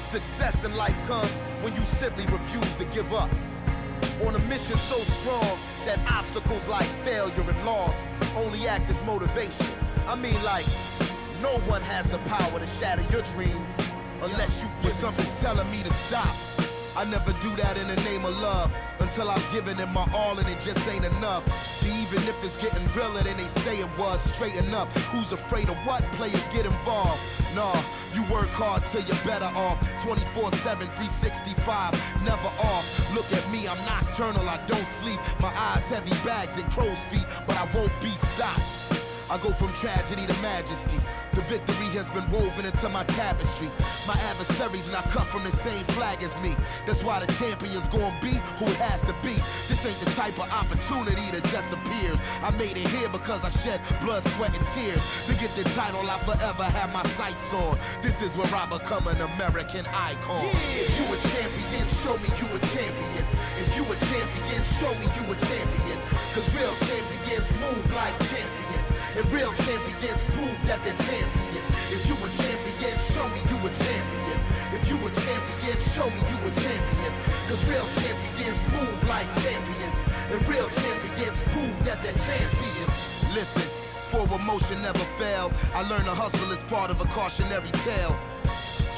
Success in life comes when you simply refuse to give up. On a mission so strong that obstacles like failure and loss only act as motivation. I mean, like, no one has the power to shatter your dreams unless you give something's telling me to stop. I never do that in the name of love until I've given it my all and it just ain't enough. See, even if it's getting realer than they say it was, straighten up. Who's afraid of what? Player, get involved. Nah, you work hard till you're better off. 24/7, 365, never off. Look at me, I'm nocturnal, I don't sleep. My eyes heavy bags and crow's feet, but I won't be stopped. I go from tragedy to majesty. The victory has been woven into my tapestry. My adversaries not cut from the same flag as me. That's why the champion's gonna be who it has to be. This ain't the type of opportunity that just appears. I made it here because I shed blood, sweat, and tears. To get the title I forever have my sights on. This is where I become an American icon. Yeah. If you a champion, show me you a champion. If you a champion, show me you a champion. Cause real champions move like champions. And real champions prove that they're champions. If you a champion, show me you a champion. If you a champion, show me you a champion. Cause real champions move like champions. And real champions prove that they're champions. Listen, forward motion never fail. I learned to hustle is part of a cautionary tale.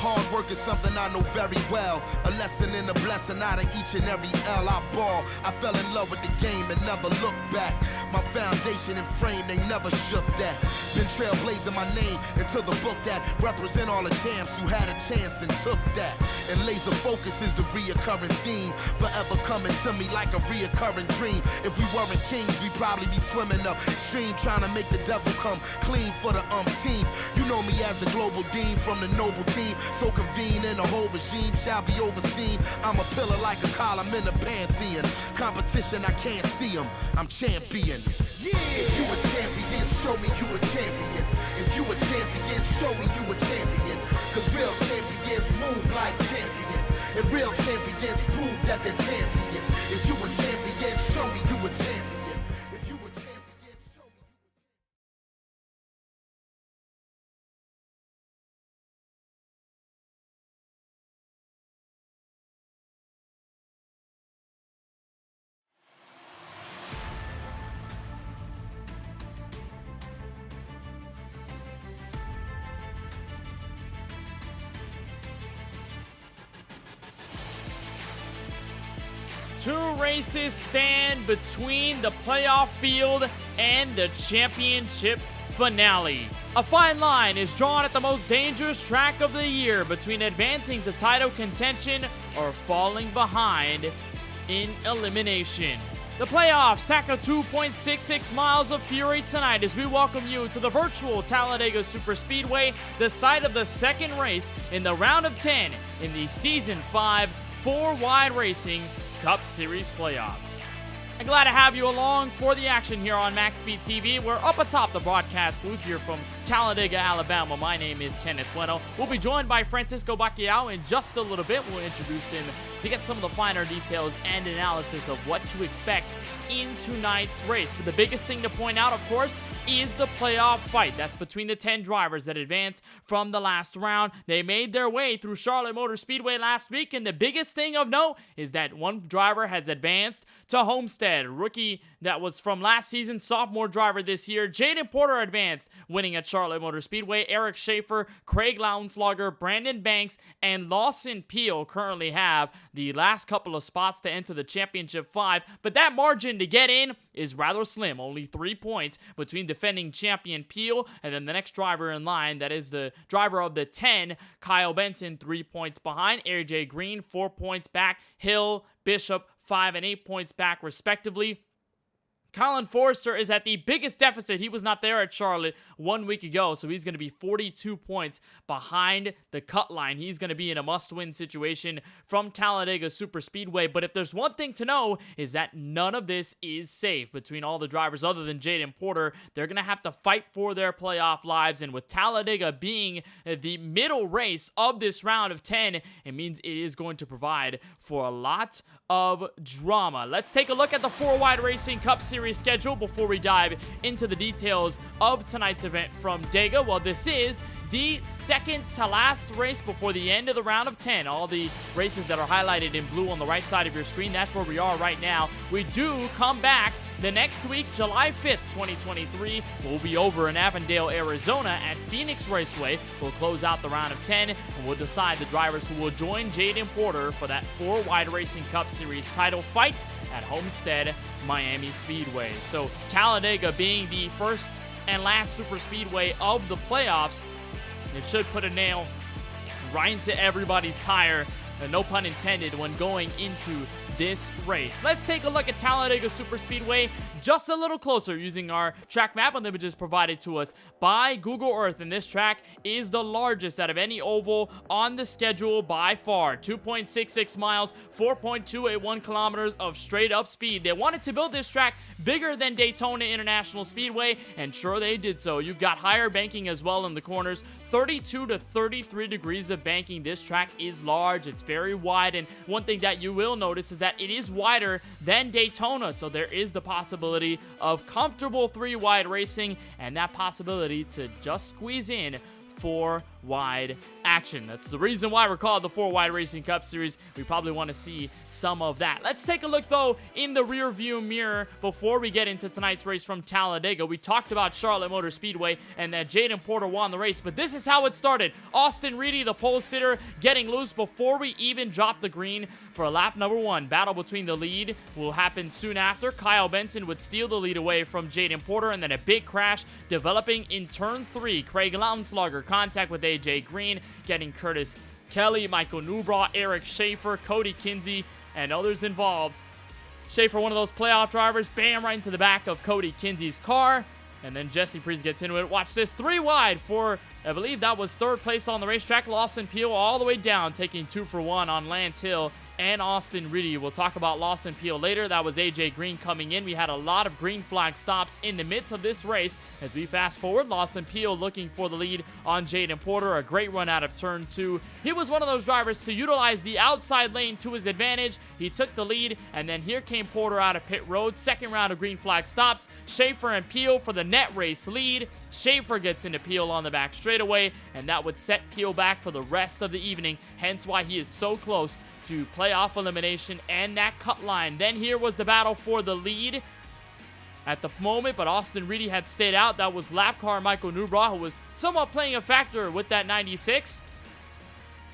Hard work is something I know very well. A lesson and a blessing out of each and every L I ball. I fell in love with the game and never looked back. My foundation and frame, they never shook that. Been trailblazing my name into the book that represent all the champs who had a chance and took that. And laser focus is the reoccurring theme, forever coming to me like a reoccurring dream. If we weren't kings, we'd probably be swimming upstream, trying to make the devil come clean for the umpteenth. You know me as the global dean from the noble team. So convene and the whole regime shall be overseen. I'm a pillar like a column in the pantheon. Competition, I can't see them. I'm champion. Yeah. If you a champion, show me you a champion. If you a champion, show me you a champion. Cause real champions move like champions. And real champions prove that they're champions. If you a champion, show me you a champion. If you a champion, show me you a champion. Two races stand between the playoff field and the championship finale. A fine line is drawn at the most dangerous track of the year between advancing to title contention or falling behind in elimination. The playoffs tackle 2.66 miles of fury tonight as we welcome you to the virtual Talladega Superspeedway, the site of the second race in the round of 10 in the Season 5 4-wide racing Cup Series playoffs. I'm glad to have you along for the action here on MaxSpeedTV. We're up atop the broadcast booth here from Talladega, Alabama. My name is Kenneth Bueno. We'll be joined by Francisco Bacchiao in just a little bit. We'll introduce him to get some of the finer details and analysis of what to expect in tonight's race. But the biggest thing to point out, of course, is the playoff fight. That's between the 10 drivers that advance from the last round. They made their way through Charlotte Motor Speedway last week, and the biggest thing of note is that one driver has advanced to Homestead. Rookie that was from last season, sophomore driver this year. Jaden Porter advanced, winning at Charlotte Motor Speedway. Eric Schaefer, Craig Lauenslager, Brandon Banks, and Lawson Peel currently have the last couple of spots to enter the Championship 5, but that margin to get in is rather slim. Only 3 points between defending champion Peel and then the next driver in line, that is the driver of the 10, Kyle Benson, 3 points behind. AJ Green, 4 points back. Hill, Bishop, 5 and 8 points back respectively. Colin Forrester is at the biggest deficit. He was not there at Charlotte 1 week ago, so he's going to be 42 points behind the cut line. He's going to be in a must-win situation from Talladega Superspeedway. But if there's one thing to know, is that none of this is safe between all the drivers other than Jaden Porter. They're going to have to fight for their playoff lives, and with Talladega being the middle race of this round of 10, it means it is going to provide for a lot of drama. Let's take a look at the 4-wide Racing Cup Series schedule before we dive into the details of tonight's event from Dega. Well, this is the second to last race before the end of the round of 10. All the races that are highlighted in blue on the right side of your screen, that's where we are right now. We do come back the next week, July 5th, 2023. We'll be over in Avondale, Arizona at Phoenix Raceway. We'll close out the round of 10, and we'll decide the drivers who will join Jaden Porter for that 4-Wide Racing Cup Series title fight at Homestead Miami Speedway. So Talladega being the first and last super speedway of the playoffs, it should put a nail right into everybody's tire, and no pun intended, when going into this race. Let's take a look at Talladega Superspeedway just a little closer using our track map and images provided to us by Google Earth. And this track is the largest out of any oval on the schedule by far. 2.66 miles, 4.281 kilometers of straight up speed. They wanted to build this track bigger than Daytona International Speedway, and sure they did so. You've got higher banking as well in the corners, 32 to 33 degrees of banking. This track is large, it's very wide, and one thing that you will notice is that it is wider than Daytona, so there is the possibility of comfortable 3-wide racing and that possibility to just squeeze in 4-wide action. That's the reason why we're called the 4-Wide Racing Cup Series. We probably want to see some of that. Let's take a look, though, in the rear view mirror before we get into tonight's race from Talladega. We talked about Charlotte Motor Speedway and that Jaden Porter won the race, but this is how it started. Austin Reedy, the pole sitter, getting loose before we even drop the green for lap number 1. Battle between the lead will happen soon after. Kyle Benson would steal the lead away from Jaden Porter, and then a big crash developing in turn 3. Craig Lautenslager contact with AJ Green, getting Curtis Kelly, Michael Newbraw, Eric Schaefer, Cody Kinsey, and others involved. Schaefer, one of those playoff drivers, bam, right into the back of Cody Kinsey's car. And then Jesse Priest gets into it. Watch this, 3 wide for, I believe that was 3rd place on the racetrack. Lawson Peel all the way down, taking 2 for 1 on Lance Hill and Austin Reedy. We'll talk about Lawson Peel later. That was AJ Green coming in. We had a lot of green flag stops in the midst of this race. As we fast forward, Lawson Peel looking for the lead on Jaden Porter. A great run out of turn 2. He was one of those drivers to utilize the outside lane to his advantage. He took the lead, and then here came Porter out of pit road. Second round of green flag stops. Schaefer and Peel for the net race lead. Schaefer gets into Peel on the back straightaway, and that would set Peel back for the rest of the evening, hence why he is so close to playoff elimination and that cut line. Then here was the battle for the lead at the moment, but Austin Reedy had stayed out. That was lap car Michael Newbraw, who was somewhat playing a factor with that 96.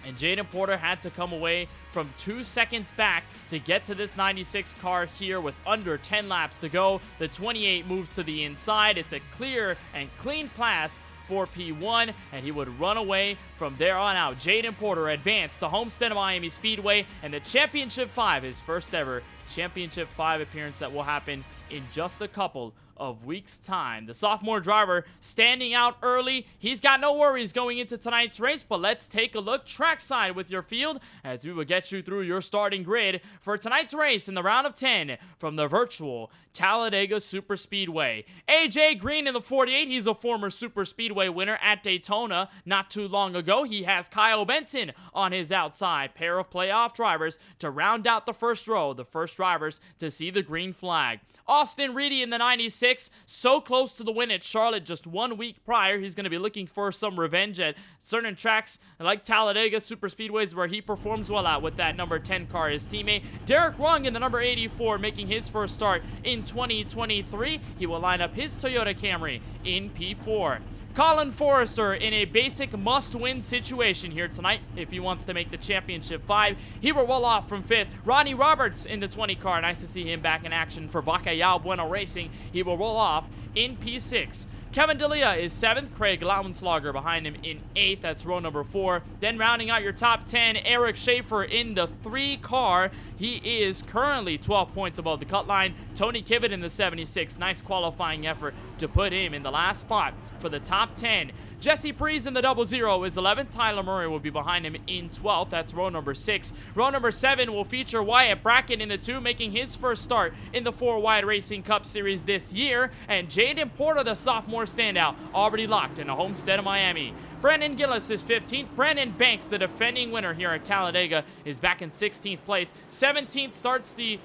And Jaden Porter had to come away from 2 seconds back to get to this 96 car here with under 10 laps to go. The 28 moves to the inside. It's a clear and clean pass for P1, and he would run away from there on out. Jaden Porter advanced to Homestead Miami Speedway and the Championship 5, his first ever Championship 5 appearance that will happen in just a couple of weeks' time. The sophomore driver standing out early. He's got no worries going into tonight's race, but let's take a look trackside with your field as we will get you through your starting grid for tonight's race in the round of 10 from the virtual Talladega Superspeedway. AJ Green in the 48. He's a former Superspeedway winner at Daytona not too long ago. He has Kyle Benson on his outside. Pair of playoff drivers to round out the first row. The first drivers to see the green flag. Austin Reedy in the 96, so close to the win at Charlotte just 1 week prior. He's going to be looking for some revenge at certain tracks like Talladega Superspeedways where he performs well at with that number 10 car. His teammate Derek Rung in the number 84 making his first start in 2023. He will line up his Toyota Camry in P4. Colin Forrester in a basic must-win situation here tonight if he wants to make the Championship 5. He will roll off from 5th. Ronnie Roberts in the 20 car. Nice to see him back in action for Bacalhau Bueno Racing. He will roll off in P6. Kevin D'Elia is 7th. Craig Lautenslager behind him in 8th. That's row number 4. Then rounding out your top 10, Eric Schaefer in the 3 car. He is currently 12 points above the cut line. Tony Kivet in the 76. Nice qualifying effort to put him in the last spot for the top 10. Jesse Priest in the 00 is 11th. Tyler Murray will be behind him in 12th. That's row number 6. Row number 7 will feature Wyatt Brackett in the 2, making his first start in the 4-Wide Racing Cup Series this year. And Jaden Porter, the sophomore standout, already locked in the Homestead of Miami. Brandon Gillis is 15th. Brandon Banks, the defending winner here at Talladega, is back in 16th place. 17th starts the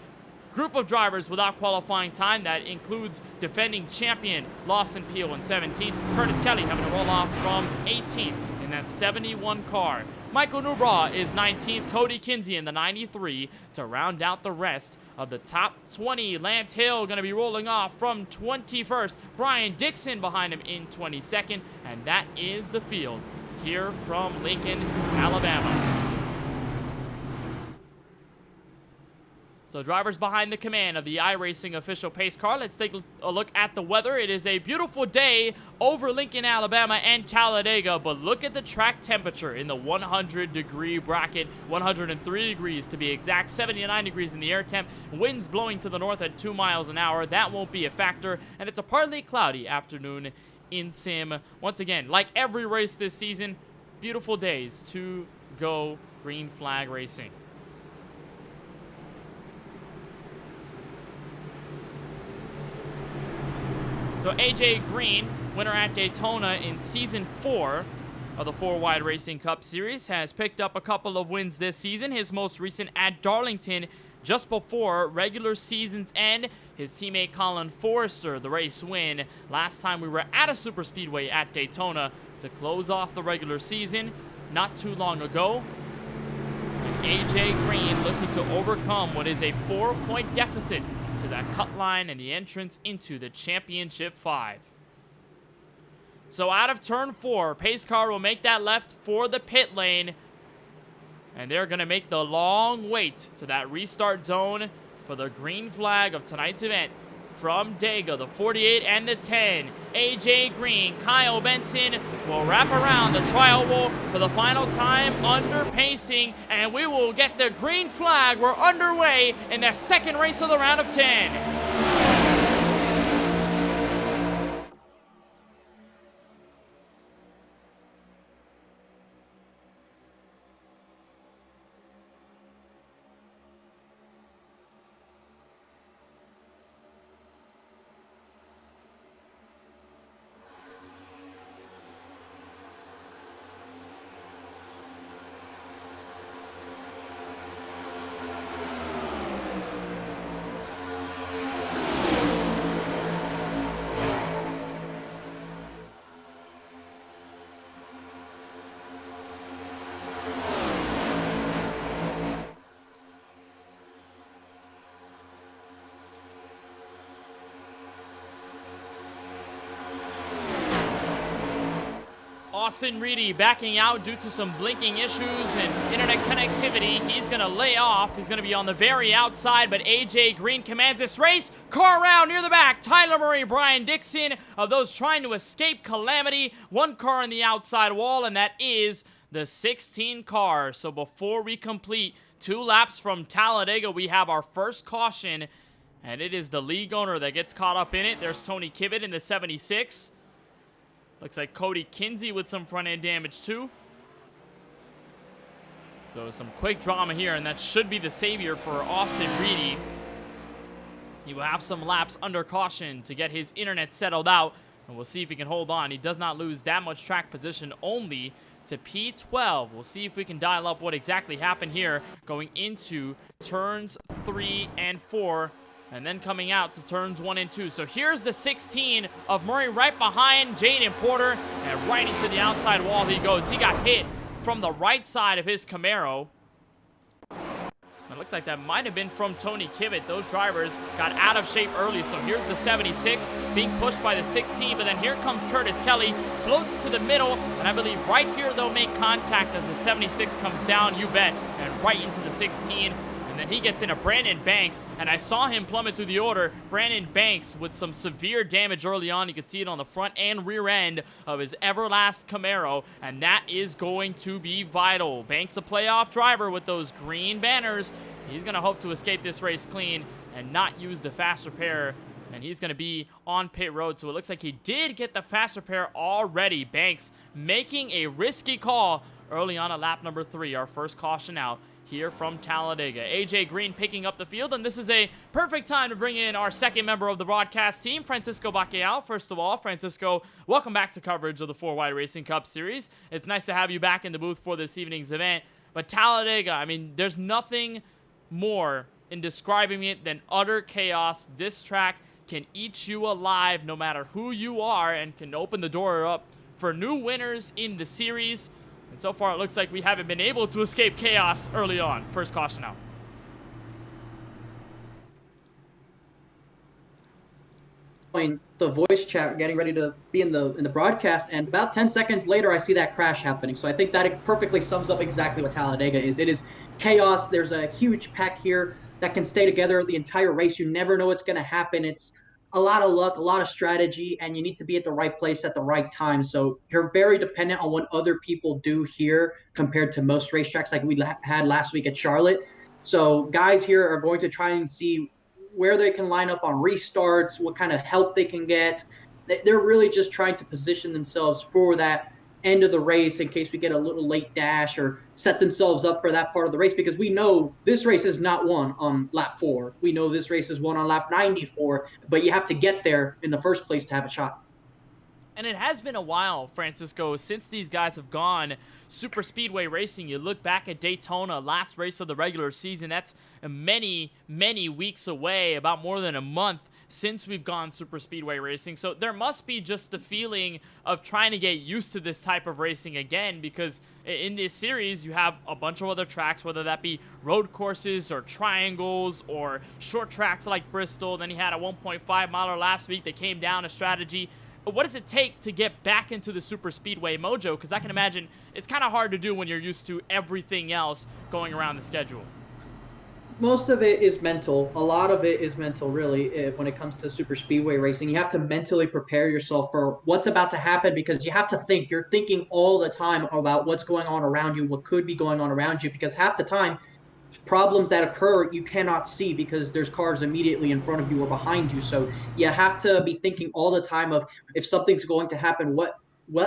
group of drivers without qualifying time. That includes defending champion Lawson Peel in 17th, Curtis Kelly having to roll off from 18th in that 71 car. Michael Newbraw is 19th, Cody Kinsey in the 93 to round out the rest of the top 20. Lance Hill going to be rolling off from 21st. Brian Dixon behind him in 22nd. And that is the field here from Lincoln, Alabama. So drivers behind the command of the iRacing official pace car. Let's take a look at the weather. It is a beautiful day over Lincoln, Alabama and Talladega, but look at the track temperature in the 100-degree bracket, 103 degrees to be exact, 79 degrees in the air temp, winds blowing to the north at 2 miles an hour. That won't be a factor, and it's a partly cloudy afternoon in sim. Once again, like every race this season, beautiful days to go green flag racing. So AJ Green, winner at Daytona in Season 4 of the 4-Wide Racing Cup Series, has picked up a couple of wins this season. His most recent at Darlington just before regular season's end. His teammate Colin Forrester, the race win last time we were at a superspeedway at Daytona to close off the regular season not too long ago. And AJ Green looking to overcome what is a 4-point deficit to that cut line and the entrance into the Championship 5. So out of turn 4, pace car will make that left for the pit lane. And they're going to make the long wait to that restart zone for the green flag of tonight's event. From Dega, the 48 and the 10, AJ Green, Kyle Benson will wrap around the trial wall for the final time under pacing, and we will get the green flag. We're underway in the second race of the round of 10. Austin Reedy backing out due to some blinking issues and internet connectivity. He's going to lay off. He's going to be on the very outside, but AJ Green commands this race. Car around near the back. Tyler Murray, Brian Dixon of those trying to escape calamity. One car on the outside wall, and that is the 16 car. So before we complete 2 laps from Talladega, we have our first caution, and it is the league owner that gets caught up in it. There's Tony Kivet in the 76. Looks like Cody Kinsey with some front-end damage, too. So some quick drama here, and that should be the savior for Austin Reedy. He will have some laps under caution to get his internet settled out, and we'll see if he can hold on. He does not lose that much track position, only to P12. We'll see if we can dial up what exactly happened here going into turns 3 and 4. And then coming out to turns 1 and 2. So here's the 16 of Murray right behind Jaden Porter. And right into the outside wall he goes. He got hit from the right side of his Camaro. It looked like that might have been from Tony Kivet. Those drivers got out of shape early. So here's the 76 being pushed by the 16. But then here comes Curtis Kelly. Floats to the middle. And I believe right here they'll make contact as the 76 comes down. You bet. And right into the 16. And then he gets into Brandon Banks, and I saw him plummet through the order. Brandon Banks with some severe damage early on. You can see it on the front and rear end of his Everlast Camaro, and that is going to be vital. Banks a playoff driver with those green banners. He's going to hope to escape this race clean and not use the fast repair, and he's going to be on pit road. So it looks like he did get the fast repair already. Banks making a risky call early on at lap number 3, our first caution out here from Talladega. AJ Green picking up the field, and this is a perfect time to bring in our second member of the broadcast team, Francisco Bacalhau. First of all, Francisco, welcome back to coverage of the 4-Wide Racing Cup Series. It's nice to have you back in the booth for this evening's event. But Talladega, I mean, there's nothing more in describing it than utter chaos. This track can eat you alive no matter who you are and can open the door up for new winners in the series. And so far, it looks like we haven't been able to escape chaos early on. First caution out. The voice chat, getting ready to be in the broadcast, and about 10 seconds later I see that crash happening. So I think that it perfectly sums up exactly what Talladega is. It is chaos. There's a huge pack here that can stay together the entire race. You never know what's going to happen. It's a lot of luck, a lot of strategy, and you need to be at the right place at the right time. So you're very dependent on what other people do here compared to most racetracks like we had last week at Charlotte. So guys here are going to try and see where they can line up on restarts, what kind of help they can get. They're really just trying to position themselves for that end of the race in case we get a little late dash, or set themselves up for that part of the race, because we know this race is not won on lap 4. We know this race is won on lap 94, but you have to get there in the first place to have a shot. And it has been a while, Francisco, since these guys have gone super speedway racing. You look back at Daytona, last race of the regular season. That's many, many weeks away, about more than a month since we've gone super speedway racing. So there must be just the feeling of trying to get used to this type of racing again, because in this series you have a bunch of other tracks, whether that be road courses or triangles or short tracks like Bristol. Then you had a 1.5 miler last week that came down a strategy. What does it take to get back into the super speedway mojo? Because I can imagine it's kind of hard to do when you're used to everything else going around the schedule. Most of it is mental. A lot of it is mental, really, when it comes to super speedway racing. You have to mentally prepare yourself for what's about to happen, because you have to think. You're thinking all the time about what's going on around you, what could be going on around you, because half the time, problems that occur you cannot see because there's cars immediately in front of you or behind you. So you have to be thinking all the time of, if something's going to happen, what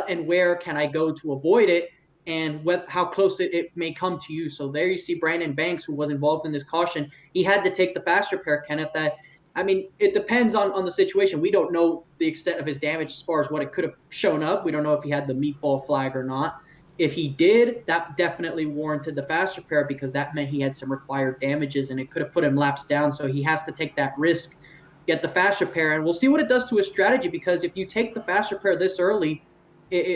and where can I go to avoid it, and how close it may come to you. So there you see Brandon Banks, who was involved in this caution. He had to take the faster pair, Kenneth. It depends on the situation. We don't know the extent of his damage as far as what it could have shown up. We don't know if he had the meatball flag or not. If he did, that definitely warranted the faster pair, because that meant he had some required damages and it could have put him laps down. So he has to take that risk, get the faster pair, and we'll see what it does to his strategy, because if you take the faster pair this early,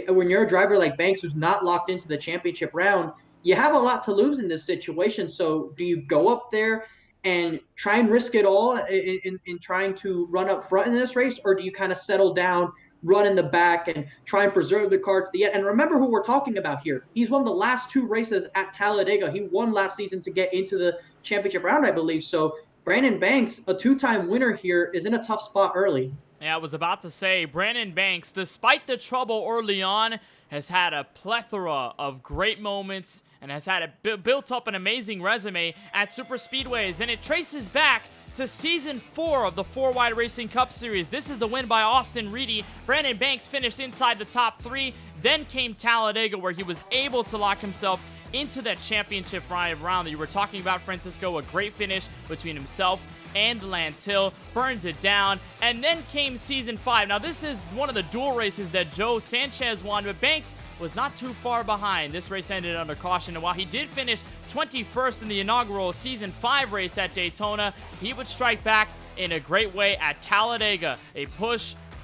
when you're a driver like Banks who's not locked into the championship round, you have a lot to lose in this situation. So do you go up there and try and risk it all in trying to run up front in this race, or do you kind of settle down, run in the back, and try and preserve the car to the end? And remember who we're talking about here. He's won the last 2 races at Talladega. He won last season to get into the championship round, I believe. So Brandon Banks, a 2-time winner here, is in a tough spot early. Yeah, I was about to say, Brandon Banks, despite the trouble early on, has had a plethora of great moments and has had built up an amazing resume at super speedways. And it traces back to Season 4 of the 4-Wide Racing Cup Series. This is the win by Austin Reedy. Brandon Banks finished inside the top 3. Then came Talladega, where he was able to lock himself into that championship round that you were talking about, Francisco. A great finish between himself and Lance Hill, burns it down. And then came Season 5. Now, this is one of the dual races that Joe Sanchez won, but Banks was not too far behind. This race ended under caution, and while he did finish 21st in the inaugural Season 5 race at Daytona, he would strike back in a great way at Talladega. A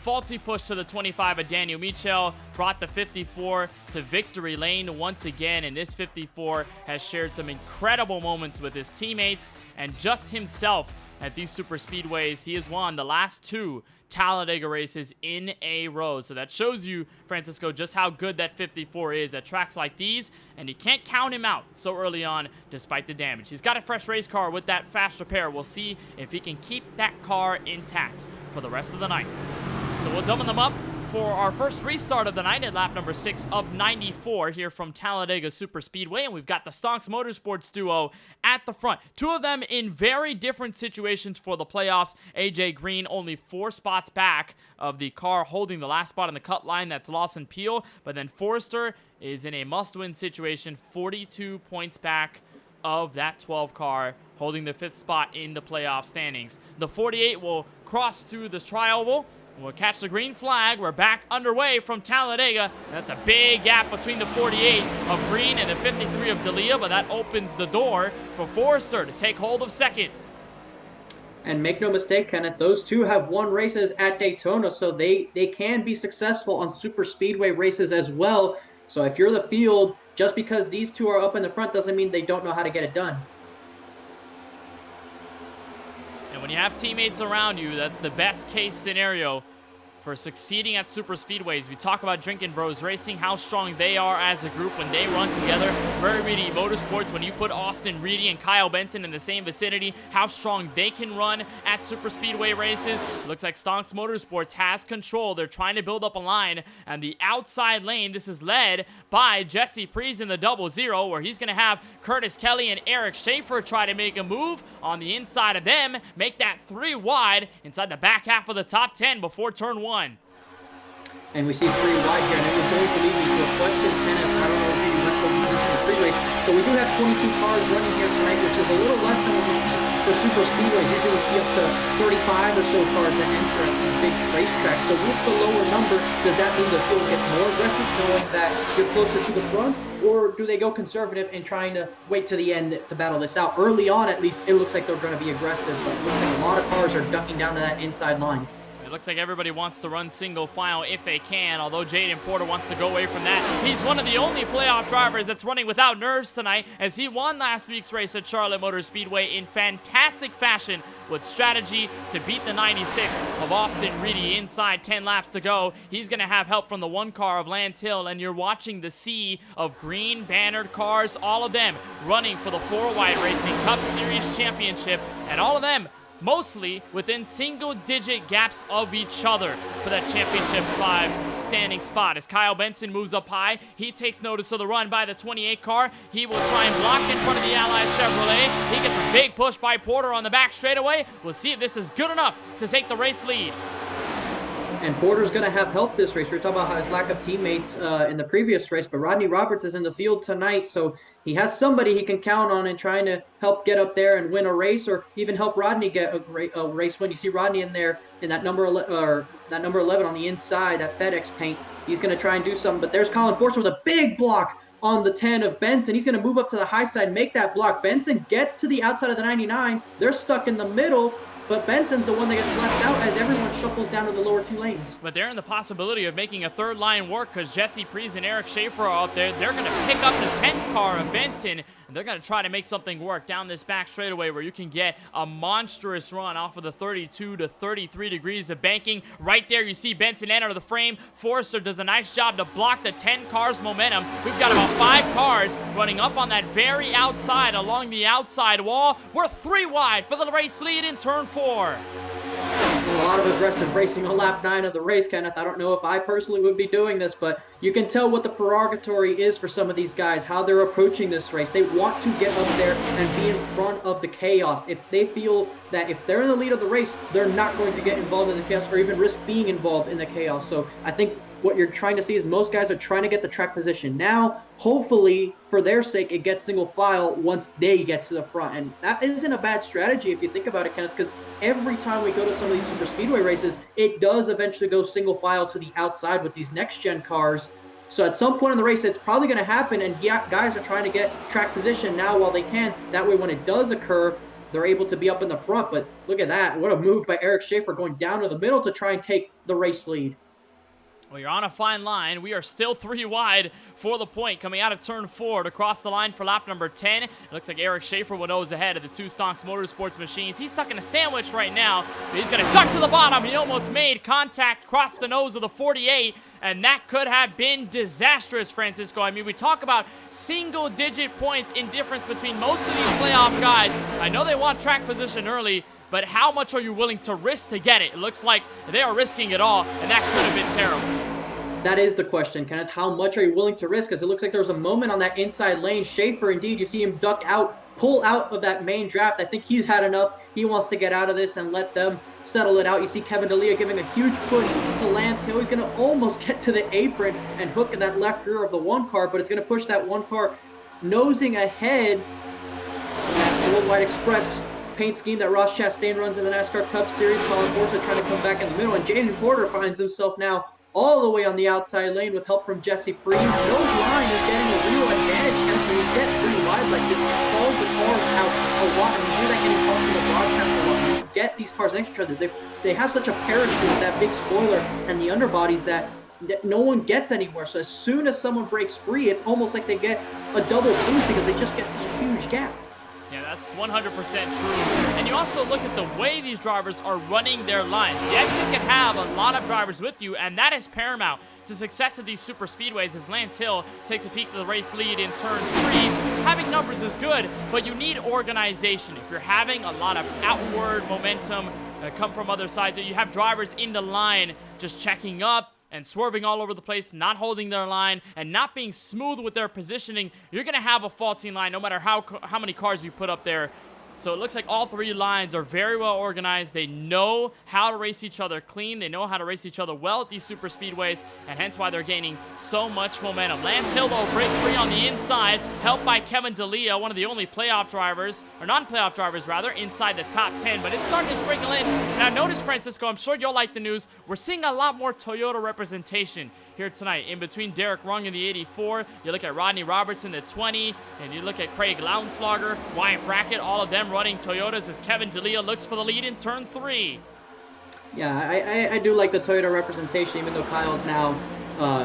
faulty push to the 25 of Daniel Michel brought the 54 to victory lane once again, and this 54 has shared some incredible moments with his teammates and just himself at these super speedways. He has won the last 2 Talladega races in a row. So that shows you, Francisco, just how good that 54 is at tracks like these, and you can't count him out so early on despite the damage. He's got a fresh race car with that faster pair. We'll see if he can keep that car intact for the rest of the night. So we'll double them up for our first restart of the night at lap number 6 of 94 here from Talladega Super Speedway. And we've got the Stonks Motorsports duo at the front. 2 of them in very different situations for the playoffs. AJ Green only 4 spots back of the car holding the last spot on the cut line. That's Lawson Peel. But then Forrester is in a must-win situation, 42 points back of that 12 car, holding the 5th spot in the playoff standings. The 48 will cross through the tri-oval. We'll catch the green flag. We're back underway from Talladega. That's a big gap between the 48 of Green and the 53 of D'Elia, but that opens the door for Forrester to take hold of second. And make no mistake, Kenneth, those two have won races at Daytona, so they can be successful on super speedway races as well. So if you're the field, just because these two are up in the front doesn't mean they don't know how to get it done. And when you have teammates around you, that's the best case scenario for succeeding at super speedways. We talk about Drinkin' Bros Racing, how strong they are as a group when they run together. Very Reedy Motorsports, when you put Austin Reedy and Kyle Benson in the same vicinity, how strong they can run at super speedway races. Looks like Stonks Motorsports has control. They're trying to build up a line, and the outside lane, this is led by Jesse Prees in the 00, where he's going to have Curtis Kelly and Eric Schaefer try to make a move on the inside of them, make that 3 wide inside the back half of the top 10 before turn 1. And we see 3 wide here, and it was going to lead me to a question, Kenneth. I don't know if you went over this in the pre-race. So we do have 22 cars running here tonight, which is a little less than what we see for super speedways. Usually we see up to 35 or so cars that enter at these big racetracks. So with the lower number, does that mean the field gets more aggressive, knowing that you're closer to the front? Or do they go conservative in trying to wait to the end to battle this out? Early on, at least, it looks like they're going to be aggressive, but it looks like a lot of cars are ducking down to that inside line. It looks like everybody wants to run single file if they can, although Jaden Porter wants to go away from that. He's one of the only playoff drivers that's running without nerves tonight, as he won last week's race at Charlotte Motor Speedway in fantastic fashion with strategy to beat the 96 of Austin Reedy inside 10 laps to go. He's going to have help from the 1 car of Lance Hill, and you're watching the sea of green bannered cars, all of them running for the 4-wide Racing Cup Series Championship, and all of them mostly within single-digit gaps of each other for that championship 5 standing spot. As Kyle Benson moves up high, he takes notice of the run by the 28 car. He will try and block in front of the Allied Chevrolet. He gets a big push by Porter on the back straightaway. We'll see if this is good enough to take the race lead. And Porter's going to have help this race. We were talking about his lack of teammates in the previous race, but Rodney Roberts is in the field tonight, so he has somebody he can count on in trying to help get up there and win a race, or even help Rodney get a race win. You see Rodney in there in that number 11 on the inside, that FedEx paint. He's going to try and do something, but there's Colin Forster with a big block on the 10 of Benson. He's going to move up to the high side, make that block. Benson gets to the outside of the 99. They're stuck in the middle, but Benson's the one that gets left out as everyone shuffles down to the lower 2 lanes. But they're in the possibility of making a 3rd line work, because Jesse Prees and Eric Schaefer are out there. They're going to pick up the 10 car of Benson, and they're going to try to make something work down this back straightaway, where you can get a monstrous run off of the 32 to 33 degrees of banking. Right there, you see Benson enter the frame. Forster does a nice job to block the 10 cars' momentum. We've got about 5 cars running up on that very outside along the outside wall. We're 3 wide for the race lead in turn 4. A lot of aggressive racing on lap 9 of the race, Kenneth. I don't know if I personally would be doing this, but you can tell what the purgatory is for some of these guys, how they're approaching this race. They want to get up there and be in front of the chaos. If they feel that if they're in the lead of the race, they're not going to get involved in the chaos or even risk being involved in the chaos. So I think what you're trying to see is most guys are trying to get the track position. Now, hopefully, for their sake, it gets single file once they get to the front. And that isn't a bad strategy if you think about it, Kenneth, because every time we go to some of these super speedway races, it does eventually go single file to the outside with these next-gen cars. So at some point in the race, it's probably going to happen, and yeah, guys are trying to get track position now while they can. That way, when it does occur, they're able to be up in the front. But look at that. What a move by Eric Schaefer going down to the middle to try and take the race lead. Well, you're on a fine line. We are still 3 wide for the point coming out of turn 4 to cross the line for lap number 10. It looks like Eric Schaefer will nose ahead of the 2 Stonks Motorsports machines. He's stuck in a sandwich right now, but he's going to duck to the bottom. He almost made contact, crossed the nose of the 48, and that could have been disastrous, Francisco. I mean, we talk about single-digit points in difference between most of these playoff guys. I know they want track position early, but how much are you willing to risk to get it? It looks like they are risking it all, and that could have been terrible. That is the question, Kenneth. How much are you willing to risk? Because it looks like there was a moment on that inside lane. Schaefer, indeed, you see him duck out, pull out of that main draft. I think he's had enough. He wants to get out of this and let them settle it out. You see Kevin D'Elia giving a huge push to Lance Hill. He's going to almost get to the apron and hook in that left rear of the 1 car, but it's going to push that 1 car nosing ahead. That Worldwide Express paint scheme that Ross Chastain runs in the NASCAR Cup Series. Colin Forster trying to come back in the middle, and Jaden Porter finds himself now all the way on the outside lane with help from Jesse Priest. No line is getting a real advantage, and when you get pretty wide like this, it stalls the cars out a lot, and you hear that getting called from the broadcast a lot. When you get these cars next to each other, they have such a parachute with that big spoiler and the underbodies that no one gets anywhere. So as soon as someone breaks free, it's almost like they get a double boost because they just get such a huge gap. Yeah, that's 100% true. And you also look at the way these drivers are running their lines. Yes, you can have a lot of drivers with you, and that is paramount to success of these super speedways as Lance Hill takes a peek to the race lead in turn 3. Having numbers is good, but you need organization. If you're having a lot of outward momentum come from other sides, you have drivers in the line just checking up and swerving all over the place, not holding their line, and not being smooth with their positioning, you're going to have a faulty line no matter how many cars you put up there. So it looks like all three lines are very well organized. They know how to race each other clean. They know how to race each other well at these super speedways, and hence why they're gaining so much momentum. Lance Hill, though, breaks free on the inside, helped by Kevin D'Elia, one of the only playoff drivers, or non-playoff drivers, rather, inside the top 10. But it's starting to sprinkle in. Now, notice, Francisco, I'm sure you'll like the news. We're seeing a lot more Toyota representation here tonight. In between Derek Rung in the 84, you look at Rodney Roberts in the 20, and you look at Craig Lounslager, Wyatt Brackett, all of them running Toyotas as Kevin D'Elia looks for the lead in turn 3. Yeah, I do like the Toyota representation, even though Kyle's now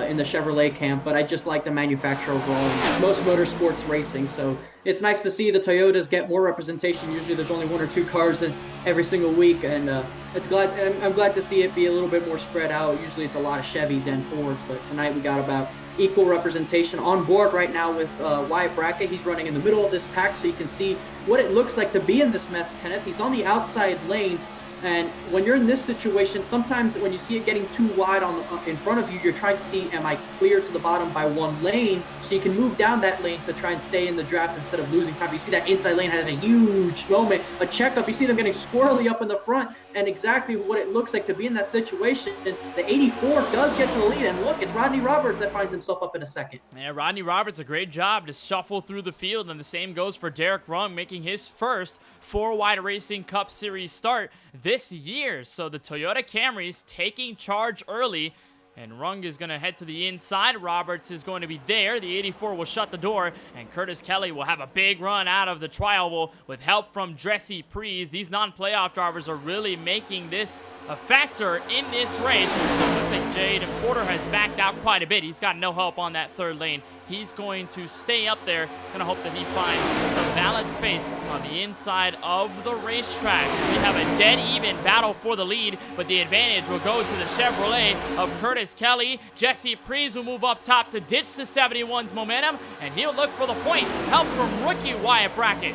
in the Chevrolet camp, but I just like the manufacturer overall in most motorsports racing. So it's nice to see the Toyotas get more representation. Usually there's only 1 or 2 cars in every single week, and I'm glad to see it be a little bit more spread out. Usually it's a lot of Chevys and Fords, but tonight we got about equal representation on board right now with Wyatt Brackett. He's running in the middle of this pack, so you can see what it looks like to be in this mess, Kenneth. He's on the outside lane, and when you're in this situation, sometimes when you see it getting too wide in front of you, you're trying to see, am I clear to the bottom by 1 lane? So you can move down that lane to try and stay in the draft instead of losing time. You see that inside lane has a huge moment, a checkup. You see them getting squirrely up in the front, and exactly what it looks like to be in that situation. And the 84 does get to the lead, and look, it's Rodney Roberts that finds himself up in a second. Yeah, Rodney Roberts, a great job to shuffle through the field, and the same goes for Derek Rung, making his first 4-wide Racing Cup Series start this year. So the Toyota Camrys taking charge early, and Rung is going to head to the inside. Roberts is going to be there. The 84 will shut the door, and Curtis Kelly will have a big run out of the tri-oval with help from Jesse Priest. These non-playoff drivers are really making this a factor in this race. Looks like Jaden Porter has backed out quite a bit. He's got no help on that third lane. He's going to stay up there. Gonna hope that he finds some valid space on the inside of the racetrack. We have a dead even battle for the lead, but the advantage will go to the Chevrolet of Curtis Kelly. Jesse Priest will move up top to ditch the 71's momentum, and he'll look for the point. Help from rookie Wyatt Brackett.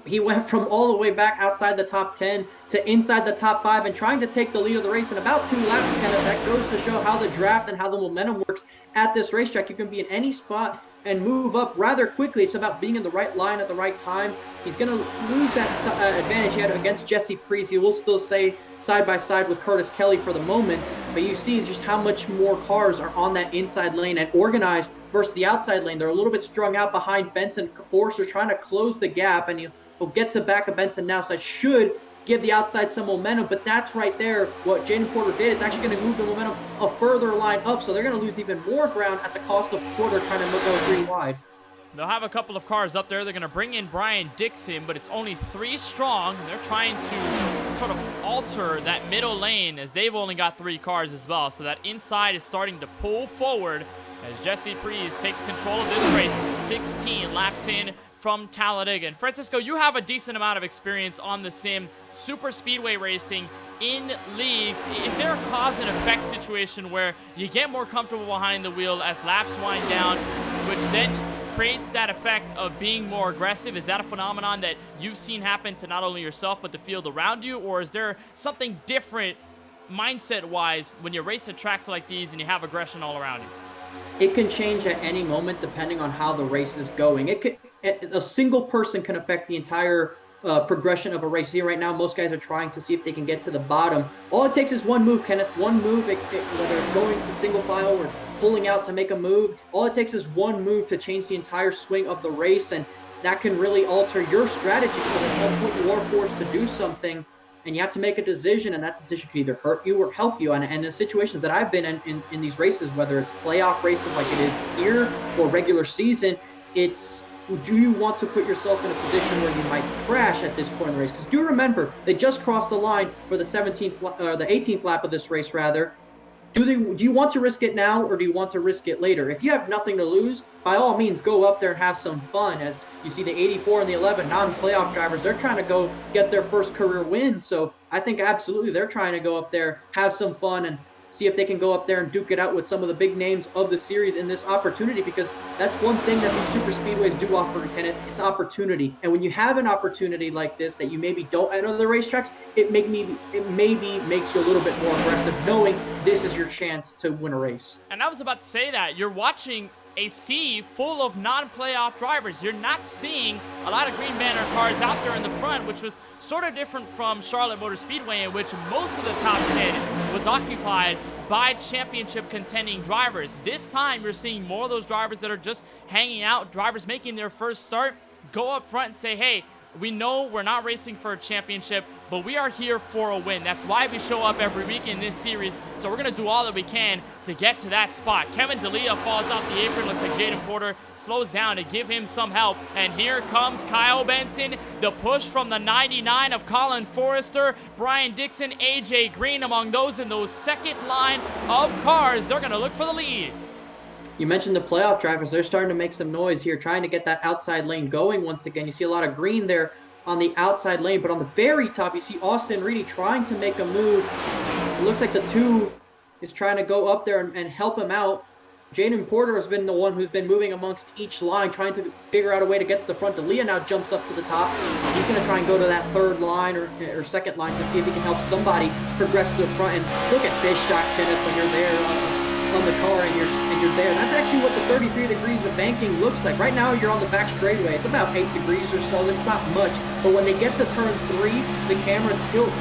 He went from all the way back outside the top 10 to inside the top 5 and trying to take the lead of the race in about 2 laps. Kind of that goes to show how the draft and how the momentum works at this racetrack. You can be in any spot and move up rather quickly. It's about being in the right line at the right time. He's going to lose that advantage he had against Jesse Priest. He will still stay side by side with Curtis Kelly for the moment, but you see just how much more cars are on that inside lane and organized versus the outside lane. They're a little bit strung out behind Benson. Forster trying to close the gap, and he'll get to back of Benson now, so that should give the outside some momentum. But that's right there what Jaden Porter did. It's actually going to move the momentum a further line up, so they're going to lose even more ground at the cost of Porter trying to go 3 wide. They'll have a couple of cars up there. They're going to bring in Brian Dixon, but it's only 3 strong. They're trying to sort of alter that middle lane as they've only got 3 cars as well. So that inside is starting to pull forward as Jesse Priest takes control of this race. 16 laps in from Talladega. And Francisco, you have a decent amount of experience on the sim, super speedway racing in leagues. Is there a cause and effect situation where you get more comfortable behind the wheel as laps wind down, which then creates that effect of being more aggressive? Is that a phenomenon that you've seen happen to not only yourself but the field around you, or is there something different mindset-wise when you race at tracks like these and you have aggression all around you? It can change at any moment depending on how the race is going. A single person can affect the entire progression of a race. Here right now, most guys are trying to see if they can get to the bottom. All it takes is one move, Kenneth. One move, whether it's going to single file or pulling out to make a move. All it takes is one move to change the entire swing of the race, and that can really alter your strategy, because at some point you are forced to do something. and you have to make a decision, and that decision can either hurt you or help you. And in the situations that I've been in these races, whether it's playoff races like it is here or regular season, it's, do you want to put yourself in a position where you might crash at this point in the race? Because do remember, they just crossed the line for the 18th lap of this race, rather. Do you want to risk it now, or do you want to risk it later? If you have nothing to lose, by all means, go up there and have some fun. As you see, the 84 and the 11 non-playoff drivers, they're trying to go get their first career win. So I think absolutely they're trying to go up there, have some fun, and see if they can go up there and duke it out with some of the big names of the series in this opportunity, because that's one thing that these super speedways do offer, Kenneth. It's opportunity. And when you have an opportunity like this that you maybe don't at other racetracks, it maybe makes you a little bit more aggressive, knowing this is your chance to win a race. And I was about to say that. You're watching a sea full of non-playoff drivers. You're not seeing a lot of Green Banner cars out there in the front, which was sort of different from Charlotte Motor Speedway, in which most of the top 10 was occupied by championship contending drivers. This time, you're seeing more of those drivers that are just hanging out, drivers making their first start, go up front and say, hey, we know we're not racing for a championship, but we are here for a win. That's why we show up every week in this series. So we're going to do all that we can to get to that spot. Kevin D'Elia falls off the apron. Looks like Jaden Porter slows down to give him some help. And here comes Kyle Benson. The push from the 99 of Colin Forrester, Brian Dixon, AJ Green among those in those second line of cars. They're going to look for the lead. You mentioned the playoff drivers. They're starting to make some noise here, trying to get that outside lane going once again. You see a lot of green there on the outside lane, but on the very top, you see Austin Reedy trying to make a move. It looks like the 2 is trying to go up there and help him out. Jaden Porter has been the one who's been moving amongst each line, trying to figure out a way to get to the front. D'Elia now jumps up to the top. He's going to try and go to that third line or second line to see if he can help somebody progress to the front. And look at this shot, Kenneth, when you're there on the car and you're there. That's actually what the 33 degrees of banking looks like. Right now you're on the back straightaway. It's about 8 degrees or so. It's not much. But when they get to turn 3, the camera tilts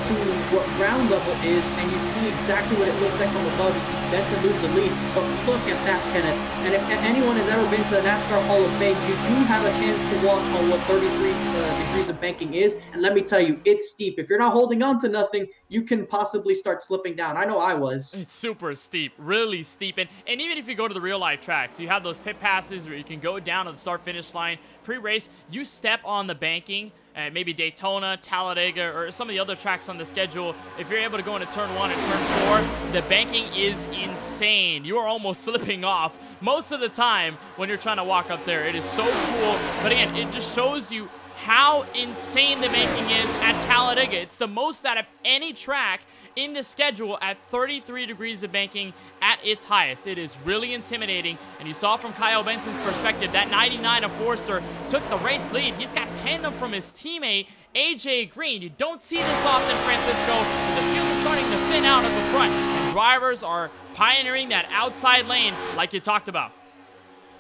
to what ground level is, and you see exactly what it looks like from above. You see Benson move the lead. But look at that, Kenneth. And if anyone has ever been to the NASCAR Hall of Fame, you do have a chance to walk on what 33 degrees of banking is. And let me tell you, it's steep. If you're not holding on to nothing, you can possibly start slipping down. I know I was. It's super steep, really steep. And even if you go to the real life tracks, you have those pit passes where you can go down to the start finish line pre-race. You step on the banking, maybe Daytona, Talladega, or some of the other tracks on the schedule. If you're able to go into turn 1 and turn 4, the banking is insane. You are almost slipping off most of the time when you're trying to walk up there. It is so cool. But again, it just shows you how insane the banking is at Talladega. It's the most out of any track in the schedule at 33 degrees of banking at its highest. It is really intimidating, and you saw from Kyle Benson's perspective, that 99 of Forrester took the race lead. He's got tandem from his teammate, AJ Green. You don't see this often, Francisco. The field is starting to thin out at the front, and drivers are pioneering that outside lane like you talked about.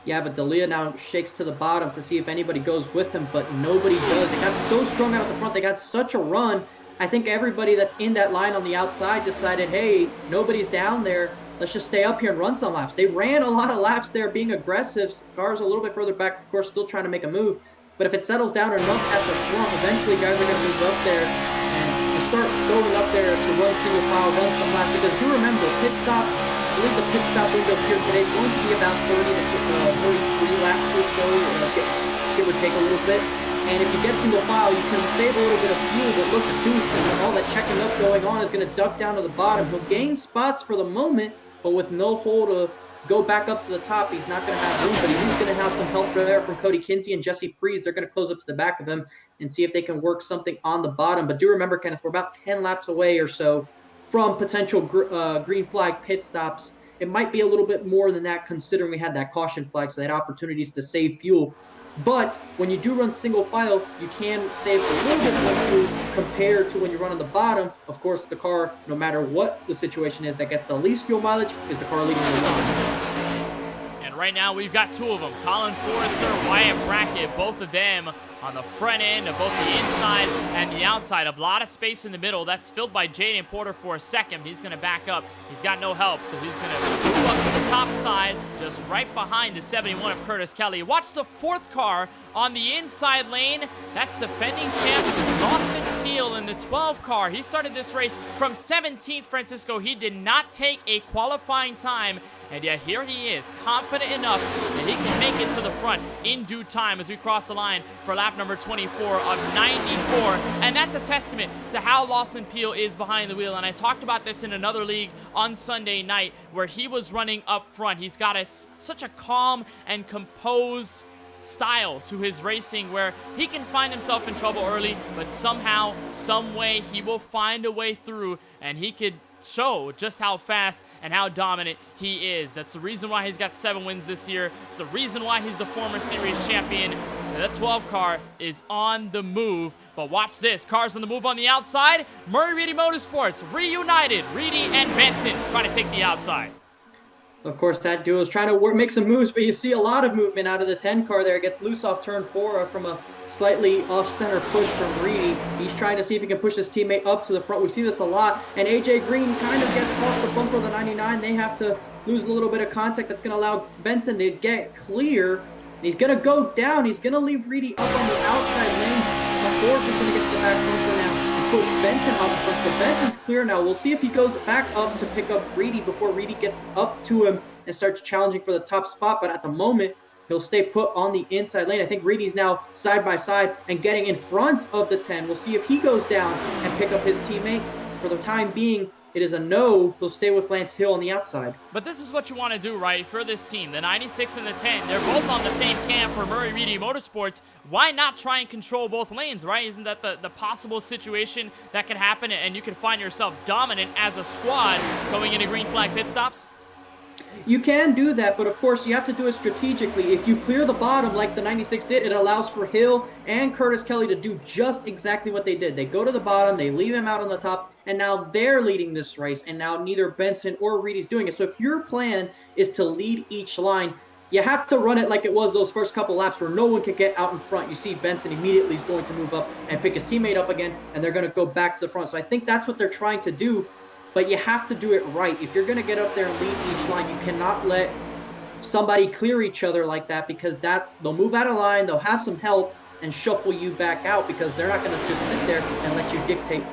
Yeah, but D'Elia now shakes to the bottom to see if anybody goes with him, but nobody does. They got so strong out at the front. They got such a run. I think everybody that's in that line on the outside decided, hey, nobody's down there. Let's just stay up here and run some laps. They ran a lot of laps there, being aggressive. Cars a little bit further back, of course, still trying to make a move. But if it settles down enough at the front, eventually guys are going to move up there and start going up there to run single file, run some laps. Because do remember, pit stop, I believe the pit stop window here today is going to be about 30 to 33 laps or so, give or take a little bit. And if you get single file, you can save a little bit of fuel, but look, the Deuce and all that checking up going on is going to duck down to the bottom. He'll gain spots for the moment, but with no hole to go back up to the top, he's not going to have room, but he's going to have some help there from Cody Kinsey and Jesse Freeze. They're going to close up to the back of him and see if they can work something on the bottom. But do remember, Kenneth, we're about 10 laps away or so from potential green flag pit stops. It might be a little bit more than that, considering we had that caution flag, so they had opportunities to save fuel. But when you do run single file, you can save a little bit more fuel compared to when you run on the bottom. Of course, the car, no matter what the situation is, that gets the least fuel mileage is the car leading the line. And right now, we've got 2 of them. Colin Forrester, Wyatt Brackett, both of them on the front end of both the inside and the outside. A lot of space in the middle. That's filled by Jaden Porter for a second. He's going to back up. He's got no help, so he's going to move up to the top side, just just right behind the 71 of Curtis Kelly. Watch the 4th car on the inside lane. That's defending champ Lawson Peel in the 12 car. He started this race from 17th, Francisco. He did not take a qualifying time, and yet here he is, confident enough that he can make it to the front in due time as we cross the line for lap number 24 of 94. And that's a testament to how Lawson Peel is behind the wheel. And I talked about this in another league on Sunday night where he was running up front. He's got such a calm and composed style to his racing where he can find himself in trouble early, but somehow, some way, he will find a way through, and he could show just how fast and how dominant he is. That's the reason why he's got 7 wins this year. It's the reason why he's the former series champion. And that 12 car is on the move. But watch this. Cars on the move on the outside. Murray Reedy Motorsports reunited. Reedy and Benson trying to take the outside. Of course, that duo is trying to make some moves, but you see a lot of movement out of the 10 car there. It gets loose off turn 4 from a slightly off-center push from Reedy. He's trying to see if he can push his teammate up to the front. We see this a lot, and AJ Green kind of gets off the bumper of the 99. They have to lose a little bit of contact. That's going to allow Benson to get clear. He's going to go down. He's going to leave Reedy up on the outside lane. Of course, he's going to get to the back bumper now. Push Benson up front, so Benson's clear now. We'll see if he goes back up to pick up Reedy before Reedy gets up to him and starts challenging for the top spot, but at the moment, he'll stay put on the inside lane. I think Reedy's now side by side and getting in front of the 10. We'll see if he goes down and pick up his teammate. For the time being, it is a no. He'll stay with Lance Hill on the outside. But this is what you want to do, right, for this team. The 96 and the 10, they're both on the same cam for Murray Reedy Motorsports. Why not try and control both lanes, right? Isn't that the possible situation that can happen, and you can find yourself dominant as a squad going into green flag pit stops? You can do that, but of course you have to do it strategically. If you clear the bottom like the 96 did, it allows for Hill and Curtis Kelly to do just exactly what they did. They go to the bottom, they leave him out on the top, and now they're leading this race, and now neither Benson or Reedy's doing it. So if your plan is to lead each line, you have to run it like it was those first couple laps where no one can get out in front. You see Benson immediately is going to move up and pick his teammate up again, and they're going to go back to the front. So I think that's what they're trying to do. But you have to do it right. If you're going to get up there and lead each line, you cannot let somebody clear each other like that, because they'll move out of line, they'll have some help, and shuffle you back out, because they're not going to just sit there and let you dictate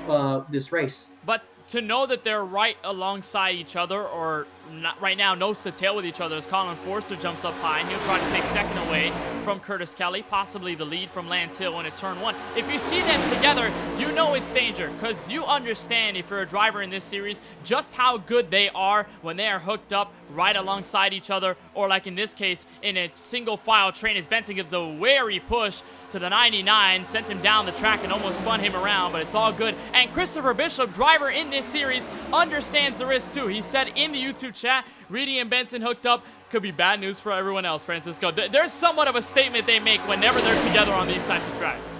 this race. But to know that they're right alongside each other, or not right now nose to tail with each other, as Colin Forster jumps up high, and he'll try to take second away from Curtis Kelly, possibly the lead from Lance Hill into turn 1. If you see them together, you know it's danger, because you understand, if you're a driver in this series, just how good they are when they are hooked up right alongside each other, or like in this case, in a single file train, as Benson gives a wary push to the 99, sent him down the track and almost spun him around, but it's all good. And Christopher Bishop, driver in this series, understands the risk too. He said in the YouTube chat, Reedy and Benson hooked up could be bad news for everyone else, Francisco. There's somewhat of a statement they make whenever they're together on these types of tracks.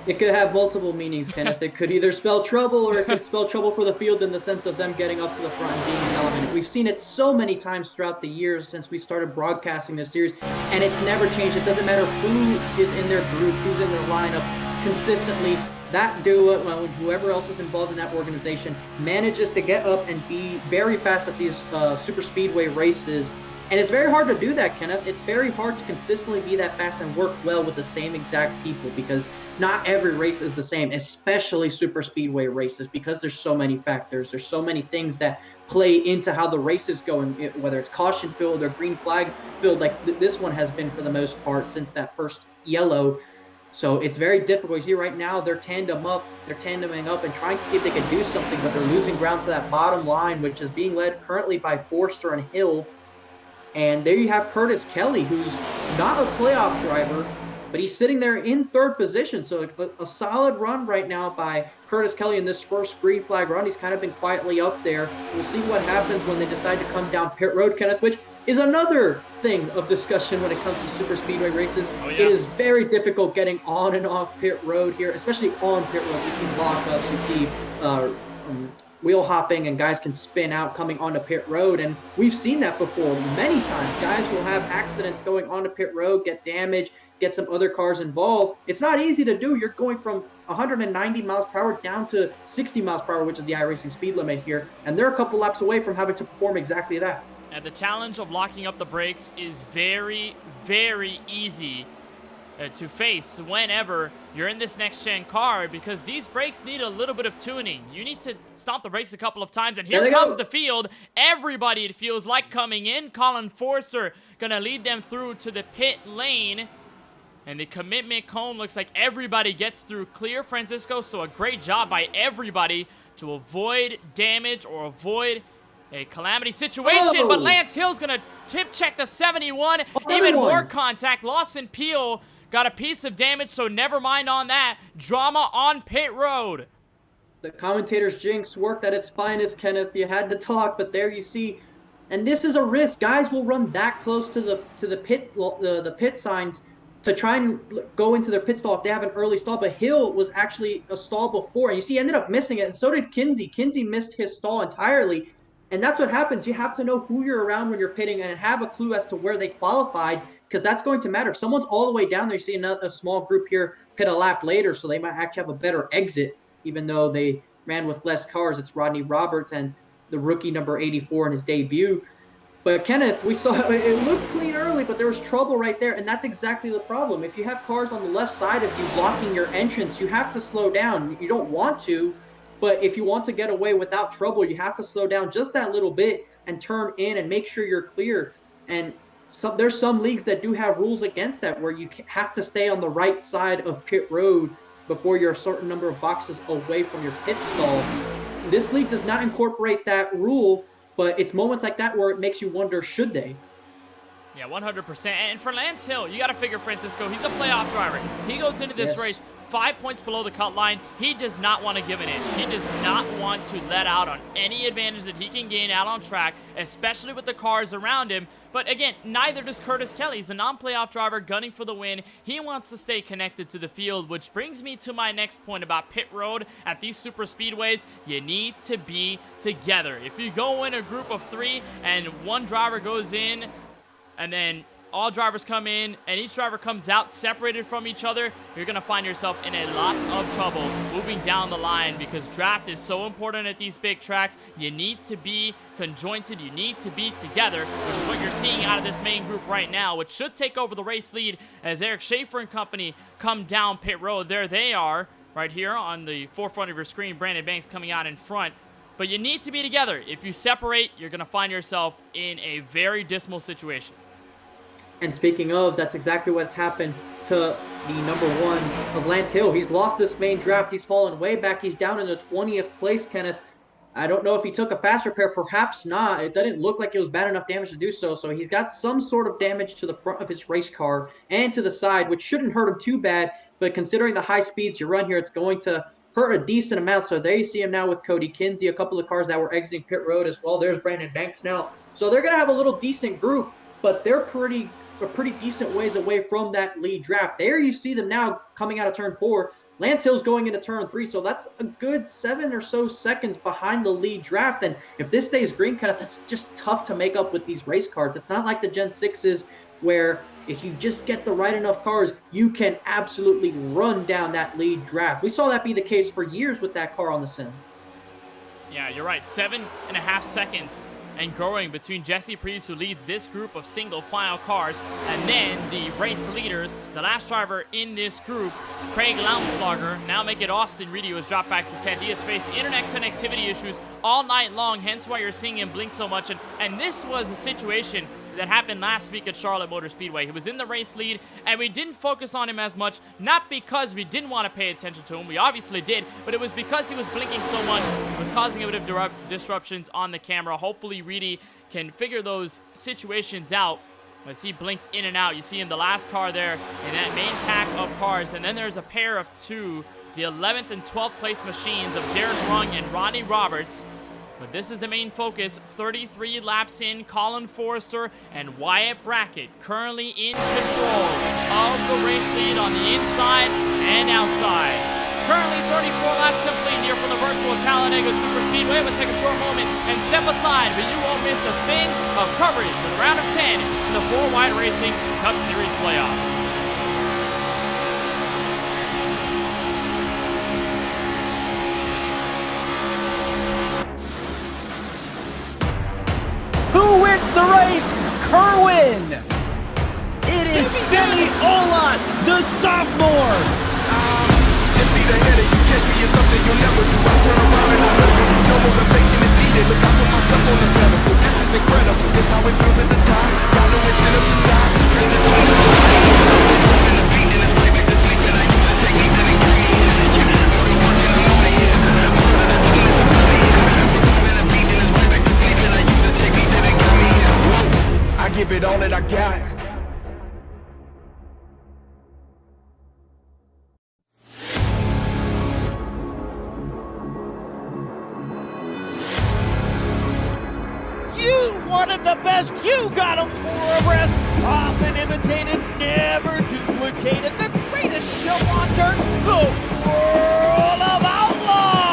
It could have multiple meanings, Kenneth. It could either spell trouble, or it could spell trouble for the field in the sense of them getting up to the front and being dominant. We've seen it so many times throughout the years since we started broadcasting this series, and it's never changed. It doesn't matter who is in their group, who's in their lineup. Consistently, that duo, whoever else is involved in that organization, manages to get up and be very fast at these super speedway races. And it's very hard to do that, Kenneth. It's very hard to consistently be that fast and work well with the same exact people, because not every race is the same, especially super speedway races, because there's so many factors. There's so many things that play into how the race is going, whether it's caution filled or green flag filled, like this one has been for the most part since that first yellow. So it's very difficult. You see right now they're tandeming up and trying to see if they can do something, but they're losing ground to that bottom line, which is being led currently by Forster and Hill. And there you have Curtis Kelly, who's not a playoff driver, but he's sitting there in third position. So a solid run right now by Curtis Kelly in this first green flag run. He's kind of been quietly up there. We'll see what happens when they decide to come down pit road, Kenneth, which is another thing of discussion when it comes to super speedway races. Oh, yeah. It is very difficult getting on and off pit road here, especially on pit road. We see lockups, we see wheel hopping, and guys can spin out coming onto pit road, and we've seen that before many times. Guys will have accidents going onto pit road, get damaged, get some other cars involved. It's not easy to do. You're going from 190 miles per hour down to 60 miles per hour, which is the iRacing speed limit here, and they're a couple laps away from having to perform exactly that. And the challenge of locking up the brakes is very, very easy to face whenever you're in this next-gen car, because these brakes need a little bit of tuning. You need to stomp the brakes a couple of times, and here comes the field. Everybody, it feels like, coming in. Colin Forster gonna lead them through to the pit lane. And the commitment cone looks like everybody gets through clear, Francisco. So a great job by everybody to avoid damage or avoid a calamity situation. But Lance Hill's going to tip check the 71. Even more contact. Lawson Peel got a piece of damage, so never mind on that. Drama on pit road. The commentator's jinx worked at its finest, Kenneth. You had to talk, but there you see. And this is a risk. Guys will run that close to the pit signs to try and go into their pit stall if they have an early stall. But Hill was actually a stall before. And you see, he ended up missing it, and so did Kinsey. Kinsey missed his stall entirely. And that's what happens. You have to know who you're around when you're pitting and have a clue as to where they qualified, because that's going to matter. If someone's all the way down there, you see a small group here pit a lap later, so they might actually have a better exit, even though they ran with less cars. It's Rodney Roberts and the rookie number 84 in his debut. But Kenneth, we saw it looked clean early, but there was trouble right there, and that's exactly the problem. If you have cars on the left side of you blocking your entrance, you have to slow down. You don't want to, but if you want to get away without trouble, you have to slow down just that little bit and turn in and make sure you're clear. And there's some leagues that do have rules against that, where you have to stay on the right side of pit road before you're a certain number of boxes away from your pit stall. This league does not incorporate that rule, but it's moments like that where it makes you wonder, should they? Yeah, 100%. And for Lance Hill, you got to figure, Francisco, he's a playoff driver. He goes into this race 5 points below the cut line. He does not want to give an inch. He does not want to let out on any advantage that he can gain out on track, especially with the cars around him. But again, neither does Curtis Kelly. He's a non-playoff driver gunning for the win. He wants to stay connected to the field, which brings me to my next point about pit road at these super speedways. You need to be together. If you go in a group of 3 and one driver goes in and then all drivers come in and each driver comes out separated from each other, you're going to find yourself in a lot of trouble moving down the line, because draft is so important at these big tracks. You need to be conjointed. You need to be together, which is what you're seeing out of this main group right now, which should take over the race lead as Eric Schaefer and company come down pit road. There they are right here on the forefront of your screen. Brandon Banks coming out in front. But you need to be together. If you separate, you're going to find yourself in a very dismal situation. And speaking of, that's exactly what's happened to the number 1 of Lance Hill. He's lost this main draft. He's fallen way back. He's down in the 20th place, Kenneth. I don't know if he took a fast repair. Perhaps not. It doesn't look like it was bad enough damage to do so. So he's got some sort of damage to the front of his race car and to the side, which shouldn't hurt him too bad. But considering the high speeds you run here, it's going to hurt a decent amount. So there you see him now with Cody Kinsey, a couple of cars that were exiting pit road as well. There's Brandon Banks now. So they're going to have a little decent group, but they're pretty decent ways away from that lead draft. There you see them now coming out of turn 4. Lance Hill's going into turn 3, so that's a good 7 or so seconds behind the lead draft. And if this stays green, kind of, that's just tough to make up with these race cars. It's not like the Gen 6s where if you just get the right enough cars, you can absolutely run down that lead draft. We saw that be the case for years with that car on the sim. Yeah, you're right. 7.5 seconds and growing between Jesse Priest, who leads this group of single file cars, and then the race leaders. The last driver in this group, Craig Launslager, now make it Austin Reedy, who has dropped back to 10th. He has faced internet connectivity issues all night long, hence why you're seeing him blink so much. And this was a situation that happened last week at Charlotte Motor Speedway. He was in the race lead, and we didn't focus on him as much, not because we didn't want to pay attention to him. We obviously did, but it was because he was blinking so much. It was causing a bit of disruptions on the camera. Hopefully, Reedy can figure those situations out as he blinks in and out. You see in the last car there in that main pack of cars, and then there's a pair of 2, the 11th and 12th place machines of Darren Rung and Ronnie Roberts. But this is the main focus. 33 laps in, Colin Forster and Wyatt Brackett currently in control of the race lead on the inside and outside. Currently 34 laps complete here for the virtual Talladega Super Speedway. We'll take a short moment and step aside, but you won't miss a thing of coverage for the round of 10 in the 4 Wide Racing Cup Series playoffs. Who wins the win. It is Femi Olat, the sophomore. The header, you catch me is something you'll never do. I turn around and I love you. No motivation is needed. Look, I put myself on the pedestal. This is incredible. This how it feels at the time. Got no incentive to stop. Bring the change to life. And the beat and it's right back to sleep. And I use the technique that it gave me energy. Go to work and I'm on it, yeah. More than a team is a body, yeah. And the beat and it's right back to sleep. And I use the technique that it got me, yeah. I give it all that I got. Wanted the best, you got him for a rest. Often imitated, never duplicated. The greatest show on dirt, the World of Outlaws.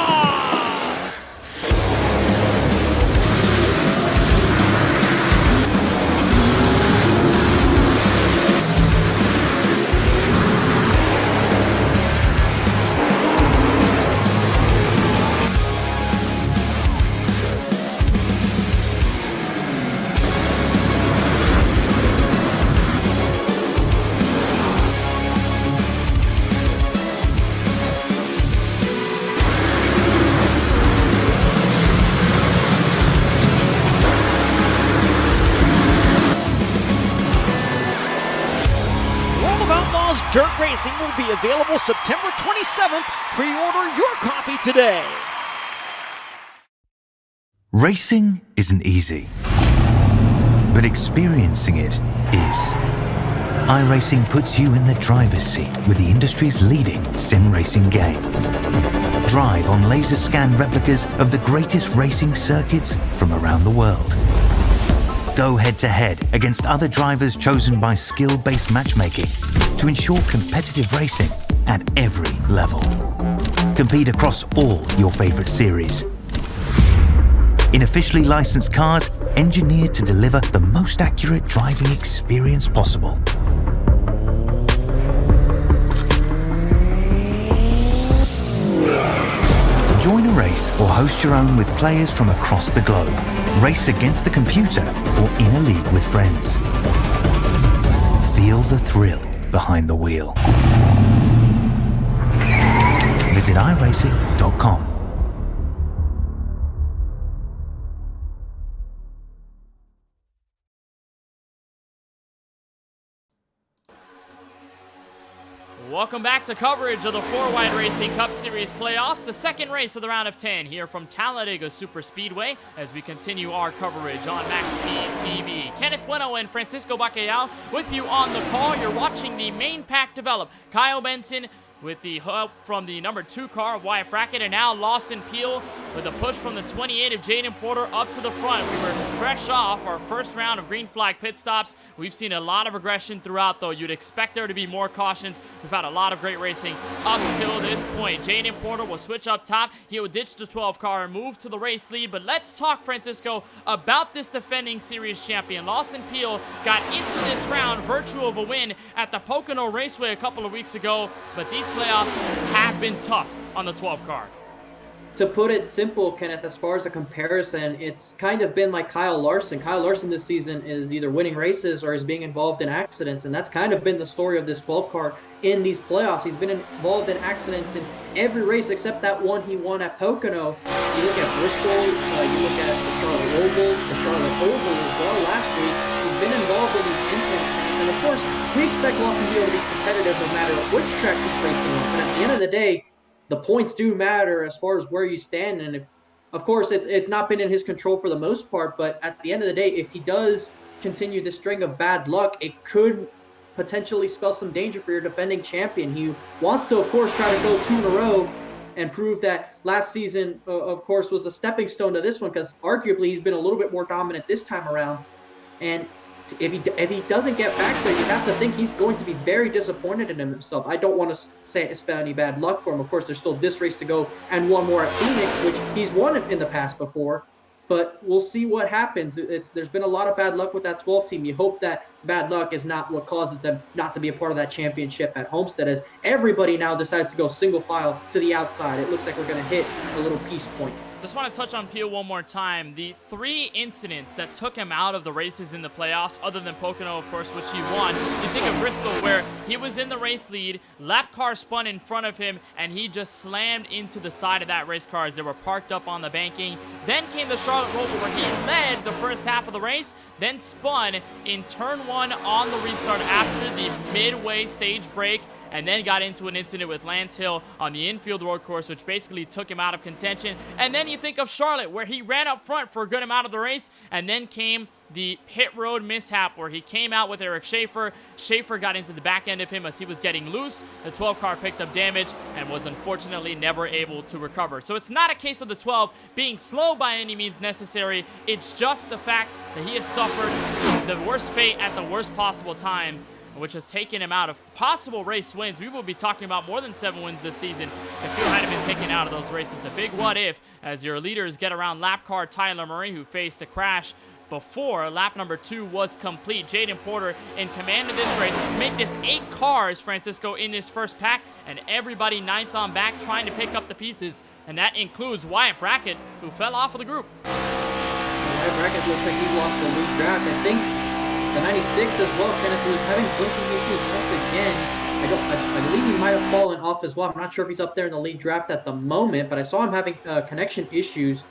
Dirt Racing will be available September 27th. Pre-order your copy today. Racing isn't easy, but experiencing it is. iRacing puts you in the driver's seat with the industry's leading sim racing game. Drive on laser scan replicas of the greatest racing circuits from around the world. Go head-to-head against other drivers chosen by skill-based matchmaking to ensure competitive racing at every level. Compete across all your favorite series. In officially licensed cars, engineered to deliver the most accurate driving experience possible. Join a race or host your own with players from across the globe. Race against the computer or in a league with friends. Feel the thrill behind the wheel. Visit iRacing.com. Welcome back to coverage of the 4-Wide Racing Cup Series playoffs, the second race of the round of 10 here from Talladega Super Speedway as we continue our coverage on MaxSpeedTV. Kenneth Bueno and Francisco Bacallao with you on the call. You're watching the main pack develop. Kyle Benson with the help from the number 2 car of Wyatt Brackett, and now Lawson Peel with a push from the 28 of Jaden Porter up to the front. We were fresh off our first round of green flag pit stops. We've seen a lot of aggression throughout, though. You'd expect there to be more cautions. We've had a lot of great racing up until this point. Jaden Porter will switch up top. He will ditch the 12 car and move to the race lead. But let's talk, Francisco, about this defending series champion. Lawson Peel got into this round virtue of a win at the Pocono Raceway a couple of weeks ago, but these playoffs have been tough on the 12 car. To put it simple, Kenneth, as far as a comparison, it's kind of been like Kyle Larson. Kyle Larson this season is either winning races or is being involved in accidents, and that's kind of been the story of this 12 car in these playoffs. He's been involved in accidents in every race except that one he won at Pocono. You look at Bristol, you look at the Charlotte Oval, the Charlotte Oval as well last week. He's been involved in these incidents, and of course, we expect Lawson Peel to be competitive no matter which track he's racing on. But at the end of the day, the points do matter as far as where you stand. And if, of course, it's not been in his control for the most part, but at the end of the day, if he does continue this string of bad luck, it could potentially spell some danger for your defending champion. He wants to, of course, try to go 2 in a row and prove that last season, of course, was a stepping stone to this one, because arguably he's been a little bit more dominant this time around. And if he doesn't get back there, you have to think he's going to be very disappointed in himself. I don't want to say it's been any bad luck for him. Of course, there's still this race to go and one more at Phoenix, which he's won in the past before. But we'll see what happens. There's been a lot of bad luck with that 12 team. You hope that bad luck is not what causes them not to be a part of that championship at Homestead, as everybody now decides to go single file to the outside. It looks like we're going to hit a little peace point. Just want to touch on Peel one more time. The 3 incidents that took him out of the races in the playoffs, other than Pocono, of course, which he won. You think of Bristol, where he was in the race lead, lap car spun in front of him, and he just slammed into the side of that race car as they were parked up on the banking. Then came the Charlotte Roval, where he led the first half of the race, then spun in turn 1 on the restart after the midway stage break, and then got into an incident with Lance Hill on the infield road course, which basically took him out of contention. And then you think of Charlotte, where he ran up front for a good amount of the race, and then came the pit road mishap where he came out with Eric Schaefer. Schaefer got into the back end of him as he was getting loose. The 12 car picked up damage and was unfortunately never able to recover. So it's not a case of the 12 being slow by any means necessary. It's just the fact that he has suffered the worst fate at the worst possible times, which has taken him out of possible race wins. We will be talking about more than 7 wins this season if he might have been taken out of those races. A big what if as your leaders get around lap car Tyler Murray, who faced a crash before lap number 2 was complete. Jaden Porter in command of this race. Make this 8 cars, Francisco, in this first pack, and everybody 9th on back trying to pick up the pieces, and that includes Wyatt Brackett, who fell off of the group. Wyatt Brackett looks like he lost the lead draft. I think the 96 as well, Kenneth, was having blinking issues once again. I believe he might have fallen off as well. I'm not sure if he's up there in the lead draft at the moment, but I saw him having connection issues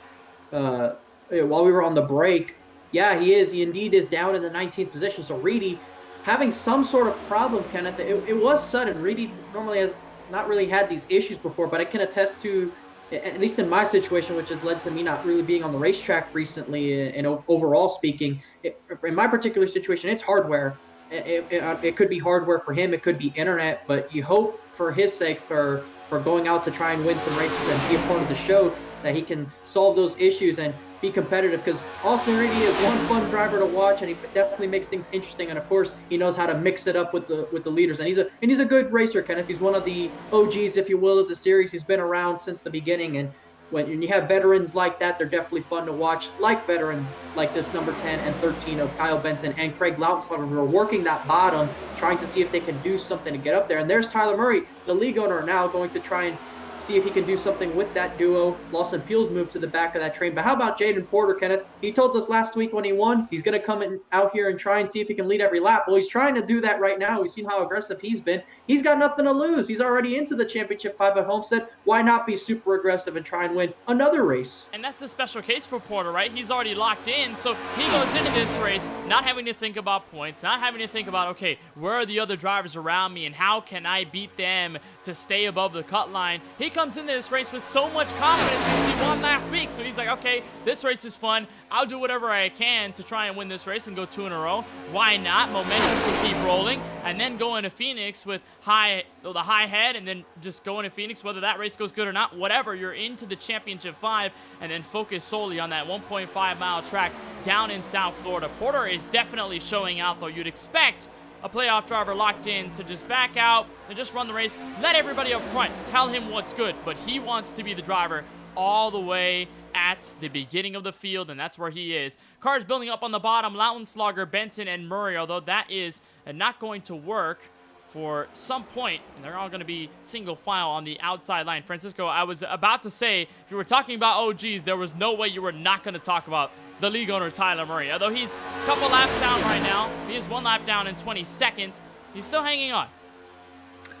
while we were on the break. Yeah, he is. He indeed is down in the 19th position. So Reedy having some sort of problem, Kenneth. It was sudden. Reedy normally has not really had these issues before, but I can attest to, at least in my situation, which has led to me not really being on the racetrack recently, and overall speaking, in my particular situation, it's hardware. It could be hardware for him. It could be internet, but you hope for his sake, for going out to try and win some races and be a part of the show, that he can solve those issues and be competitive, because Austin Reedy is one fun driver to watch, and he definitely makes things interesting. And of course, he knows how to mix it up with the leaders, and he's a good racer, Kenneth. He's one of the OGs, if you will, of the series. He's been around since the beginning, and when you have veterans like that, they're definitely fun to watch, like veterans like this number 10 and 13 of Kyle Benson and Craig Lautenschlager, who are working that bottom, trying to see if they can do something to get up there. And there's Tyler Murray, the league owner, now going to try and see if he can do something with that duo. Lawson Peel's moved to the back of that train. But how about Jaden Porter, Kenneth? He told us last week when he won, he's going to come out here and try and see if he can lead every lap. Well, he's trying to do that right now. We've seen how aggressive he's been. He's got nothing to lose. He's already into the Championship 5 at Homestead. Why not be super aggressive and try and win another race? And that's the special case for Porter, right? He's already locked in, so he goes into this race not having to think about points, not having to think about, okay, where are the other drivers around me and how can I beat them to stay above the cut line. He comes into this race with so much confidence because he won last week, so he's like, okay, this race is fun. I'll do whatever I can to try and win this race and go 2 in a row. Why not? Momentum will keep rolling, and then go into Phoenix with the high head, and then just go into Phoenix, whether that race goes good or not, whatever, you're into the Championship 5, and then focus solely on that 1.5-mile track down in South Florida. Porter is definitely showing out, though. You'd expect a playoff driver locked in to just back out and just run the race, let everybody up front tell him what's good, but he wants to be the driver all the way at the beginning of the field, and that's where he is. Cars building up on the bottom, Lautenschlager, Benson, and Murray, although that is not going to work for some point, and they're all going to be single file on the outside line. Francisco, I was about to say, if you were talking about OGs, there was no way you were not going to talk about the league owner, Tyler Murray. Although he's a couple laps down right now, he is 1 lap down in 20 seconds, he's still hanging on.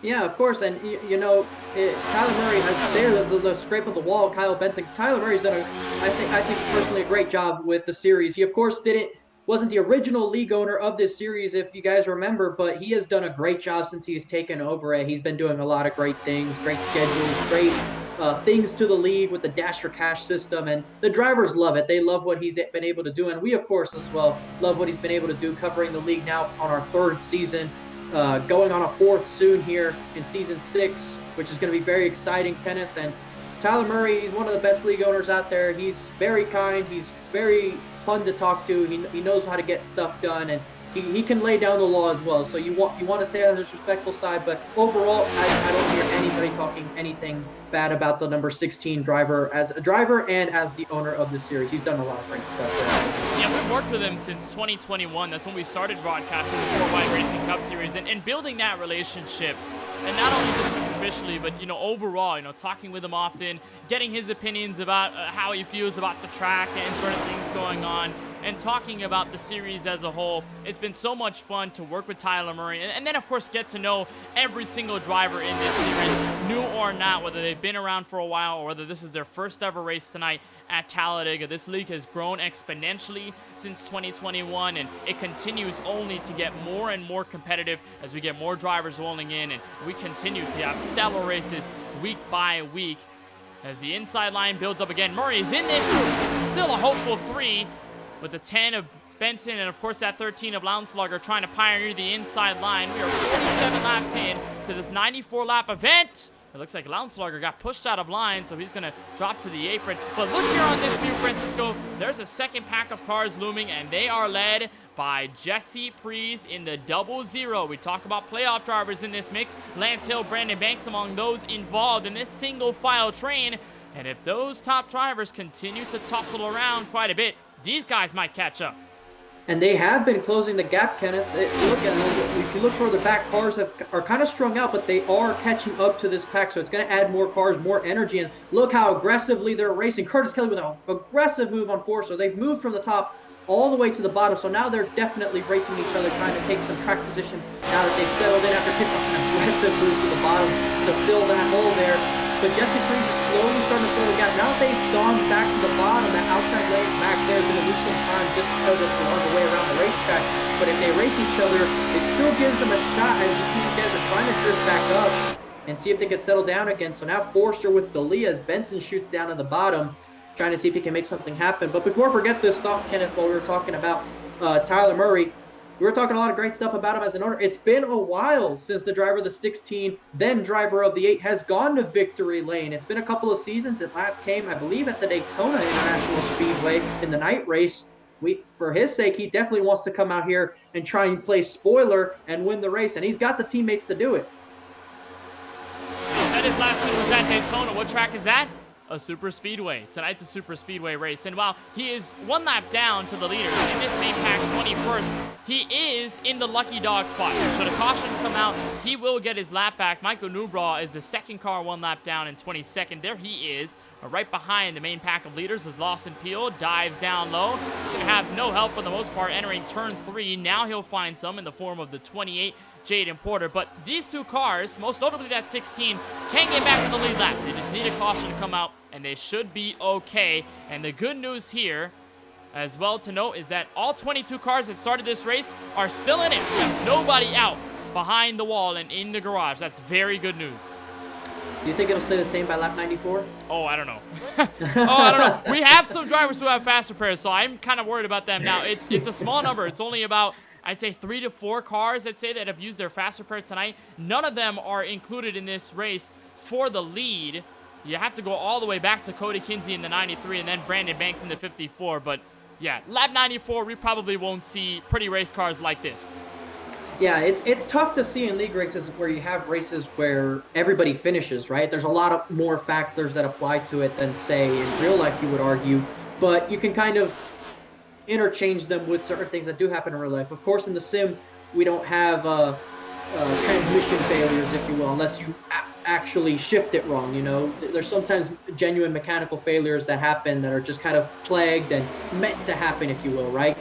Yeah, of course, and you know, Tyler Murray has there the scrape of the wall. Kyle Benson. Tyler Murray's done I think personally a great job with the series. He of course wasn't the original league owner of this series, if you guys remember, but he has done a great job since he's taken over it. He's been doing a lot of great things, great schedules, great things to the league with the Dash for Cash system, and the drivers love it. They love what he's been able to do, and we of course as well love what he's been able to do, covering the league now on our 3rd season. Going on a 4th soon here in season 6, which is going to be very exciting, Kenneth. And Tyler Murray, he's one of the best league owners out there. He's very kind. He's very fun to talk to. He knows how to get stuff done, and he can lay down the law as well. So you want to stay on his respectful side, but overall, I don't hear anybody talking anything bad about the number 16 driver as a driver and as the owner of the series. He's done a lot of great stuff there. Yeah, we've worked with him since 2021. That's when we started broadcasting the Fort White Racing Cup Series and building that relationship. And not only just superficially, but, you know, overall, you know, talking with him often, getting his opinions about how he feels about the track and certain things going on, and talking about the series as a whole. It's been so much fun to work with Tyler Murray, and then, of course, get to know every single driver in this series, new or not, whether they've been around for a while or whether this is their first ever race tonight at Talladega. This league has grown exponentially since 2021, and it continues only to get more and more competitive as we get more drivers rolling in, and we continue to have stellar races week by week as the inside line builds up again. Murray is in this, still a hopeful 3 with the 10 of Benson and, of course, that 13 of Lounslugger trying to pioneer the inside line. We are 47 laps in to this 94-lap event. It looks like Lounslugger got pushed out of line, so he's going to drop to the apron. But look here on this view, Francisco. There's a second pack of cars looming, and they are led by Jesse Prees in the 00. We talk about playoff drivers in this mix. Lance Hill, Brandon Banks among those involved in this single-file train. And if those top drivers continue to tussle around quite a bit, these guys might catch up. And they have been closing the gap, Kenneth. If you look further back, cars are kind of strung out, but they are catching up to this pack, so it's going to add more cars, more energy. And look how aggressively they're racing. Curtis Kelly with an aggressive move on 4, so they've moved from the top all the way to the bottom. So now they're definitely racing each other, trying to take some track position now that they've settled in after taking an aggressive move to the bottom to fill that hole there. But Jesse Prees is slowly starting to fill the gap. Now that they've gone back to the bottom, that outside lane back there is going to lose some time just because it's along the way around the racetrack. But if they race each other, it still gives them a shot as you see these guys are trying to drift back up and see if they can settle down again. So now Forster with D'Elia as Benson shoots down at the bottom, trying to see if he can make something happen. But before I forget this thought, Kenneth, while we were talking about Tyler Murray, we were talking a lot of great stuff about him as an owner. It's been a while since the driver of the 16, then driver of the 8, has gone to victory lane. It's been a couple of seasons. It last came, I believe, at the Daytona International Speedway in the night race. For his sake, he definitely wants to come out here and try and play spoiler and win the race, and he's got the teammates to do it. He said his last win was at Daytona. What track is that? A super speedway. Tonight's a super speedway race, and while he is one lap down to the leaders in this main pack 21st, he is in the lucky dog spot. Should a caution come out, he will get his lap back. Michael Newbraw is the second car, one lap down in 22nd. There he is, right behind the main pack of leaders as Lawson Peel dives down low. He's going to have no help for the most part entering turn 3. Now he'll find some in the form of the 28 Jaden Porter, but these two cars, most notably that 16, can get back in the lead lap. They just need a caution to come out, and they should be okay. And the good news here, as well to note, is that all 22 cars that started this race are still in it. We have nobody out behind the wall and in the garage. That's very good news. Do you think it'll stay the same by lap 94? Oh, I don't know. I don't know. We have some drivers who have fast repairs, so I'm kind of worried about them now. It's a small number. It's only about, I'd say, 3 to 4 cars, I'd say, that have used their fast repair tonight. None of them are included in this race for the lead. You have to go all the way back to Cody Kinsey in the 93 and then Brandon Banks in the 54. But, yeah, lap 94, we probably won't see pretty race cars like this. Yeah, it's tough to see in league races where you have races where everybody finishes, right? There's a lot of more factors that apply to it than, say, in real life, you would argue. But you can kind of interchange them with certain things that do happen in real life. Of course, in the sim, we don't have transmission failures, if you will, unless you actually shift it wrong, you know. There's sometimes genuine mechanical failures that happen that are just kind of plagued and meant to happen, if you will, right?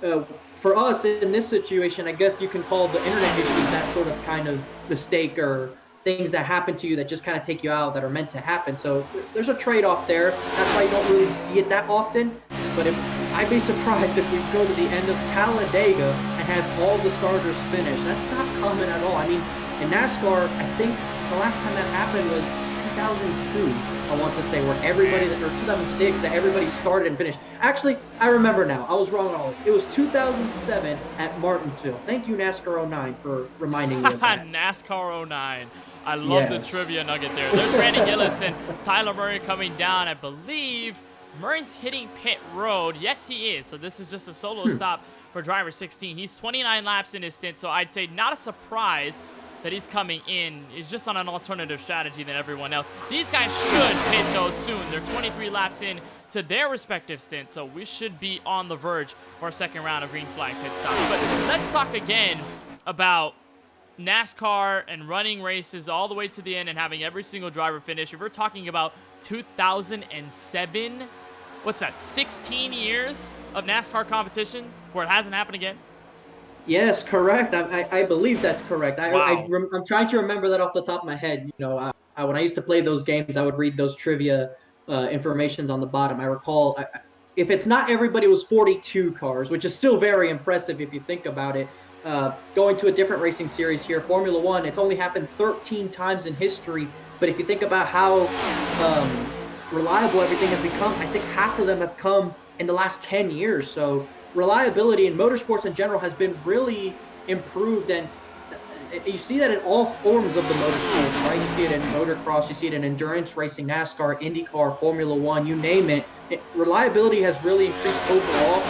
For us, in this situation, I guess you can call the internet issues that sort of kind of mistake or things that happen to you that just kind of take you out that are meant to happen. So there's a trade-off there. That's why you don't really see it that often. But I'd be surprised if we go to the end of Talladega and have all the starters finish. That's not common at all. I mean, in NASCAR, I think the last time that happened was 2002, I want to say, where everybody, or 2006, that everybody started and finished. Actually, I remember now. I was wrong all. It was 2007 at Martinsville. Thank you, NASCAR 09, for reminding me of that. NASCAR 09. I love the trivia nugget there. There's Brandon Gillis and Tyler Murray coming down. I believe Murray's hitting pit road. Yes, he is. So this is just a solo stop for driver 16. He's 29 laps in his stint, so I'd say not a surprise that he's coming in. He's just on an alternative strategy than everyone else. These guys should hit those soon. They're 23 laps in to their respective stints, so we should be on the verge for a second round of green flag pit stops. But let's talk again about NASCAR and running races all the way to the end and having every single driver finish. If we're talking about 2007, what's that, 16 years of NASCAR competition where it hasn't happened again? Yes, correct. I believe that's correct. Wow. I'm trying to remember that off the top of my head. You know, when I used to play those games, I would read those trivia informations on the bottom. I recall, if it's not everybody, it was 42 cars, which is still very impressive if you think about it. Going to a different racing series here, Formula One, it's only happened 13 times in history. But if you think about how reliable everything has become, I think half of them have come in the last 10 years. So reliability in motorsports in general has been really improved, and you see that in all forms of the motorsports, right? You see it in motocross, you see it in endurance racing, NASCAR, IndyCar, Formula One, you name it. Reliability has really increased overall.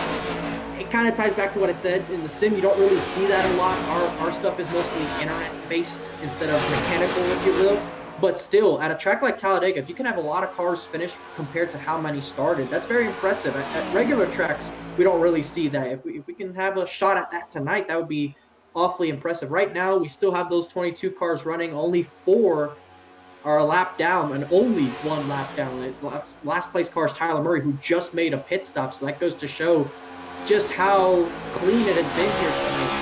It kind of ties back to what I said in the sim. You don't really see that a lot. Our stuff is mostly internet-based instead of mechanical, if you will. But still, at a track like Talladega, if you can have a lot of cars finished compared to how many started, that's very impressive. At regular tracks, we don't really see that. If we can have a shot at that tonight, that would be awfully impressive. Right now, we still have those 22 cars running. Only 4 are a lap down, and only 1 lap down. Last place car is Tyler Murray, who just made a pit stop. So that goes to show just how clean it has been here tonight.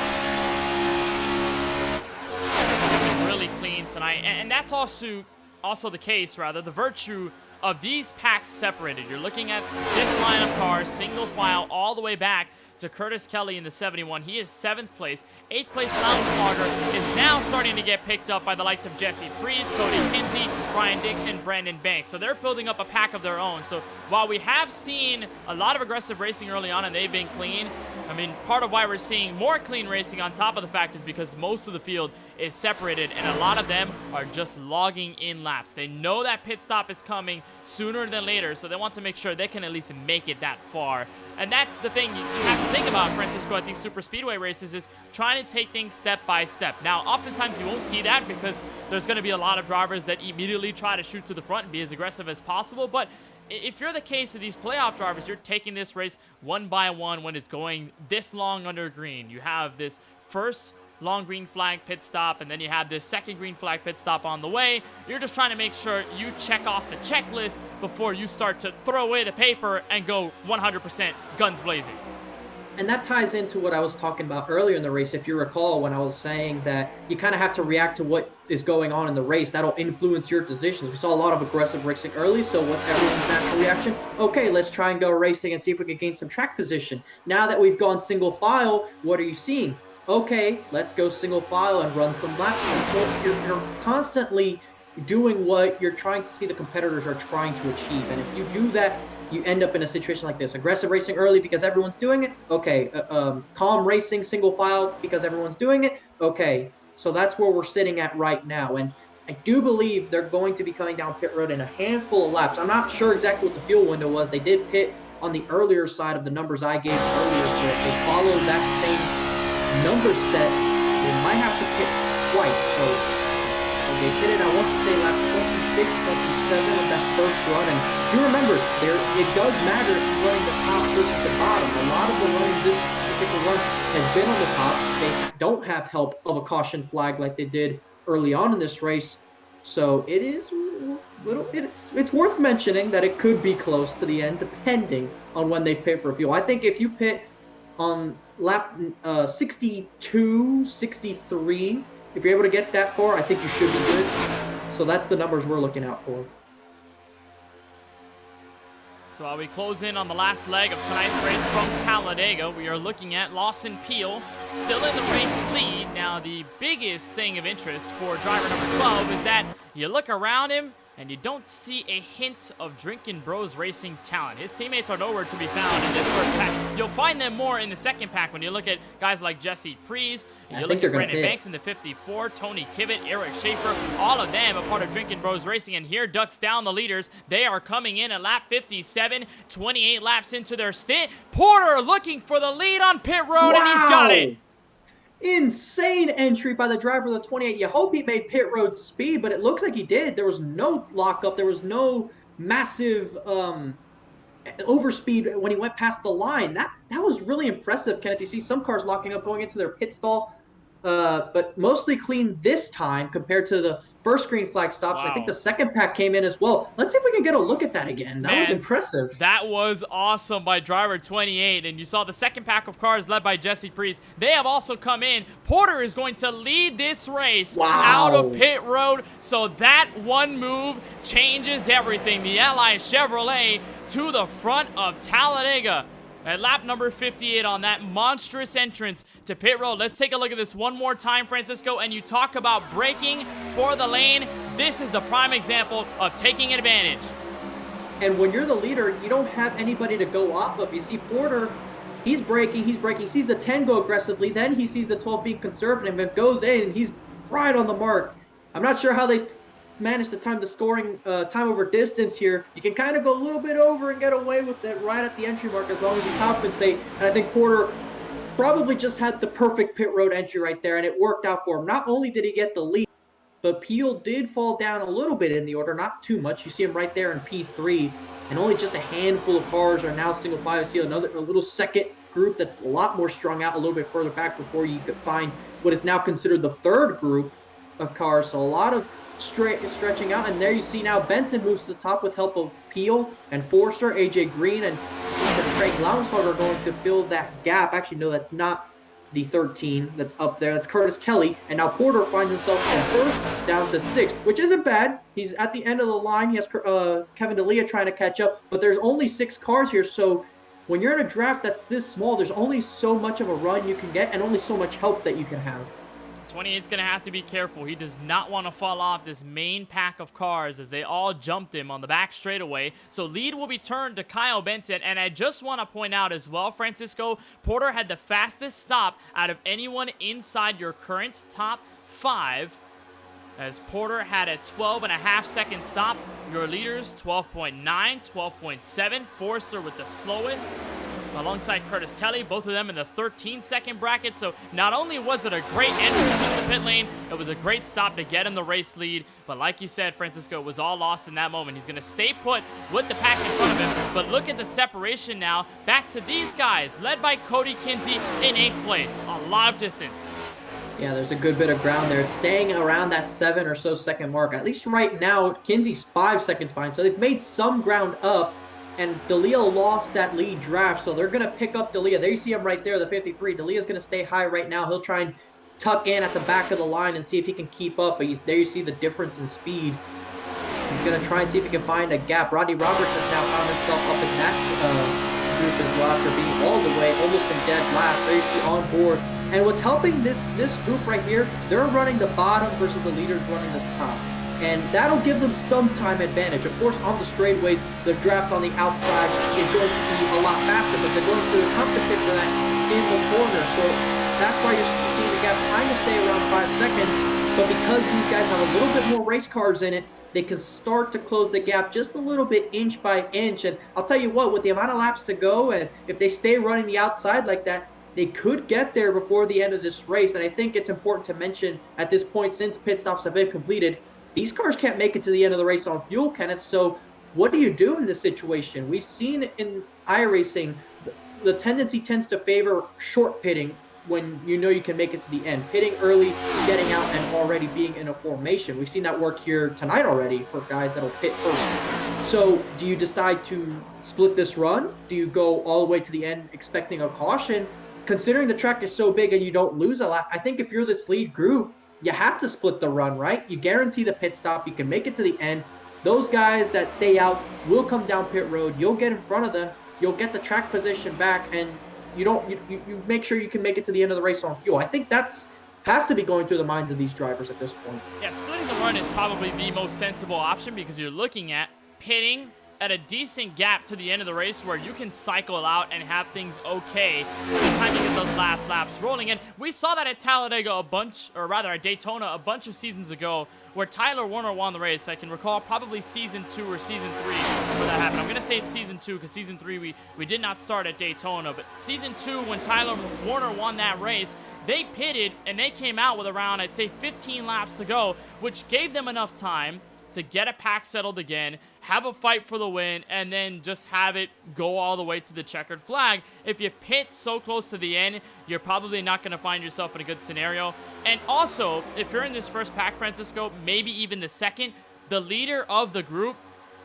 Really clean tonight, and that's also the case, rather, the virtue of these packs separated. You're looking at this line of cars, single file, all the way back to Curtis Kelly in the 71. He is 7th place. 8th place Lounge is now starting to get picked up by the likes of Jesse Priest, Cody Kinsey, Brian Dixon, Brandon Banks. So they're building up a pack of their own. So while we have seen a lot of aggressive racing early on and they've been clean, I mean, part of why we're seeing more clean racing on top of the fact is because most of the field is separated and a lot of them are just logging in laps. They know that pit stop is coming sooner than later, so they want to make sure they can at least make it that far. And that's the thing you have to think about, Francisco, at these super speedway races, is trying to take things step by step. Now, oftentimes you won't see that because there's going to be a lot of drivers that immediately try to shoot to the front and be as aggressive as possible. But if you're the case of these playoff drivers, you're taking this race one by one when it's going this long under green. You have this first long green flag pit stop, and then you have this second green flag pit stop on the way. You're just trying to make sure you check off the checklist before you start to throw away the paper and go 100% guns blazing. And that ties into what I was talking about earlier in the race, if you recall, when I was saying that you kind of have to react to what is going on in the race. That'll influence your decisions. We saw a lot of aggressive racing early, so what's everyone's natural reaction? Okay, let's try and go racing and see if we can gain some track position. Now that we've gone single file, what are you seeing? Okay, let's go single file and run some laps. So you're constantly doing what you're trying to see the competitors are trying to achieve. And if you do that, you end up in a situation like this. Aggressive racing early because everyone's doing it. Okay, calm racing, single file because everyone's doing it. Okay, so that's where we're sitting at right now. And I do believe they're going to be coming down pit road in a handful of laps. I'm not sure exactly what the fuel window was. They did pit on the earlier side of the numbers I gave earlier, so if they follow that same number set, they might have to pit twice. So they pitted, I want to say, lap 26, 27 of that first run. And do remember, it does matter if you're running the top versus the bottom. A lot of the runs this particular run has been on the top. They don't have help of a caution flag like they did early on in this race. So it is it's worth mentioning that it could be close to the end depending on when they pit for fuel. I think if you pit on lap 62, 63, if you're able to get that far, I think you should be good. So that's the numbers we're looking out for. So while we close in on the last leg of tonight's race from Talladega, we are looking at Lawson Peel still in the race lead. Now, the biggest thing of interest for driver number 12 is that you look around him and you don't see a hint of Drinkin' Bros racing talent. His teammates are nowhere to be found in this first pack. You'll find them more in the second pack when you look at guys like Jesse Priest, you look at Brandon Banks in the 54, Tony Kivet, Eric Schaefer, all of them a part of Drinkin' Bros racing. And here ducks down the leaders. They are coming in at lap 57, 28 laps into their stint. Porter looking for the lead on pit road, and he's got it. Insane entry by the driver of the 28. You hope he made pit road speed, but it looks like he did. There was no lockup. There was no massive overspeed when he went past the line. That was really impressive, Kenneth. You see some cars locking up going into their pit stall, but mostly clean this time compared to the first green flag stops. I think Wow. the second pack came in as well. Let's see if we can get a look at that again. That was Man, impressive. that was awesome by driver 28. And you saw the second pack of cars led by Jesse Priest. They have also come in. Porter is going to lead this race out of pit road. So that one move changes everything. The Ally Chevrolet to the front of Talladega at lap number 58 on that monstrous entrance to pit road. Let's take a look at this one more time, Francisco. And you talk about braking for the lane. This is the prime example of taking advantage. And when you're the leader, you don't have anybody to go off of. You see Porter, he's braking. He sees the 10 go aggressively. Then he sees the 12 being conservative and goes in, and he's right on the mark. I'm not sure how they managed to time the scoring time over distance here. You can kind of go a little bit over and get away with it right at the entry mark as long as you compensate. And I think Porter probably just had the perfect pit road entry right there, and it worked out for him. Not only did he get the lead, but Peel did fall down a little bit in the order, not too much. You see him right there in P3, and only just a handful of cars are now single file. You see a little second group that's a lot more strung out a little bit further back before you could find what is now considered the third group of cars. So a lot of stretching out, and there you see now Benson moves to the top with help of Peel and Forster. AJ Green and Craig Lownshard are going to fill that gap. Actually, no, that's not the 13 that's up there. That's Curtis Kelly. And now Porter finds himself from first down to sixth, which isn't bad. He's at the end of the line. He has Kevin D'Elia trying to catch up, but there's only 6 cars here. So when you're in a draft that's this small, there's only so much of a run you can get and only so much help that you can have. 28's going to have to be careful. He does not want to fall off this main pack of cars as they all jumped him on the back straightaway. So lead will be turned to Kyle Benson. And I just want to point out as well, Francisco, Porter had the fastest stop out of anyone inside your current top 5. As Porter had a 12.5-second stop. Your leaders, 12.9, 12.7. Forster with the slowest, alongside Curtis Kelly, both of them in the 13-second bracket. So not only was it a great entrance into the pit lane, it was a great stop to get in the race lead. But like you said, Francisco, it was all lost in that moment. He's going to stay put with the pack in front of him. But look at the separation now. Back to these guys, led by Cody Kinsey in 8th place. A lot of distance. Yeah, there's a good bit of ground there. It's staying around that 7 or so second mark. At least right now, Kinsey's 5 seconds behind. So they've made some ground up. And D'Elia lost that lead draft, so they're going to pick up D'Elia. There you see him right there, the 53. D'Elia's going to stay high right now. He'll try and tuck in at the back of the line and see if he can keep up. But there you see the difference in speed. He's going to try and see if he can find a gap. Rodney Roberts has now found himself up in that group as well after being all the way, almost in dead last. There you see on board. And what's helping this group right here, they're running the bottom versus the leaders running the top. And that'll give them some time advantage. Of course, on the straightaways, the draft on the outside is going to be a lot faster, but they're going to compensate for that in the corner. So that's why you're seeing the gap kind of stay around 5 seconds. But because these guys have a little bit more race cars in it, they can start to close the gap just a little bit inch by inch. And I'll tell you what, with the amount of laps to go, and if they stay running the outside like that, they could get there before the end of this race. And I think it's important to mention at this point, since pit stops have been completed, these cars can't make it to the end of the race on fuel, Kenneth. So what do you do in this situation? We've seen in iRacing, the tendency tends to favor short pitting when you know you can make it to the end. Pitting early, getting out, and already being in a formation. We've seen that work here tonight already for guys that'll pit first. So do you decide to split this run? Do you go all the way to the end expecting a caution? Considering the track is so big and you don't lose a lap, I think if you're this lead group, you have to split the run, right? You guarantee the pit stop. You can make it to the end. Those guys that stay out will come down pit road. You'll get in front of them. You'll get the track position back, and you make sure you can make it to the end of the race on fuel. I think has to be going through the minds of these drivers at this point. Yeah, splitting the run is probably the most sensible option because you're looking at pitting at a decent gap to the end of the race where you can cycle out and have things okay by the time you get those last laps rolling in. We saw that at Talladega at Daytona a bunch of seasons ago where Tyler Warner won the race. I can recall probably season 2 or season 3 where that happened. I'm going to say it's season 2 because season 3 we did not start at Daytona, but season 2 when Tyler Warner won that race, they pitted and they came out with around, I'd say, 15 laps to go, which gave them enough time to get a pack settled again, have a fight for the win, and then just have it go all the way to the checkered flag. If you pit so close to the end, you're probably not going to find yourself in a good scenario. And also, if you're in this first pack, Francisco, maybe even the second, the leader of the group,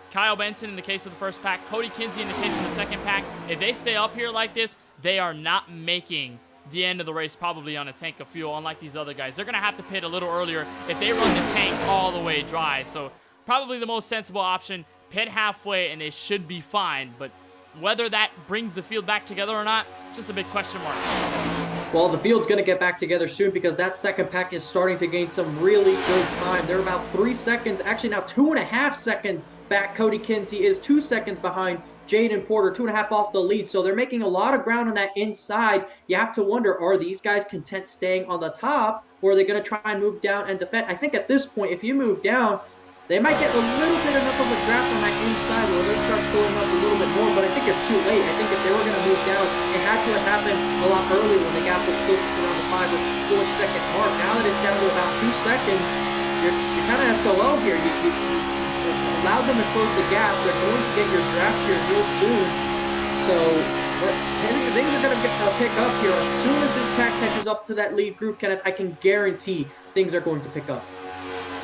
Kyle Benson in the case of the first pack, Cody Kinsey in the case of the second pack, if they stay up here like this, they are not making the end of the race probably on a tank of fuel, unlike these other guys. They're going to have to pit a little earlier if they run the tank all the way dry. So probably the most sensible option, pit halfway and they should be fine. But whether that brings the field back together or not, just a big question mark. Well, the field's going to get back together soon because that second pack is starting to gain some really good time. They're about 3 seconds, actually now 2.5 seconds back. Cody Kinsey is 2 seconds behind Jaden Porter, 2.5 off the lead. So they're making a lot of ground on that inside. You have to wonder, are these guys content staying on the top, or are they going to try and move down and defend? I think at this point, if you move down, they might get a little bit enough of a draft on that inside where they'll start pulling up a little bit more, but I think it's too late. I think if they were going to move down, it had to have happened a lot earlier when the gap was close to around the 5 or 4 second mark. Now that it's down to about 2 seconds, you're kind of SOL here. You allow them to close the gap. They're going to get your draft here real soon. So things are going to pick up here. As soon as this pack catches up to that lead group, Kenneth, I can guarantee things are going to pick up.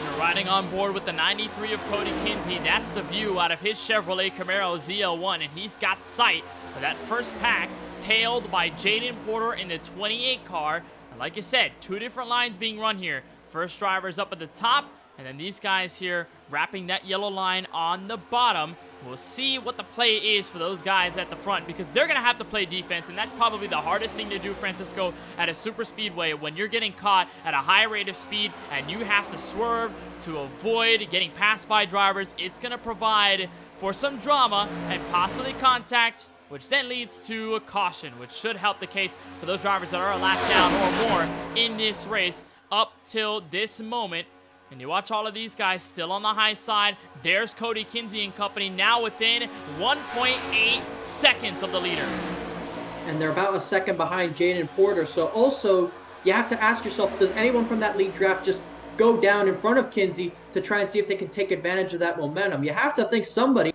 You're riding on board with the 93 of Cody Kinsey. That's the view out of his Chevrolet Camaro ZL1, and he's got sight of that first pack, tailed by Jaden Porter in the 28 car. And like I said, 2 different lines being run here. First driver's up at the top, and then these guys here wrapping that yellow line on the bottom. We'll see what the play is for those guys at the front, because they're going to have to play defense, and that's probably the hardest thing to do, Francisco, at a super speedway when you're getting caught at a high rate of speed and you have to swerve to avoid getting passed by drivers. It's going to provide for some drama and possibly contact, which then leads to a caution, which should help the case for those drivers that are a lap down or more in this race up till this moment. And you watch all of these guys still on the high side. There's Cody Kinsey and company now within 1.8 seconds of the leader. And they're about a second behind Jaden Porter. So also, you have to ask yourself, does anyone from that lead draft just go down in front of Kinsey to try and see if they can take advantage of that momentum? You have to think somebody,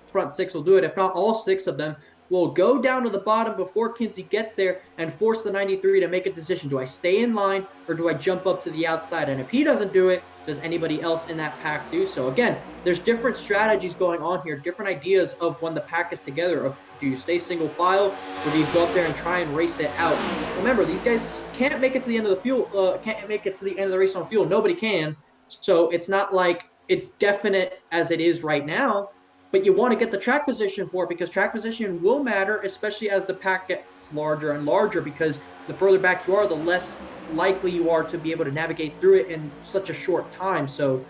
front 6 will do it. If not all 6 of them, will go down to the bottom before Kinsey gets there and force the 93 to make a decision. Do I stay in line or do I jump up to the outside? And if he doesn't do it, does anybody else in that pack do so? Again, there's different strategies going on here, different ideas of when the pack is together. Of do you stay single file or do you go up there and try and race it out? Remember, these guys can't make it to the end of the fuel, can't make it to the end of the race on fuel. Nobody can. So it's not like it's definite as it is right now. But you want to get the track position for it, because track position will matter, especially as the pack gets larger and larger, because the further back you are, the less likely you are to be able to navigate through it in such a short time. So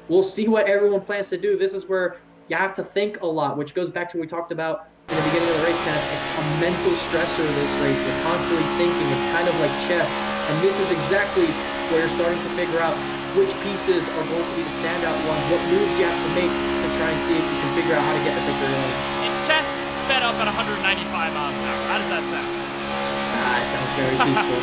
we'll see what everyone plans to do. This is where you have to think a lot, which goes back to what we talked about in the beginning of the race. It's a mental stressor, this race. You're constantly thinking. It's kind of like chess. And this is exactly where you're starting to figure out which pieces are going to be the standout ones, what moves you have to make to try and see if you can figure out how to get the victory lane. And chess sped up at 195 miles an hour. How does that sound? It sounds very peaceful.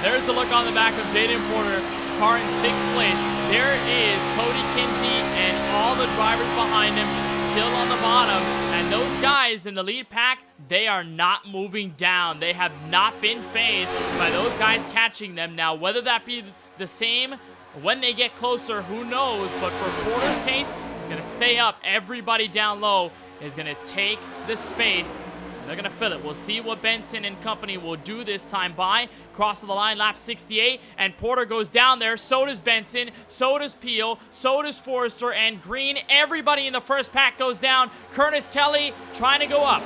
There's the look on the back of Jaden Porter, car in 6th place. There is Cody Kinsey and all the drivers behind him still on the bottom. And those guys in the lead pack, they are not moving down. They have not been phased by those guys catching them. Now, whether that be the same when they get closer, who knows? But for Porter's case, he's going to stay up. Everybody down low is going to take the space. They're going to fill it. We'll see what Benson and company will do this time by. Cross of the line, lap 68, and Porter goes down there. So does Benson, so does Peel, so does Forrester and Green. Everybody in the first pack goes down. Curtis Kelly trying to go up.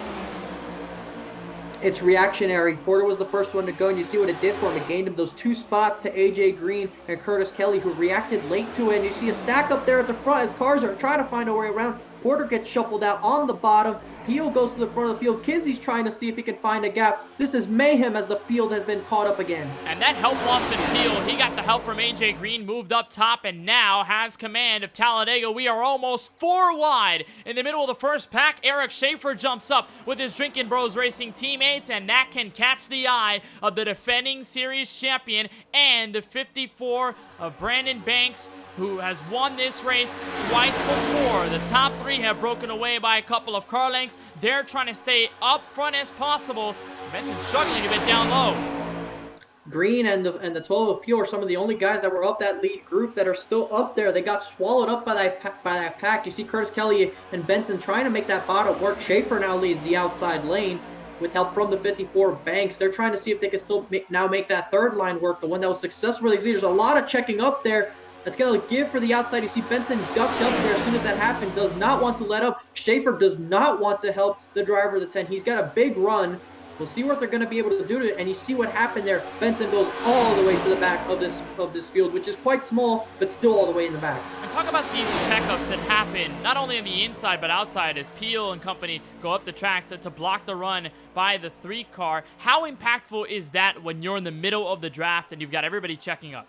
It's reactionary. Porter was the first one to go, and you see what it did for him. It gained him those 2 spots to AJ Green and Curtis Kelly, who reacted late to it. And you see a stack up there at the front as cars are trying to find a way around. Porter gets shuffled out on the bottom. Peel goes to the front of the field. Kinsey's trying to see if he can find a gap. This is mayhem as the field has been caught up again. And that helped Lawson Peel. He got the help from AJ Green, moved up top, and now has command of Talladega. We are almost 4 wide. In the middle of the first pack, Eric Schaefer jumps up with his Drinking Bros Racing teammates, and that can catch the eye of the defending series champion and the 54 of Brandon Banks, who has won this race twice before. The top 3 have broken away by a couple of car lengths. They're trying to stay up front as possible. Benson's struggling a bit down low. Green and the 12 of Peel are some of the only guys that were up that lead group that are still up there. They got swallowed up by that pack. You see Curtis Kelly and Benson trying to make that bottom work. Schaefer now leads the outside lane with help from the 54 Banks. They're trying to see if they can still make that third line work, the one that was successful for these leaders. A lot of checking up there. That's going to give for the outside. You see Benson ducked up there as soon as that happened. Does not want to let up. Schaefer does not want to help the driver of the 10. He's got a big run. We'll see what they're going to be able to do to it. And you see what happened there. Benson goes all the way to the back of this field, which is quite small, but still all the way in the back. And talk about these checkups that happen not only on the inside but outside as Peel and company go up the track to block the run by the 3 car. How impactful is that when you're in the middle of the draft and you've got everybody checking up?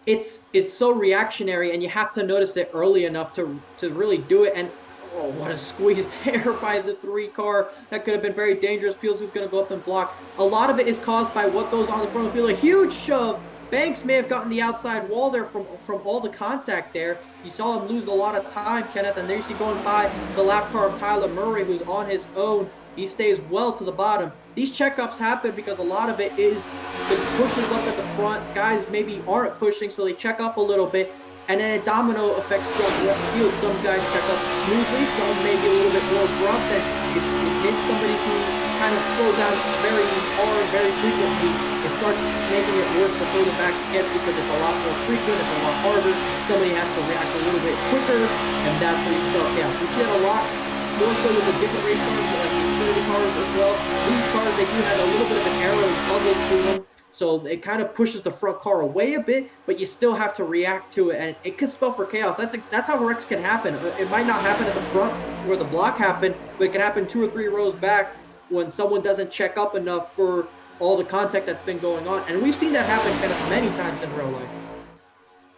It's so reactionary, and you have to notice it early enough to really do it. And oh, what a squeeze there by the 3 car. That could have been very dangerous. Peels is going to go up and block. A lot of it is caused by what goes on in the front of the field. A huge shove. Banks may have gotten the outside wall there from all the contact there. You saw him lose a lot of time, Kenneth, and there you see going by the lap car of Tyler Murray, who's on his own. He stays well to the bottom. These checkups happen because a lot of it is the pushes up at the front. Guys maybe aren't pushing, so they check up a little bit. And then a domino effect throughout the rest of the field. Some guys check up smoothly, some maybe a little bit more abrupt. And if you hit somebody who kind of slows down very hard, very frequently, it starts making it worse to throw the back skip because it's a lot more frequent, it's a lot harder. Somebody has to react a little bit quicker, and that's where you start chaos. We see that a lot more so with the different race cars, like the utility cars as well. These cars, they do have a little bit of an arrow bubble to them. So it kind of pushes the front car away a bit, but you still have to react to it, and it could spell for chaos. That's how wrecks can happen. It might not happen at the front where the block happened, but it can happen 2 or 3 rows back when someone doesn't check up enough for all the contact that's been going on. And we've seen that happen kind of many times in real life.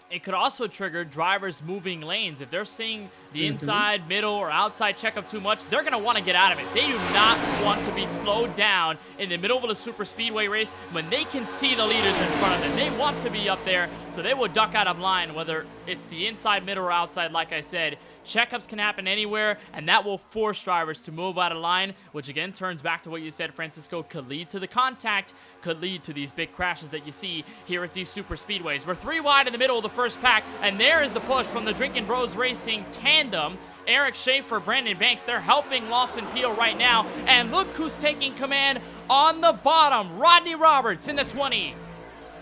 It could also trigger drivers moving lanes. If they're seeing the inside, middle, or outside checkup too much, they're going to want to get out of it. They do not want to be slowed down in the middle of a super speedway race when they can see the leaders in front of them. They want to be up there, so they will duck out of line, whether it's the inside, middle, or outside, like I said. Checkups can happen anywhere, and that will force drivers to move out of line, which again turns back to what you said, Francisco, could lead to the contact, could lead to these big crashes that you see here at these super speedways. We're 3 wide in the middle of the first pack, and there is the push from the Drinking Bros Racing tandem. Eric Schaefer, Brandon Banks, they're helping Lawson Peel right now, and look who's taking command on the bottom, Rodney Roberts in the 20.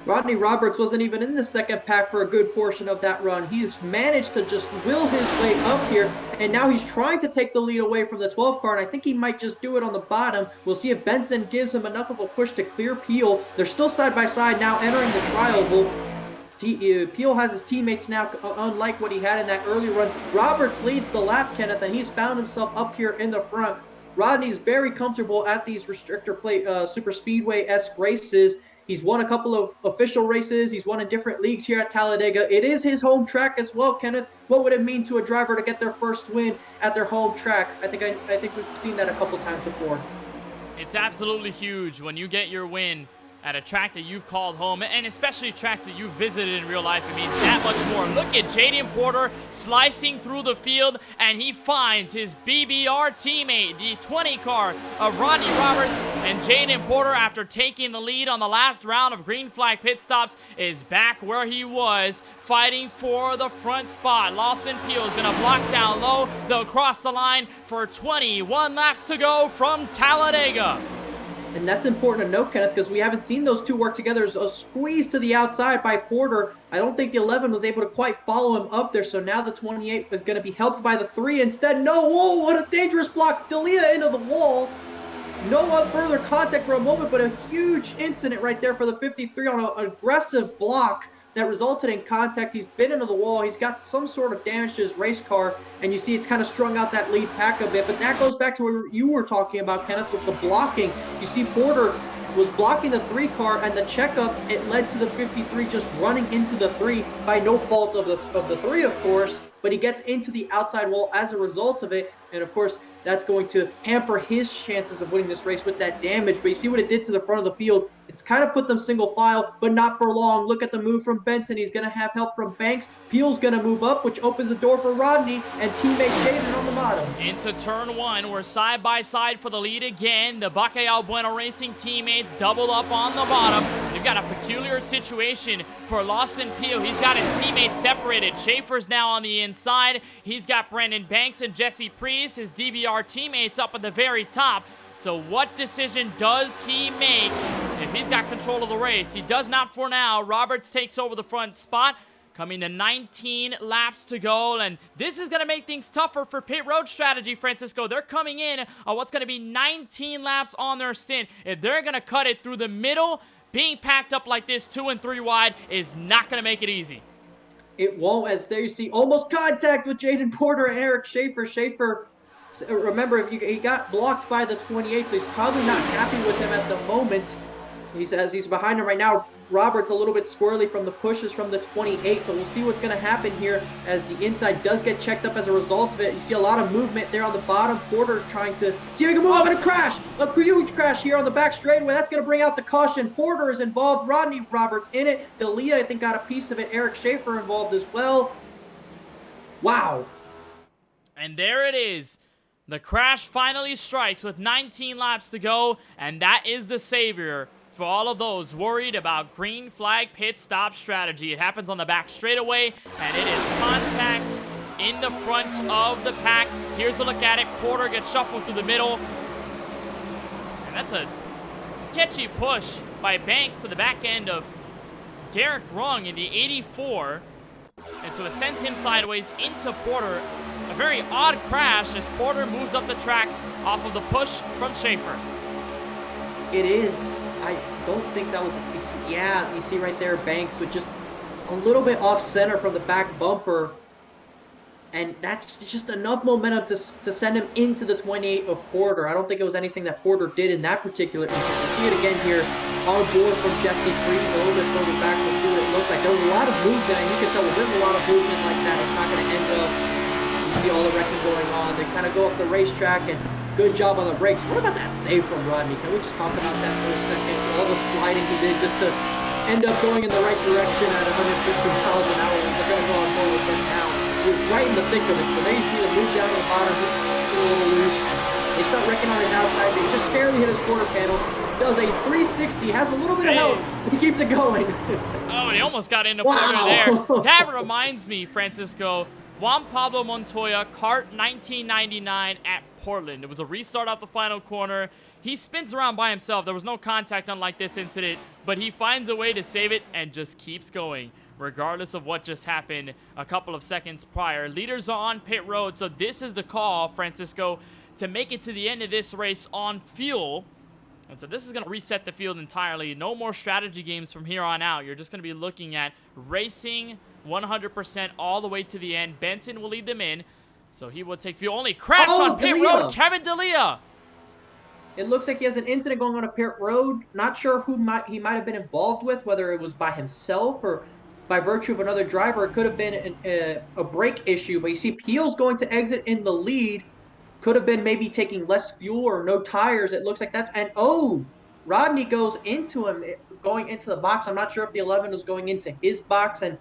Rodney Roberts wasn't even in the second pack for a good portion of that run. He's managed to just will his way up here, and now he's trying to take the lead away from the 12 car, and I think he might just do it on the bottom. We'll see if Benson gives him enough of a push to clear Peel. They're still side by side now entering the tri-oval. Peel has his teammates now, unlike what he had in that early run. Roberts leads the lap, Kenneth, and he's found himself up here in the front. Rodney's very comfortable at these restrictor plate super speedway-esque races. He's won a couple of official races. He's won in different leagues here at Talladega. It is his home track as well, Kenneth. What would it mean to a driver to get their first win at their home track? I think we've seen that a couple times before. It's absolutely huge when you get your win at a track that you've called home, and especially tracks that you've visited in real life. It means that much more. Look at Jaden Porter slicing through the field, and he finds his BBR teammate, the 20 car of Rodney Roberts. And Jaden Porter, after taking the lead on the last round of green flag pit stops, is back where he was, fighting for the front spot. Lawson Peel is going to block down low. They'll cross the line for 21 laps to go from Talladega. And that's important to note, Kenneth, because we haven't seen those two work together. There's a squeeze to the outside by Porter. I don't think the 11 was able to quite follow him up there, so now the 28 is going to be helped by the 3 instead. No, whoa, what a dangerous block. D'Elia into the wall. No further contact for a moment, but a huge incident right there for the 53 on an aggressive block that resulted in contact. He's been into the wall. He's got some sort of damage to his race car, and you see it's kind of strung out that lead pack a bit. But that goes back to what you were talking about, Kenneth, with the blocking. You see Porter was blocking the 3 car, and the checkup, it led to the 53 just running into the 3 by no fault of the 3, of course, but he gets into the outside wall as a result of it, and of course, that's going to hamper his chances of winning this race with that damage. But you see what it did to the front of the field. It's kind of put them single file, but not for long. Look at the move from Benson. He's going to have help from Banks. Peel's going to move up, which opens the door for Rodney and teammate Jaden on the bottom. Into turn 1, we're side by side for the lead again. The Bacalhau Bueno Racing teammates double up on the bottom. We've got a peculiar situation for Lawson Peel. He's got his teammates separated. Schaefer's now on the inside. He's got Brendan Banks and Jesse Priest, his DBR teammates, up at the very top. So what decision does he make if he's got control of the race? He does not for now. Roberts takes over the front spot, coming to 19 laps to go, and this is going to make things tougher for pit road strategy, Francisco. They're coming in on what's going to be 19 laps on their stint. If they're going to cut it through the middle, being packed up like this 2 and 3 wide is not going to make it easy. It won't, as there you see almost contact with Jaden Porter and Eric Schaefer. Schaefer, remember, he got blocked by the 28, so he's probably not happy with him at the moment. He says he's behind him right now. Roberts a little bit squirrely from the pushes from the 28, so we'll see what's going to happen here as the inside does get checked up as a result of it. You see a lot of movement there on the bottom. Porter's trying to see if he can move up and a crash. A huge crash here on the back straightaway. That's going to bring out the caution. Porter is involved. Rodney Roberts in it. D'Elia, I think, got a piece of it. Eric Schaefer involved as well. Wow. And there it is. The crash finally strikes with 19 laps to go, and that is the savior for all of those worried about green flag pit stop strategy. It happens on the back straightaway, and it is contact in the front of the pack. Here's a look at it. Porter gets shuffled through the middle, and that's a sketchy push by Banks to the back end of Derek Rung in the 84, and so it sends him sideways into Porter. A very odd crash as Porter moves up the track off of the push from Schaefer. It is. I don't think that was the piece. Yeah, you see right there, Banks with just a little bit off center from the back bumper. And that's just enough momentum to send him into the 28 of Porter. I don't think it was anything that Porter did in that particular instance. You see it again here on board from Jesse Priest, a little bit further back from what it looks like. There was a lot of movement, and you can tell when there's a lot of movement like that, it's not going to end up. You see all the wrecking going on. They kind of go up the racetrack, and good job on the brakes. What about that save from Rodney? Can we just talk about that for a second? All the sliding he did just to end up going in the right direction at 150 miles an hour. They're going to go on forward from now. He was right in the thick of it. So there you see the move down to the bottom. He's a little loose. They start wrecking on his outside. They just barely hit his quarter panel. Does a 360. Has a little bit of help. He keeps it going. Oh, and he almost got into Porter there. That reminds me, Francisco, Juan Pablo Montoya, kart 1999 at Portland. It was a restart off the final corner. He spins around by himself. There was no contact unlike this incident, but he finds a way to save it and just keeps going, regardless of what just happened a couple of seconds prior. Leaders are on pit road, so this is the call, Francisco, to make it to the end of this race on fuel. And so this is going to reset the field entirely. No more strategy games from here on out. You're just going to be looking at racing 100% all the way to the end. Benson will lead them in, so he will take fuel. Only crash on pit road, Kevin D'Elia. It looks like he has an incident going on a pit road. Not sure who he might have been involved with, whether it was by himself or by virtue of another driver. It could have been a brake issue, but you see Peel's going to exit in the lead. Could have been maybe taking less fuel or no tires. It looks like that's, and oh, Rodney goes into him, going into the box. I'm not sure if the 11 was going into his box and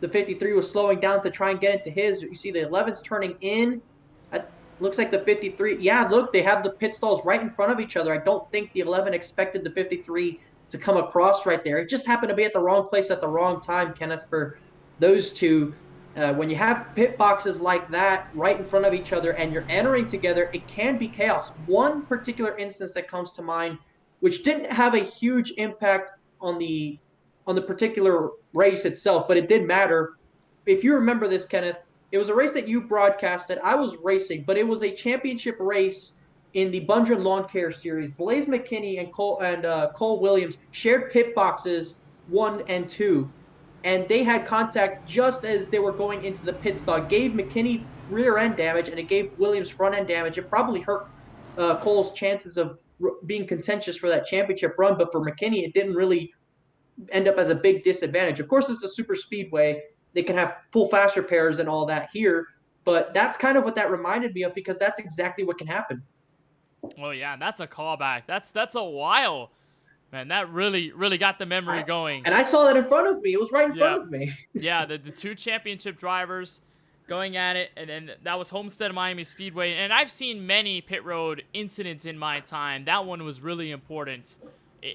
the 53 was slowing down to try and get into his. You see the 11's turning in. Looks like the 53. Yeah, look, they have the pit stalls right in front of each other. I don't think the 11 expected the 53 to come across right there. It just happened to be at the wrong place at the wrong time, Kenneth, for those two. When you have pit boxes like that right in front of each other and you're entering together, it can be chaos. One particular instance that comes to mind, which didn't have a huge impact on the particular race itself, but it did matter. If you remember this, Kenneth, it was a race that you broadcasted. I was racing, but it was a championship race in the Bundren Lawn Care Series. Blaze McKinney and Cole Williams shared pit boxes 1 and 2. and they had contact just as they were going into the pit stop. Gave McKinney rear end damage, and it gave Williams front end damage. It probably hurt Cole's chances of being contentious for that championship run, but for McKinney, it didn't really end up as a big disadvantage. Of course, it's a super speedway. They can have full fast repairs and all that here, but that's kind of what that reminded me of, because that's exactly what can happen. Oh yeah, that's a callback. That's a while. Man, that really got the memory going. And I saw that in front of me. It was right in front of me. Yeah, the two championship drivers going at it, and then that was Homestead Miami Speedway. And I've seen many pit road incidents in my time. That one was really important,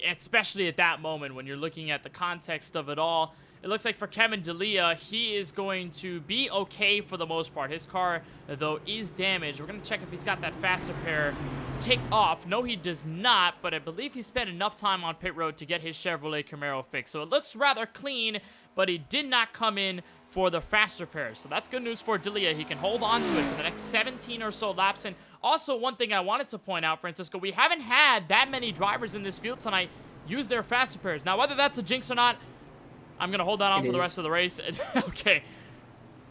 especially at that moment when you're looking at the context of it all. It looks like for Kevin D'Elia, he is going to be okay for the most part. His car, though, is damaged. We're going to check if he's got that fast repair ticked off. No, he does not, but I believe he spent enough time on pit road to get his Chevrolet Camaro fixed. So it looks rather clean, but he did not come in for the fast repair. So that's good news for D'Elia. He can hold on to it for the next 17 or so laps. And also, one thing I wanted to point out, Francisco, we haven't had that many drivers in this field tonight use their fast repairs. Now, whether that's a jinx or not, I'm going to hold that on for the rest of the race. Okay.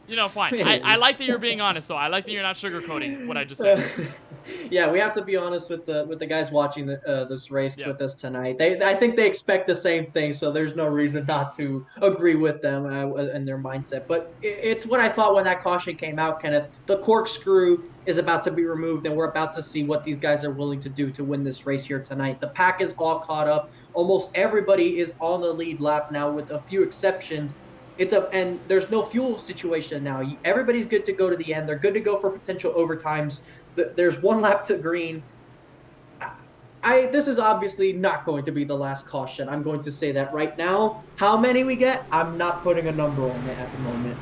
You know, fine. I like that you're being honest, though. I like that you're not sugarcoating what I just said. Yeah, we have to be honest with the guys watching this race with us tonight. I think they expect the same thing, so there's no reason not to agree with them and their mindset. But it's what I thought when that caution came out, Kenneth. The corkscrew is about to be removed, and we're about to see what these guys are willing to do to win this race here tonight. The pack is all caught up. Almost everybody is on the lead lap now, with a few exceptions. And there's no fuel situation now. Everybody's good to go to the end. They're good to go for potential overtimes. There's one lap to green. This is obviously not going to be the last caution. I'm going to say that right now. How many we get, I'm not putting a number on it at the moment.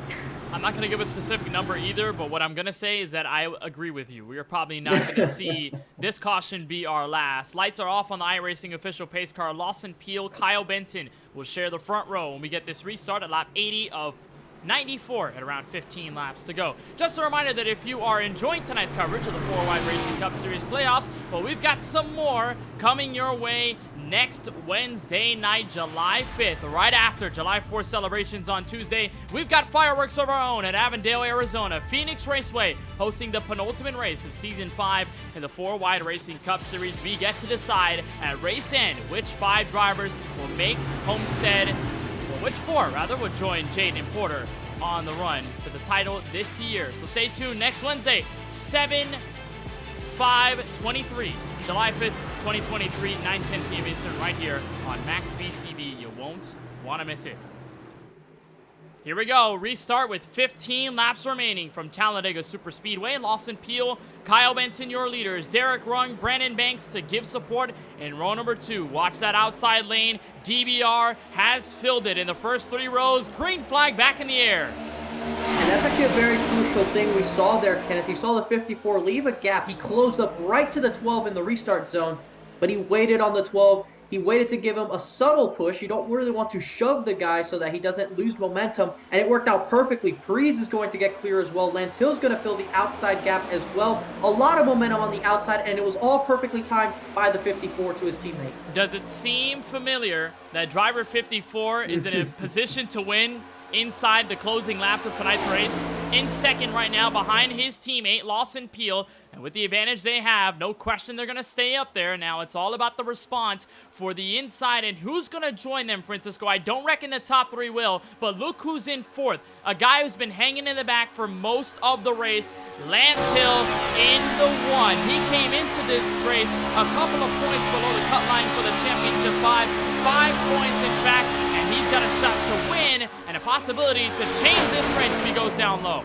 I'm not going to give a specific number either, but what I'm going to say is that I agree with you. We are probably not going to see this caution be our last. Lights are off on the iRacing official pace car. Lawson Peel, Kyle Benson will share the front row when we get this restart at lap 80 of 94 at around 15 laps to go. Just a reminder that if you are enjoying tonight's coverage of the 4 Wide Racing Cup Series playoffs, well, we've got some more coming your way next Wednesday night, July 5th, right after July 4th celebrations on Tuesday. We've got fireworks of our own at Avondale, Arizona. Phoenix Raceway hosting the penultimate race of Season 5 in the 4 Wide Racing Cup Series. We get to decide at race end which 5 drivers will make Homestead, which 4, rather, would join Jaden Porter on the run to the title this year. So stay tuned next Wednesday, 7/5/23, July 5th, 2023, 9:10 p.m. Eastern, right here on MaxSpeedTV. You won't want to miss it. Here we go. Restart with 15 laps remaining from Talladega Superspeedway. Lawson Peel, Kyle Benson, your leaders. Derek Rung, Brandon Banks to give support in row number 2. Watch that outside lane. DBR has filled it in the first 3 rows. Green flag back in the air. And that's actually a very crucial thing we saw there, Kenneth. You saw the 54 leave a gap. He closed up right to the 12 in the restart zone, but he waited on the 12. He waited to give him a subtle push. You don't really want to shove the guy so that he doesn't lose momentum, and it worked out perfectly. Preece is going to get clear as well. Lance Hill's going to fill the outside gap as well. A lot of momentum on the outside, and it was all perfectly timed by the 54 to his teammate. Does it seem familiar that driver 54 is in a position to win inside the closing laps of tonight's race? In second right now behind his teammate, Lawson Peel. And with the advantage they have, no question they're going to stay up there. Now it's all about the response for the inside and who's going to join them, Francisco. I don't reckon the top 3 will, but look who's in 4th. A guy who's been hanging in the back for most of the race, Lance Hill in the 1. He came into this race a couple of points below the cut line for the championship 5 points in fact, and he's got a shot to win and a possibility to change this race if he goes down low.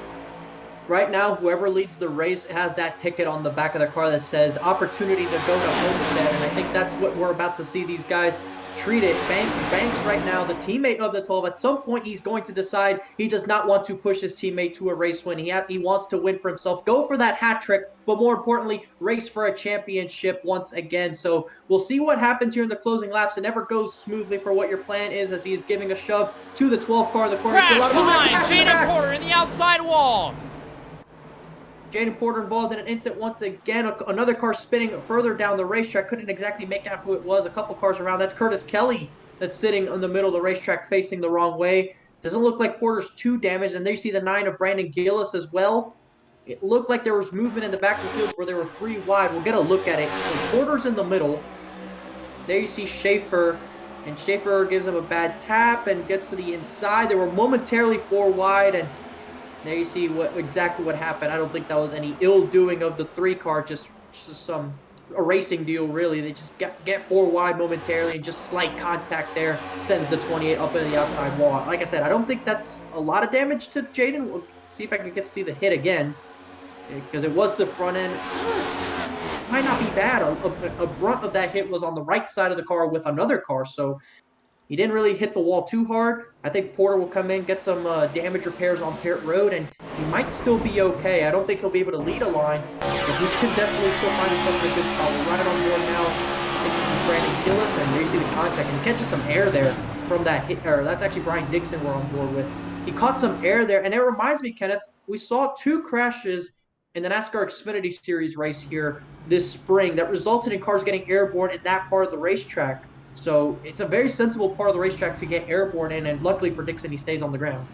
Right now, whoever leads the race has that ticket on the back of the car that says opportunity to go to Homestead, and I think that's what we're about to see these guys treat it. Banks right now, the teammate of the 12, at some point he's going to decide he does not want to push his teammate to a race win. He wants to win for himself, go for that hat trick, but more importantly, race for a championship once again. So we'll see what happens here in the closing laps. It never goes smoothly for what your plan is, as he is giving a shove to the 12 car in the corner. Crash behind Jaden Porter in the outside wall. Jaden Porter involved in an incident once again. Another car spinning further down the racetrack. Couldn't exactly make out who it was. A couple cars around. That's Curtis Kelly that's sitting in the middle of the racetrack facing the wrong way. Doesn't look like Porter's too damaged. And there you see the 9 of Brandon Gillis as well. It looked like there was movement in the back of the field where there were 3 wide. We'll get a look at it. So Porter's in the middle. There you see Schaefer. And Schaefer gives him a bad tap and gets to the inside. They were momentarily 4 wide. And there you see exactly what happened. I don't think that was any ill doing of the 3 car. Just a racing deal, really. They just get 4 wide momentarily, and just slight contact there sends the 28 up into the outside wall. Like I said, I don't think that's a lot of damage to Jaden. We'll see if I can get to see the hit again, because it was the front end. Might not be bad. A brunt of that hit was on the right side of the car with another car, so he didn't really hit the wall too hard. I think Porter will come in, get some damage repairs on pit road, and he might still be okay. I don't think he'll be able to lead a line, but he can definitely still find himself in a good spot. We're right on board now. I think this is Brandon Gillis, and there you see the contact, and he catches some air there from that hit. Or that's actually Brian Dixon we're on board with. He caught some air there, and it reminds me, Kenneth, we saw 2 crashes in the NASCAR Xfinity Series race here this spring that resulted in cars getting airborne in that part of the racetrack. So it's a very sensible part of the racetrack to get airborne in, and luckily for Dixon, he stays on the ground.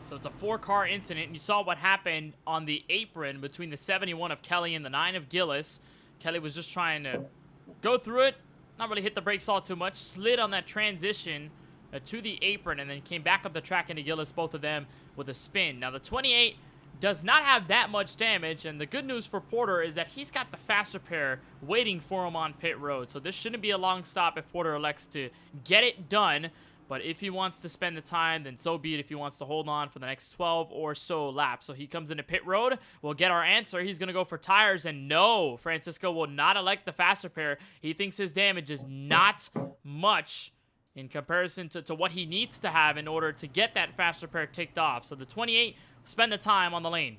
So it's a 4-car incident, and you saw what happened on the apron between the 71 of Kelly and the 9 of Gillis. Kelly was just trying to go through it, not really hit the brakes all too much, slid on that transition to the apron, and then came back up the track into Gillis, both of them with a spin. Now the 28 does not have that much damage, and the good news for Porter is that he's got the faster pair waiting for him on pit road. So this shouldn't be a long stop if Porter elects to get it done. But if he wants to spend the time, then so be it. If he wants to hold on for the next 12 or so laps. So he comes into pit road. We'll get our answer. He's going to go for tires. And no, Francisco will not elect the faster pair. He thinks his damage is not much in comparison to what he needs to have in order to get that faster pair ticked off. So the 28 spend the time on the lane.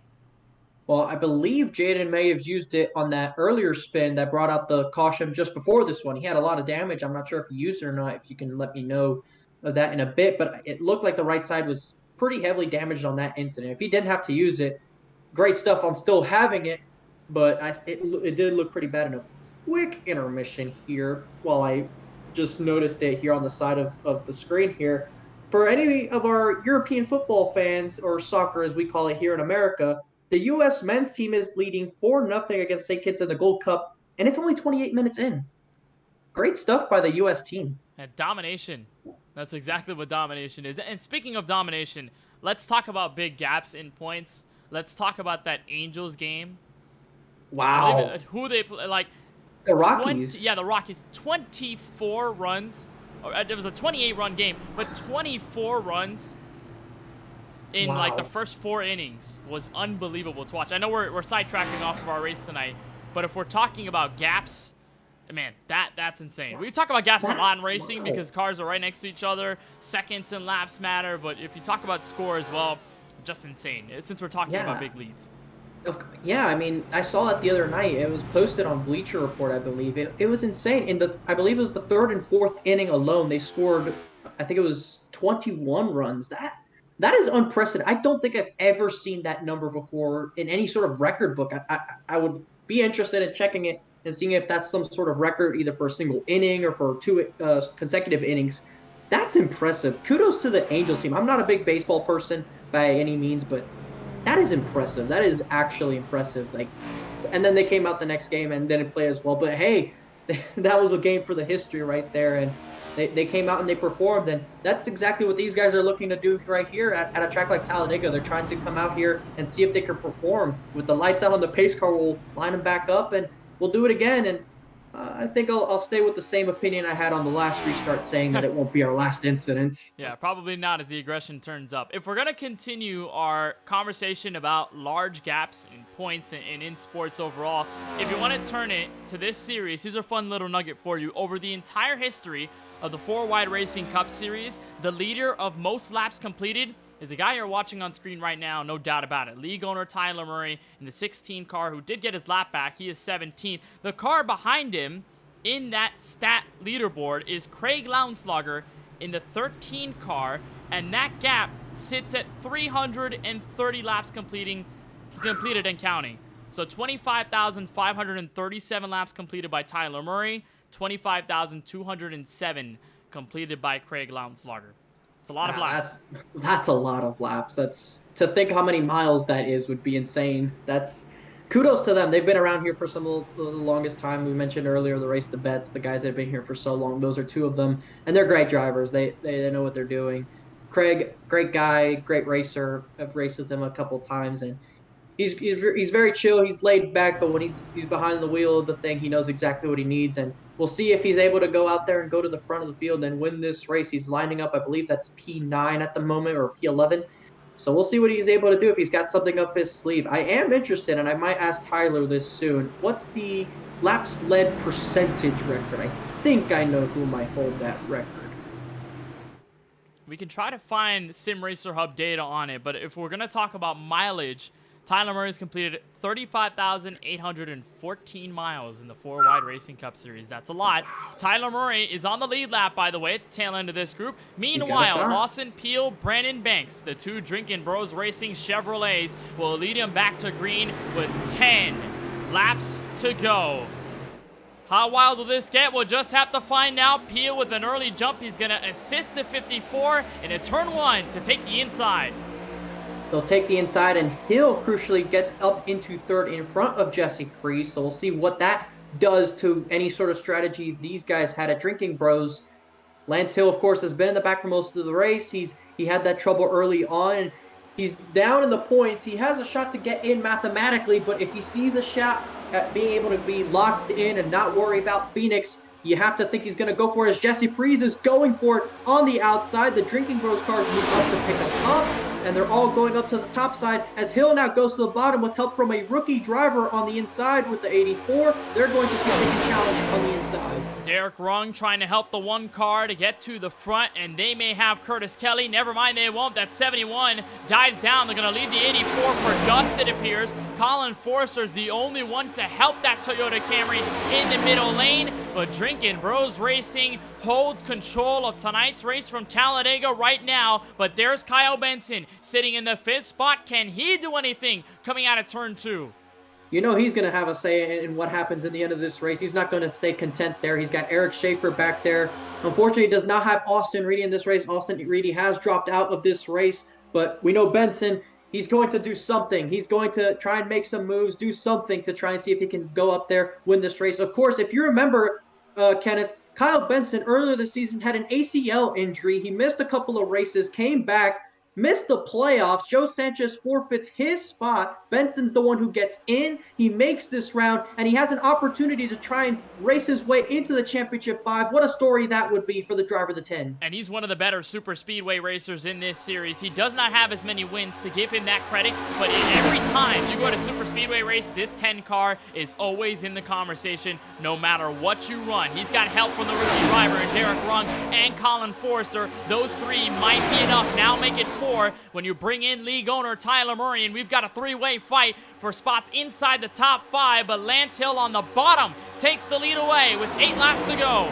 Well, I believe Jaden may have used it on that earlier spin that brought out the caution just before this one. He had a lot of damage. I'm not sure if he used it or not. If you can let me know of that in a bit. But it looked like the right side was pretty heavily damaged on that incident. If he didn't have to use it, great stuff on still having it. But it did look pretty bad enough. Quick intermission here while I just noticed it here on the side of the screen here. For any of our European football fans, or soccer as we call it here in America, the U.S. men's team is leading 4-0 against St. Kitts in the Gold Cup, and it's only 28 minutes in. Great stuff by the U.S. team. And domination. That's exactly what domination is. And speaking of domination, let's talk about big gaps in points. Let's talk about that Angels game. Wow. Who they play, like the Rockies. The Rockies. 24 runs. It was a 28-run game, but 24 runs in like the first 4 innings was unbelievable to watch. I know we're sidetracking off of our race tonight, but if we're talking about gaps, man, that's insane. We talk about gaps a lot in racing because cars are right next to each other. Seconds and laps matter, but if you talk about score as well, just insane. Since we're talking about big leads. Yeah, I mean, I saw that the other night. It was posted on Bleacher Report, I believe. It was insane. I believe it was the 3rd and 4th inning alone, they scored, I think it was 21 runs. That is unprecedented. I don't think I've ever seen that number before in any sort of record book. I would be interested in checking it and seeing if that's some sort of record, either for a single inning or for 2 consecutive innings. That's impressive. Kudos to the Angels team. I'm not a big baseball person by any means, but that is impressive. That is actually impressive. And then they came out the next game and didn't play as well. But hey, that was a game for the history right there. And they came out and they performed. And that's exactly what these guys are looking to do right here at a track like Talladega. They're trying to come out here and see if they can perform. With the lights out on the pace car, we'll line them back up and we'll do it again. And I think I'll stay with the same opinion I had on the last restart, saying that it won't be our last incident. Yeah, probably not as the aggression turns up. If we're going to continue our conversation about large gaps in points and in sports overall, if you want to turn it to this series, here's a fun little nugget for you. Over the entire history of the 4-Wide Racing Cup Series, the leader of most laps completed is the guy you're watching on screen right now, no doubt about it. League owner Tyler Murray in the 16 car, who did get his lap back. He is 17th. The car behind him in that stat leaderboard is Craig Lounslogger in the 13 car, and that gap sits at 330 laps completed and counting. So 25,537 laps completed by Tyler Murray, 25,207 completed by Craig Lounslogger. It's a lot of laps. That's a lot of laps. That's to think how many miles that is would be insane. That's kudos to them. They've been around here for the longest time. We mentioned earlier the Race to Bets, the guys that have been here for so long. Those are two of them, and they're great drivers. They know what they're doing. Craig, great guy, great racer. I've raced with him a couple times, and he's very chill. He's laid back, but when he's behind the wheel of the thing, he knows exactly what he needs. And we'll see if he's able to go out there and go to the front of the field and win this race. He's lining up, I believe that's P9 at the moment, or P11. So we'll see what he's able to do if he's got something up his sleeve. I am interested, and I might ask Tyler this soon. What's the laps led percentage record? I think I know who might hold that record. We can try to find Sim Racer Hub data on it, but if we're going to talk about mileage, Tyler Murray's completed 35,814 miles in the 4-Wide Racing Cup Series. That's a lot. Tyler Murray is on the lead lap, by the way, at the tail end of this group. Meanwhile, Lawson Peel, Brandon Banks, the two Drinking Bros Racing Chevrolets, will lead him back to green with 10 laps to go. How wild will this get? We'll just have to find out. Peel with an early jump. He's going to assist the 54 in a turn 1 to take the inside. They'll take the inside, and Hill crucially gets up into third in front of Jesse Priest. So we'll see what that does to any sort of strategy these guys had at Drinking Bros. Lance Hill, of course, has been in the back for most of the race. He had that trouble early on. He's down in the points. He has a shot to get in mathematically, but if he sees a shot at being able to be locked in and not worry about Phoenix, you have to think he's going to go for it, as Jesse Priest is going for it on the outside. The Drinking Bros cars move up to pick him up, and they're all going up to the top side as Hill now goes to the bottom with help from a rookie driver on the inside with the 84. They're going to see if they can challenge on the inside. Derek Rung trying to help the one car to get to the front, and they may have Curtis Kelly. Never mind, they won't. That 71 dives down. They're going to leave the 84 for dust, it appears. Colin Forster's the only one to help that Toyota Camry in the middle lane, but Drinking Bros Racing holds control of tonight's race from Talladega right now. But there's Kyle Benson sitting in the 5th spot. Can he do anything coming out of turn 2? You know he's going to have a say in what happens in the end of this race. He's not going to stay content there. He's got Eric Schaefer back there. Unfortunately, he does not have Austin Reedy in this race. Austin Reedy has dropped out of this race, but we know Benson, he's going to do something. He's going to try and make some moves, do something to try and see if he can go up there, win this race. Of course, if you remember, Kenneth, Kyle Benson earlier this season had an ACL injury. He missed a couple of races, came back, missed the playoffs. Joe Sanchez forfeits his spot. Benson's the one who gets in. He makes this round, and he has an opportunity to try and race his way into the Championship 5. What a story that would be for the driver of the 10. And he's one of the better super speedway racers in this series. He does not have as many wins to give him that credit, but every time you go to super speedway race, this 10 car is always in the conversation no matter what you run. He's got help from the rookie driver in Derek Rung and Colin Forster. Those three might be enough. Now make it 4 when you bring in league owner Tyler Murray, and we've got a 3-way fight for spots inside the top 5, but Lance Hill on the bottom takes the lead away with 8 laps to go.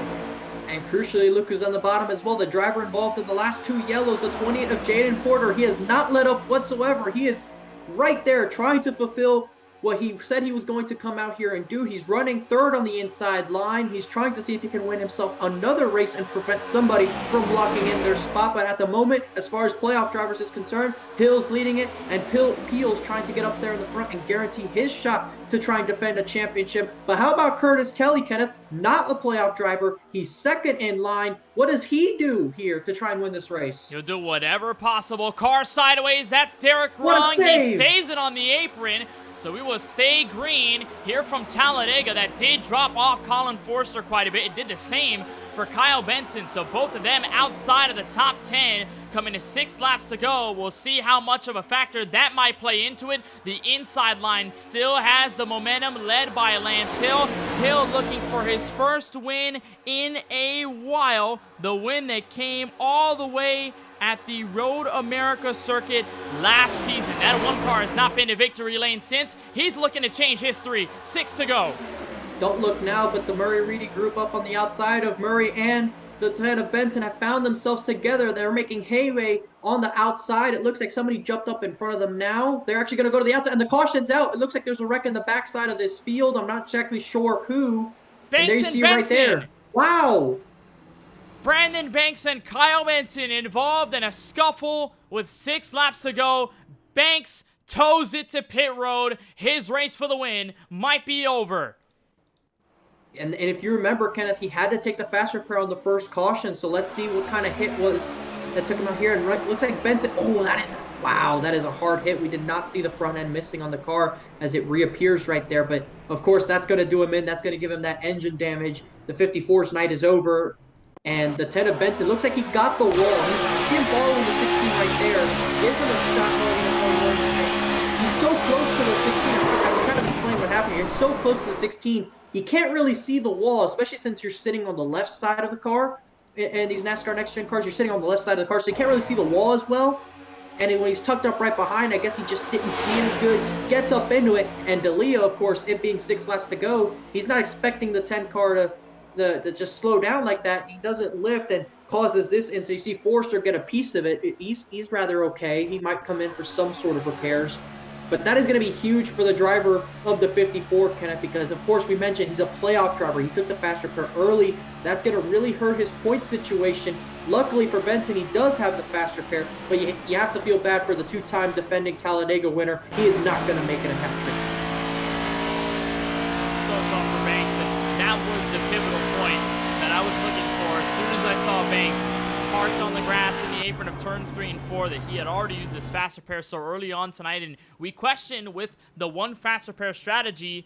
And crucially, Luke is on the bottom as well. The driver involved in the last 2 yellows, the 28 of Jaden Porter. He has not let up whatsoever. He is right there trying to fulfill what he said he was going to come out here and do. He's running 3rd on the inside line. He's trying to see if he can win himself another race and prevent somebody from blocking in their spot. But at the moment, as far as playoff drivers is concerned, Hill's leading it, and Peel's trying to get up there in the front and guarantee his shot to try and defend a championship. But how about Curtis Kelly, Kenneth? Not a playoff driver. He's 2nd in line. What does he do here to try and win this race? He'll do whatever possible. Car sideways. That's Derek Rung. He saves it on the apron. So we will stay green here from Talladega. That did drop off Colin Forster quite a bit. It did the same for Kyle Benson. So both of them outside of the top 10, coming to 6 laps to go. We'll see how much of a factor that might play into it. The inside line still has the momentum, led by Lance Hill. Hill looking for his first win in a while. The win that came all the way at the Road America circuit last season. That one car has not been to victory lane since. He's looking to change history. 6 to go. Don't look now, but the Murray-Reedy group up on the outside of Murray and the 10 of Benson have found themselves together. They're making hay on the outside. It looks like somebody jumped up in front of them now. They're actually going to go to the outside, and the caution's out. It looks like there's a wreck in the backside of this field. I'm not exactly sure who. Benson, Right there. Wow. Brandon Banks and Kyle Benson involved in a scuffle with 6 laps to go. Banks toes it to pit road. His race for the win might be over. And if you remember, Kenneth, he had to take the fast repair on the first caution. So let's see what kind of hit was that took him out here. And right, looks like Benson. Oh, wow, that is a hard hit. We did not see the front end missing on the car as it reappears right there. But of course, that's going to do him in. That's going to give him that engine damage. The 54's night is over. And the 10 of Benson looks like he got the wall. You see him following the 16 right there. Gives him a shot. He's so close to the 16. I'm trying to explain what happened here. He's so close to the 16. You can't really see the wall, especially since you're sitting on the left side of the car. And these NASCAR Next Gen cars, you're sitting on the left side of the car, so you can't really see the wall as well. And then when he's tucked up right behind, I guess he just didn't see it as good. Gets up into it, and D'Elia, of course, it being 6 laps to go, he's not expecting the 10 car to just slow down like that. He doesn't lift and causes this, and so you see Forrester get a piece of it. He's rather okay. He might come in for some sort of repairs. But that is going to be huge for the driver of the 54, Kenneth, because, of course, we mentioned he's a playoff driver. He took the fast repair early. That's going to really hurt his point situation. Luckily for Benson, he does have the fast repair, but you have to feel bad for the 2-time defending Talladega winner. He is not going to make it a hat-trick. So tough for Banks, and that was the pivotal point that I was looking for. As soon as I saw Banks parked on the grass in the apron of turns 3 and 4, that he had already used his fast repair so early on tonight, and we questioned with the one fast repair strategy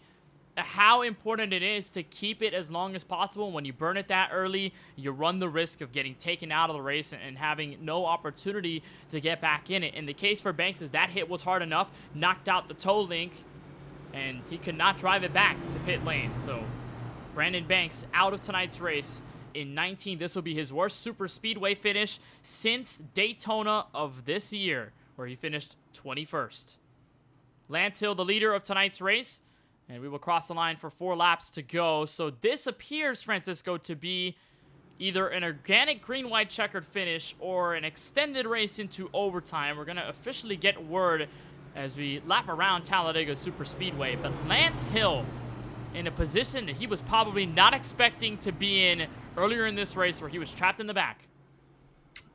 how important it is to keep it as long as possible. When you burn it that early, you run the risk of getting taken out of the race and having no opportunity to get back in it. In the case for Banks, is that hit was hard enough, knocked out the toe link, and he could not drive it back to pit lane. So Brandon Banks out of tonight's race. In 19, this will be his worst super speedway finish since Daytona of this year, where he finished 21st. Lance Hill, the leader of tonight's race, and we will cross the line for 4 laps to go. So this appears, Francisco, to be either an organic green-white checkered finish or an extended race into overtime. We're going to officially get word as we lap around Talladega Super Speedway. But Lance Hill in a position that he was probably not expecting to be in earlier in this race, where he was trapped in the back.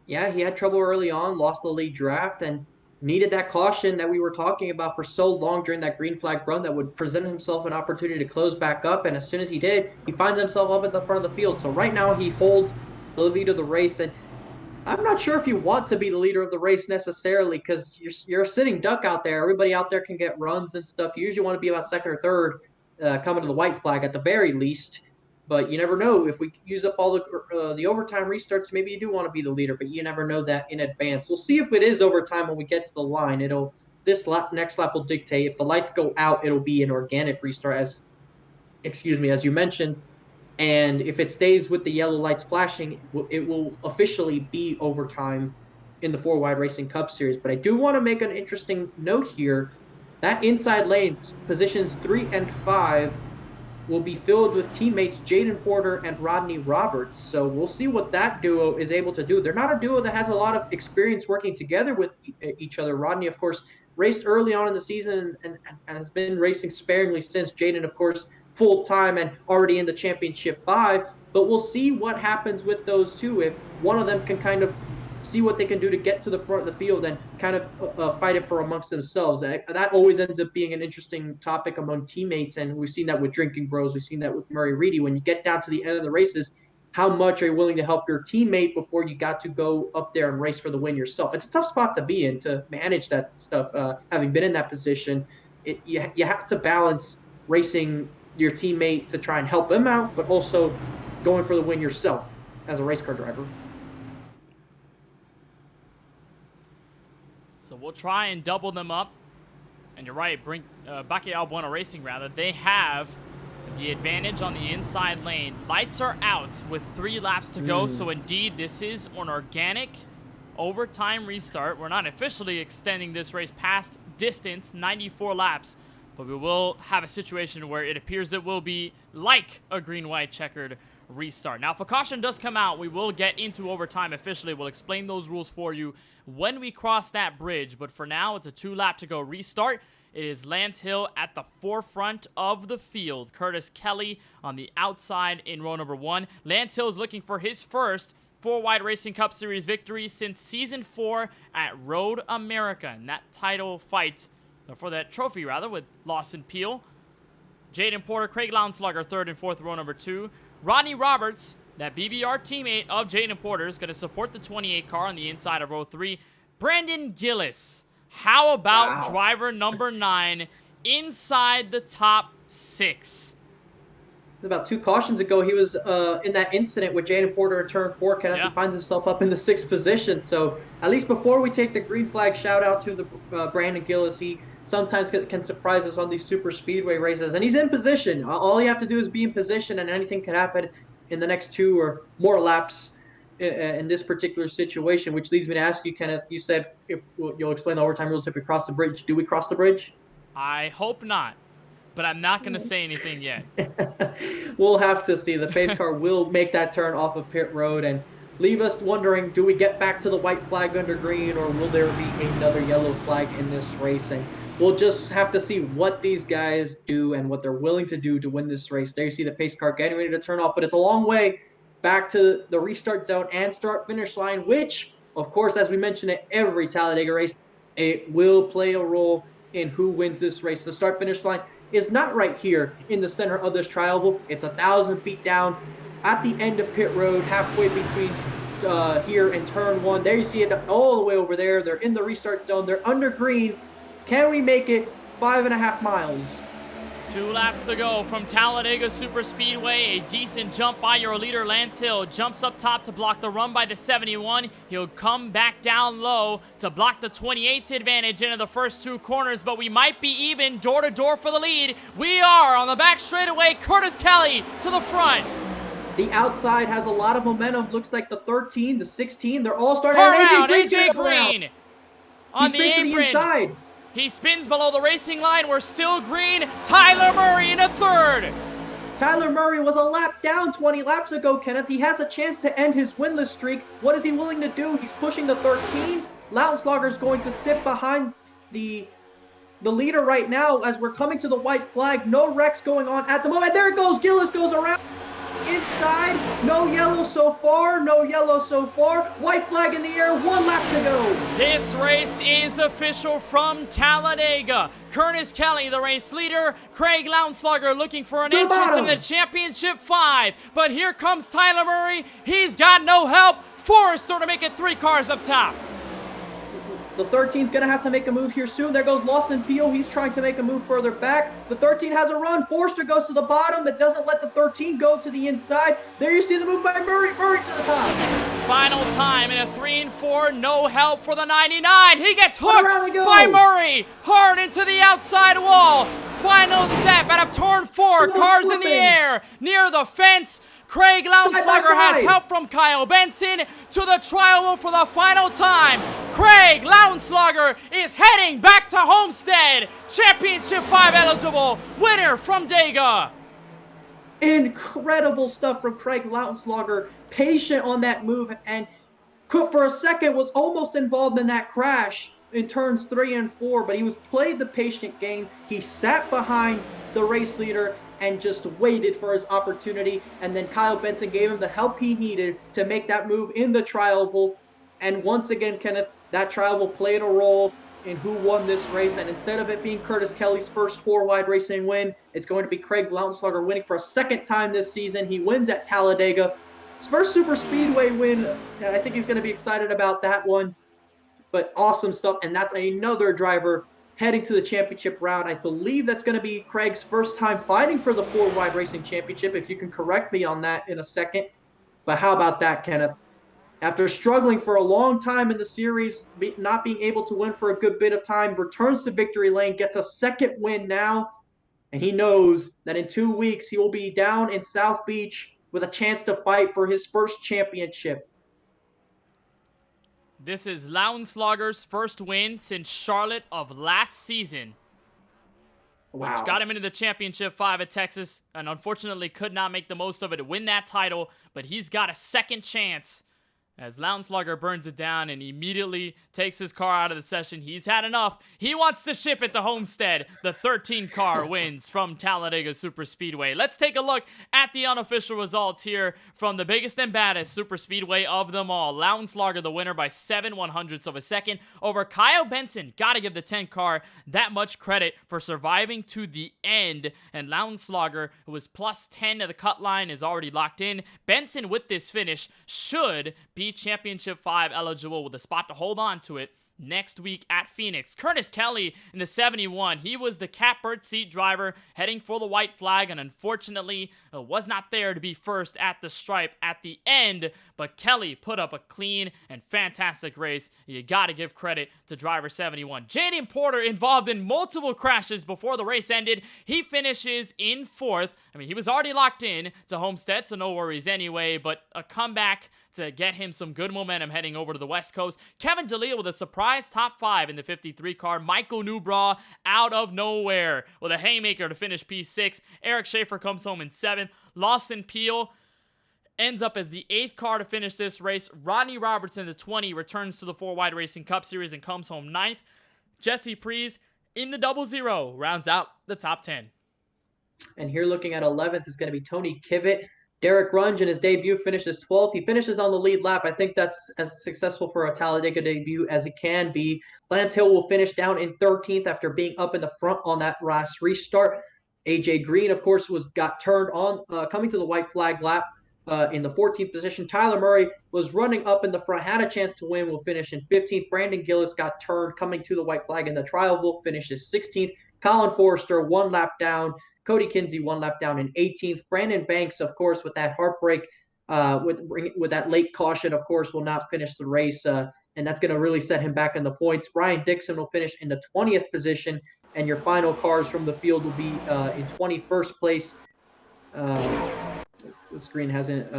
Yeah, he had trouble early on, lost the lead draft, and needed that caution that we were talking about for so long during that green flag run that would present himself an opportunity to close back up. And as soon as he did, he finds himself up at the front of the field. So right now he holds the lead of the race. And I'm not sure if you want to be the leader of the race necessarily, because you're a sitting duck out there. Everybody out there can get runs and stuff. You usually want to be about second or third coming to the white flag at the very least. But you never know. If we use up all the overtime restarts, maybe you do want to be the leader, but you never know that in advance. We'll see if it is overtime when we get to the line. Next lap will dictate. If the lights go out, it'll be an organic restart, as you mentioned. And if it stays with the yellow lights flashing, it will officially be overtime in the 4-Wide Racing Cup Series. But I do want to make an interesting note here. That inside lane, positions 3 and 5, will be filled with teammates Jaden Porter and Rodney Roberts. So we'll see what that duo is able to do. They're not a duo that has a lot of experience working together with each other. Rodney, of course, raced early on in the season and has been racing sparingly since. Jaden, of course, full-time and already in the Championship 5. But we'll see what happens with those two. If one of them can kind of see what they can do to get to the front of the field and kind of fight it for amongst themselves. That always ends up being an interesting topic among teammates, and we've seen that with Drinking Bros. We've seen that with Murray Reedy. When you get down to the end of the races, how much are you willing to help your teammate before you got to go up there and race for the win yourself? It's a tough spot to be in, to manage that stuff. Having been in that position, you have to balance racing your teammate to try and help them out, but also going for the win yourself as a race car driver. So we'll try and double them up. And you're right, Bakke Albuena Racing, rather, they have the advantage on the inside lane. Lights are out with 3 laps to go, so indeed this is an organic overtime restart. We're not officially extending this race past distance, 94 laps, but we will have a situation where it appears it will be like a green-white checkered restart. Now, if a caution does come out, we will get into overtime officially. We'll explain those rules for you when we cross that bridge, but for now, it's a 2-lap to go restart. It is Lance Hill at the forefront of the field. Curtis Kelly on the outside in row number 1. Lance Hill is looking for his first 4-wide Racing Cup Series victory since Season 4 at Road America. And that title fight, or for that trophy rather, with Lawson Peel, Jaden Porter, Craig Lounslugger, 3rd and 4th, row number 2. Rodney Roberts, that BBR teammate of Jaden Porter, is going to support the 28 car on the inside of row 3. Brandon Gillis, how about driver number 9 inside the top 6? About 2 cautions ago, he was in that incident with Jaden Porter in turn 4. Kenneth, he finds himself up in the 6th position. So at least before we take the green flag, shout out to the Brandon Gillis. He sometimes can surprise us on these super speedway races, and he's in position. All you have to do is be in position, and anything can happen in the next 2 or more laps in this particular situation, which leads me to ask you, Kenneth, you said if you'll explain the overtime rules if we cross the bridge. Do we cross the bridge? I hope not, but I'm not going to say anything yet. We'll have to see. The pace car will make that turn off of pit road and leave us wondering, do we get back to the white flag under green, or will there be another yellow flag in this race? And we'll just have to see what these guys do and what they're willing to do to win this race. There you see the pace car getting ready to turn off, but it's a long way back to the restart zone and start-finish line, which, of course, as we mentioned at every Talladega race, it will play a role in who wins this race. The start-finish line is not right here in the center of this tri-oval. It's 1,000 feet down at the end of pit road, halfway between here and turn 1. There you see it all the way over there. They're in the restart zone. They're under green. Can we make it 5.5 miles? 2 laps to go from Talladega Superspeedway. A decent jump by your leader, Lance Hill. Jumps up top to block the run by the 71. He'll come back down low to block the 28's advantage into the first 2 corners, but we might be even door-to-door for the lead. We are on the back straightaway. Curtis Kelly to the front. The outside has a lot of momentum. Looks like the 13, the 16, they're all starting. Around AJ Green on the apron. The inside. He spins below the racing line. We're still green. Tyler Murray in a 3rd. Tyler Murray was a lap down 20 laps ago, Kenneth. He has a chance to end his winless streak. What is he willing to do? He's pushing the 13. Lautenslager's going to sit behind the leader right now as we're coming to the white flag. No wrecks going on at the moment. There it goes. Gillis goes around. Inside, no yellow so far, no yellow so far. White flag in the air, 1 lap to go. This race is official from Talladega. Curtis Kelly, the race leader. Craig Lounslugger looking for an entrance in the Championship 5. But here comes Tyler Murray. He's got no help. Forrester to make it 3 cars up top. The 13's going to have to make a move here soon. There goes Lawson Peel. He's trying to make a move further back. The 13 has a run. Forrester goes to the bottom. It doesn't let the 13 go to the inside. There you see the move by Murray. Murray to the top. Final time in a 3 and 4. No help for the 99. He gets hooked by Murray. Hard into the outside wall. Final step out of turn 4. Cars in the air near the fence. Craig Lounslugger has help from Kyle Benson to the tri-oval for the final time. Craig Lounslugger is heading back to Homestead. Championship 5 eligible. Winner from Dega. Incredible stuff from Craig Lounslugger. Patient on that move, and for a second was almost involved in that crash in turns 3 and 4, but he played the patient game. He sat behind the race leader and just waited for his opportunity, and then Kyle Benson gave him the help he needed to make that move in the tri-oval. And once again, Kenneth, that tri-oval played a role in who won this race, and instead of it being Curtis Kelly's first 4-wide racing win, it's going to be Craig Lounslugger winning for a 2nd time this season. He wins at Talladega. His first super speedway win. I think he's going to be excited about that one, but awesome stuff. And that's another driver heading to the championship round. I believe that's going to be Craig's first time fighting for the 4-wide racing championship, if you can correct me on that in a second. But how about that, Kenneth? After struggling for a long time in the series, not being able to win for a good bit of time, returns to victory lane, gets a 2nd win now, and he knows that in 2 weeks he will be down in South Beach with a chance to fight for his first championship. This is Lounslugger's first win since Charlotte of last season. Wow. Which got him into the Championship 5 at Texas, and unfortunately could not make the most of it to win that title, but he's got a 2nd chance As Lounslugger burns it down and immediately takes his car out of the session. He's had enough. He wants to ship it to Homestead. The 13 car wins from Talladega Superspeedway. Let's take a look at the unofficial results here from the biggest and baddest superspeedway of them all. Lounslugger the winner by 7/100ths of a second over Kyle Benson. Gotta give the 10 car that much credit for surviving to the end. And Lounslugger, who was plus 10 to the cut line, is already locked in. Benson with this finish should be Championship 5 eligible with a spot to hold on to it next week at Phoenix. Curtis Kelly in the 71. He was the catbird seat driver heading for the white flag and unfortunately was not there to be first at the stripe at the end, but Kelly put up a clean and fantastic race. You gotta give credit to driver 71. Jaden Porter involved in multiple crashes before the race ended. He finishes in 4th. I mean, he was already locked in to Homestead, so no worries anyway, but a comeback to get him some good momentum heading over to the West Coast. Kevin D'Elia with a surprise top 5 in the 53 car. Michael Newbraw out of nowhere with a haymaker to finish P6. Eric Schaefer comes home in 7th. Lawson Peel ends up as the 8th car to finish this race. Rodney Robertson, the 20, returns to the 4 Wide Racing Cup Series and comes home 9th. Jesse Prees in the 00 rounds out the top 10. And here looking at 11th is going to be Tony Kivet. Derek Runge in his debut finishes 12th. He finishes on the lead lap. I think that's as successful for a Talladega debut as it can be. Lance Hill will finish down in 13th after being up in the front on that last restart. AJ Green, of course, got turned on coming to the white flag lap in the 14th position. Tyler Murray was running up in the front, had a chance to win, will finish in 15th. Brandon Gillis got turned coming to the white flag in the trial, will finishes 16th. Colin Forrester, 1 lap down. Cody Kinsey 1 lap down in 18th. Brandon Banks, of course, with that heartbreak, with that late caution, of course, will not finish the race, and that's going to really set him back in the points. Brian Dixon will finish in the 20th position, and your final cars from the field will be in 21st place. The screen hasn't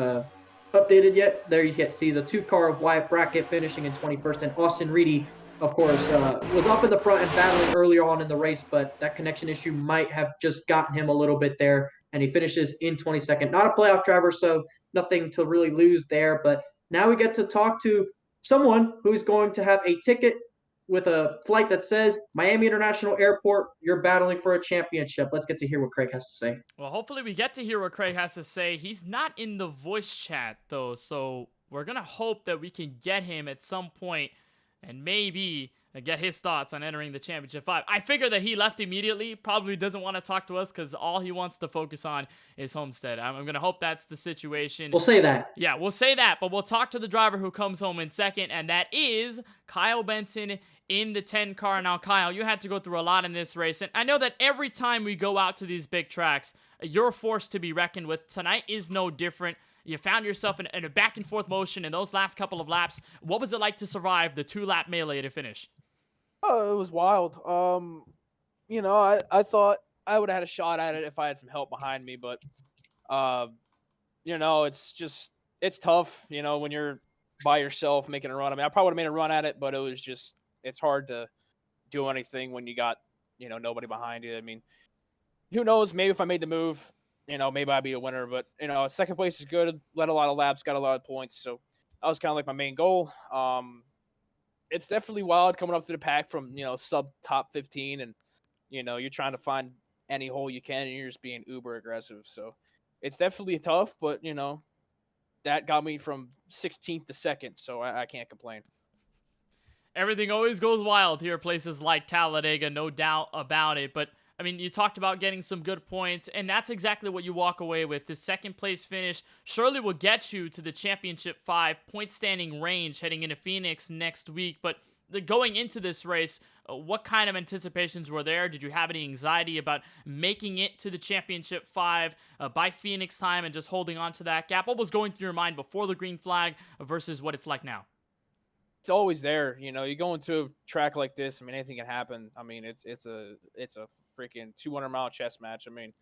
updated yet. There you can see the 2-car of Wyatt Brackett finishing in 21st, and Austin Reedy, of course, was up in the front and battling earlier on in the race, but that connection issue might have just gotten him a little bit there, and he finishes in 22nd. Not a playoff driver, so nothing to really lose there, but now we get to talk to someone who's going to have a ticket with a flight that says Miami International Airport, you're battling for a championship. Let's get to hear what Craig has to say. Well, hopefully we get to hear what Craig has to say. He's not in the voice chat, though, so we're going to hope that we can get him at some point and maybe get his thoughts on entering the Championship 5. I figure that he left immediately, probably doesn't want to talk to us because all he wants to focus on is Homestead. I'm going to hope that's the situation. We'll say that. Yeah, we'll say that, but we'll talk to the driver who comes home in second, and that is Kyle Benson in the 10 car. Now, Kyle, you had to go through a lot in this race, and I know that every time we go out to these big tracks, you're forced to be reckoned with. Tonight is no different. You found yourself in a back-and-forth motion in those last couple of laps. What was it like to survive the 2-lap melee to finish? Oh, it was wild. You know, I thought I would have had a shot at it if I had some help behind me, but, you know, it's tough, you know, when you're by yourself making a run. I mean, I probably would have made a run at it, but it's hard to do anything when you got, you know, nobody behind you. I mean, who knows? Maybe if I made the move, you know, maybe I'd be a winner, but, you know, second place is good. Led a lot of laps, got a lot of points. So that was kind of like my main goal. It's definitely wild coming up to the pack from, you know, sub top 15 and, you know, you're trying to find any hole you can and you're just being uber aggressive. So it's definitely tough, but, you know, that got me from 16th to 2nd. So I can't complain. Everything always goes wild here at places like Talladega, no doubt about it. But I mean, you talked about getting some good points, and that's exactly what you walk away with. The second place finish surely will get you to the Championship 5 point standing range heading into Phoenix next week. But going into this race, what kind of anticipations were there? Did you have any anxiety about making it to the Championship 5 by Phoenix time and just holding on to that gap? What was going through your mind before the green flag versus what it's like now? It's always there. You know, you go into a track like this, I mean, anything can happen. I mean, it's a freaking 200-mile chess match. I mean,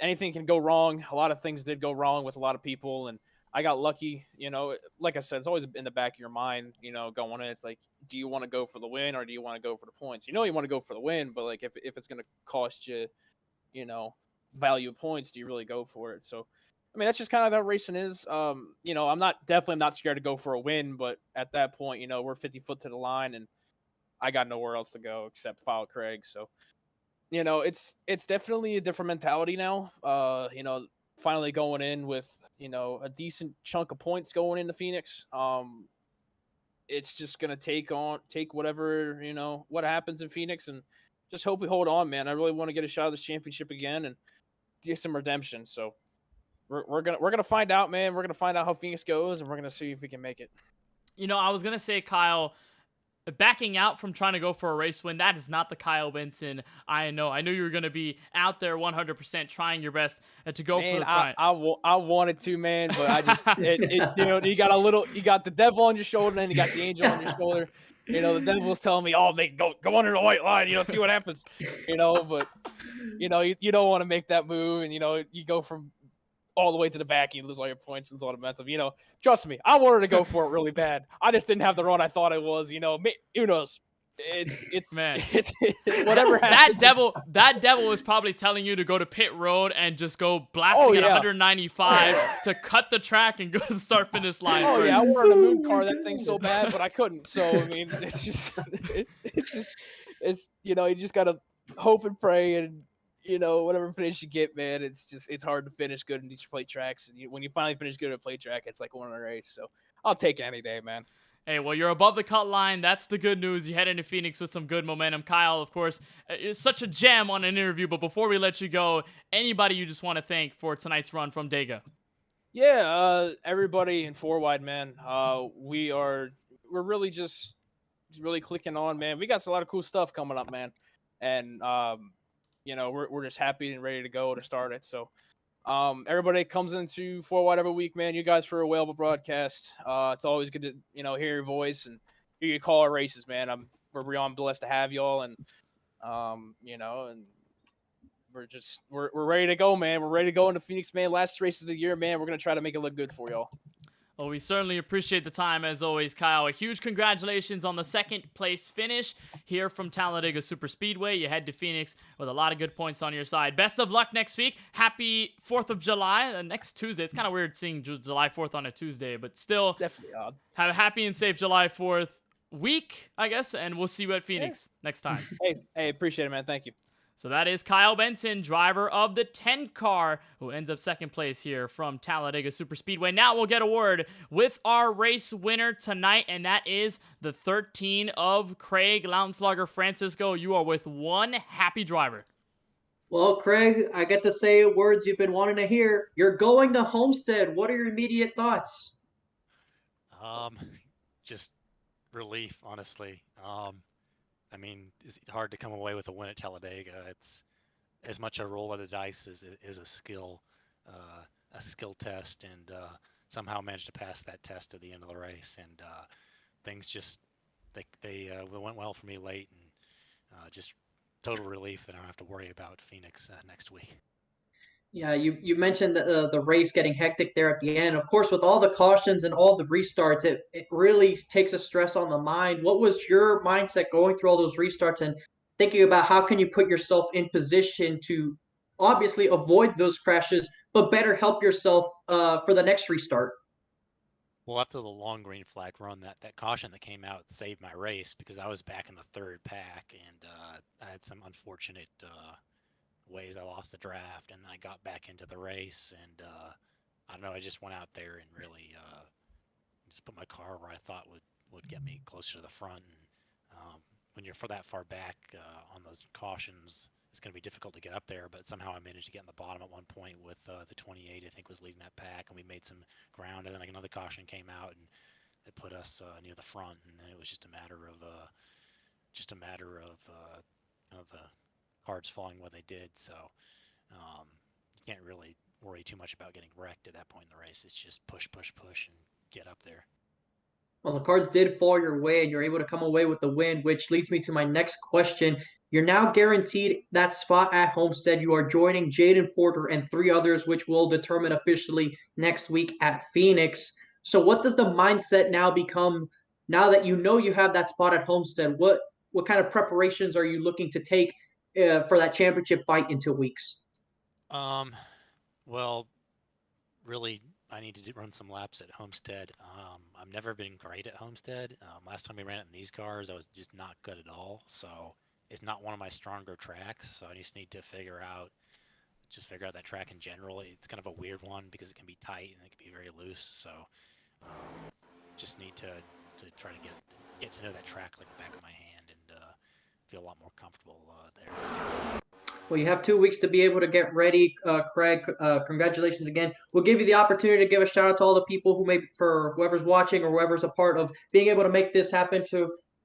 anything can go wrong. A lot of things did go wrong with a lot of people, and I got lucky. You know, like I said, it's always in the back of your mind, you know, going in. It's like, do you want to go for the win or do you want to go for the points? You know, you want to go for the win, but like if it's going to cost you, you know, value of points, do you really go for it? So I mean, that's just kind of how racing is. You know, I'm definitely not scared to go for a win, but at that point, you know, we're 50 foot to the line, and I got nowhere else to go except follow Craig. So, you know, it's definitely a different mentality now. You know, finally going in with, you know, a decent chunk of points going into Phoenix. It's just gonna take whatever, you know, what happens in Phoenix, and just hope we hold on, man. I really want to get a shot at this championship again and get some redemption. So we're gonna find out, man. We're gonna find out how Phoenix goes, and we're gonna see if we can make it. You know, I was gonna say, Kyle, backing out from trying to go for a race win, that is not the Kyle Benson I know. I knew you were going to be out there 100% trying your best to go for the front. I wanted to, man, but I just, you know, you got the devil on your shoulder, and then you got the angel on your shoulder. You know, the devil's telling me, oh, mate, go under the white line, you know, see what happens, you know, but, you know, you don't want to make that move, and, you know, you go from all the way to the back, you lose all your points, lose all the momentum. You know, trust me, I wanted to go for it really bad. I just didn't have the run I thought it was. You know, who knows? It's man. It's whatever happens. That devil was probably telling you to go to pit road and just go blasting at 195 to cut the track and go to the start finish line. Oh yeah, I wanted to moon car that thing so bad, but I couldn't. So I mean, it's you know, you just gotta hope and pray, and you know, whatever finish you get, man, it's hard to finish good in these plate tracks. And when you finally finish good at a plate track, it's like winning a race. So I'll take it any day, man. Hey, well, you're above the cut line. That's the good news. You head into Phoenix with some good momentum. Kyle, of course, is such a gem on an interview. But before we let you go, anybody you just want to thank for tonight's run from Dega? Yeah, everybody in Four Wide, man. We're really just really clicking on, man. We got a lot of cool stuff coming up, man. And you know, we're just happy and ready to go to start it. So, everybody comes into Four Wide every week, man. You guys for a whale of a broadcast. It's always good to, you know, hear your voice and hear you call our races, man. We're beyond blessed to have y'all, and you know, and we're ready to go, man. We're ready to go into Phoenix, man. Last races of the year, man. We're gonna try to make it look good for y'all. Well, we certainly appreciate the time, as always, Kyle. A huge congratulations on the second place finish here from Talladega Super Speedway. You head to Phoenix with a lot of good points on your side. Best of luck next week. Happy 4th of July. Next Tuesday. It's kind of weird seeing July 4th on a Tuesday, but still, it's definitely odd. Have a happy and safe July 4th week, I guess, and we'll see you at Phoenix next time. Hey, appreciate it, man. Thank you. So that is Kyle Benson, driver of the 10 car, who ends up second place here from Talladega Super Speedway. Now we'll get a word with our race winner tonight, and that is the 13 of Craig Lautenschlager. Francisco, you are with one happy driver. Well, Craig, I get to say words you've been wanting to hear. You're going to Homestead. What are your immediate thoughts? Just relief, honestly. I mean, it's hard to come away with a win at Talladega. It's as much a roll of the dice as it is a skill test, and somehow managed to pass that test at the end of the race. And things just they went well for me late, and just total relief that I don't have to worry about Phoenix next week. Yeah, you mentioned the race getting hectic there at the end. Of course, with all the cautions and all the restarts, it really takes a stress on the mind. What was your mindset going through all those restarts and thinking about how can you put yourself in position to obviously avoid those crashes, but better help yourself for the next restart? Well, after the long green flag run, that caution that came out saved my race because I was back in the third pack, and I had some unfortunate ways I lost the draft, and then I got back into the race, and I don't know, I just went out there and really just put my car where I thought would get me closer to the front. And when you're that far back on those cautions, it's going to be difficult to get up there, but somehow I managed to get in the bottom at one point with the 28, I think, was leading that pack, and we made some ground, and then another caution came out, and it put us near the front, and then it was just a matter of kind of the cards falling where they did. So you can't really worry too much about getting wrecked at that point in the race. It's just push, and get up there. Well, the cards did fall your way, and you're able to come away with the win, which leads me to my next question. You're now guaranteed that spot at Homestead. You are joining Jaden Porter and 3 others, which will determine officially next week at Phoenix. So what does the mindset now become now that you know you have that spot at Homestead? What kind of preparations are you looking to take for that championship fight in 2 weeks? Well, really, I need to run some laps at Homestead. I've never been great at Homestead. Last time we ran it in these cars, I was just not good at all. So it's not one of my stronger tracks. So I just need to figure out that track in general. It's kind of a weird one because it can be tight and it can be very loose. So just need to try to get to know that track like the back of my hand and feel a lot more comfortable there. Well, you have 2 weeks to be able to get ready, Craig. Congratulations again. We'll give you the opportunity to give a shout out to all the people who for whoever's watching or whoever's a part of being able to make this happen.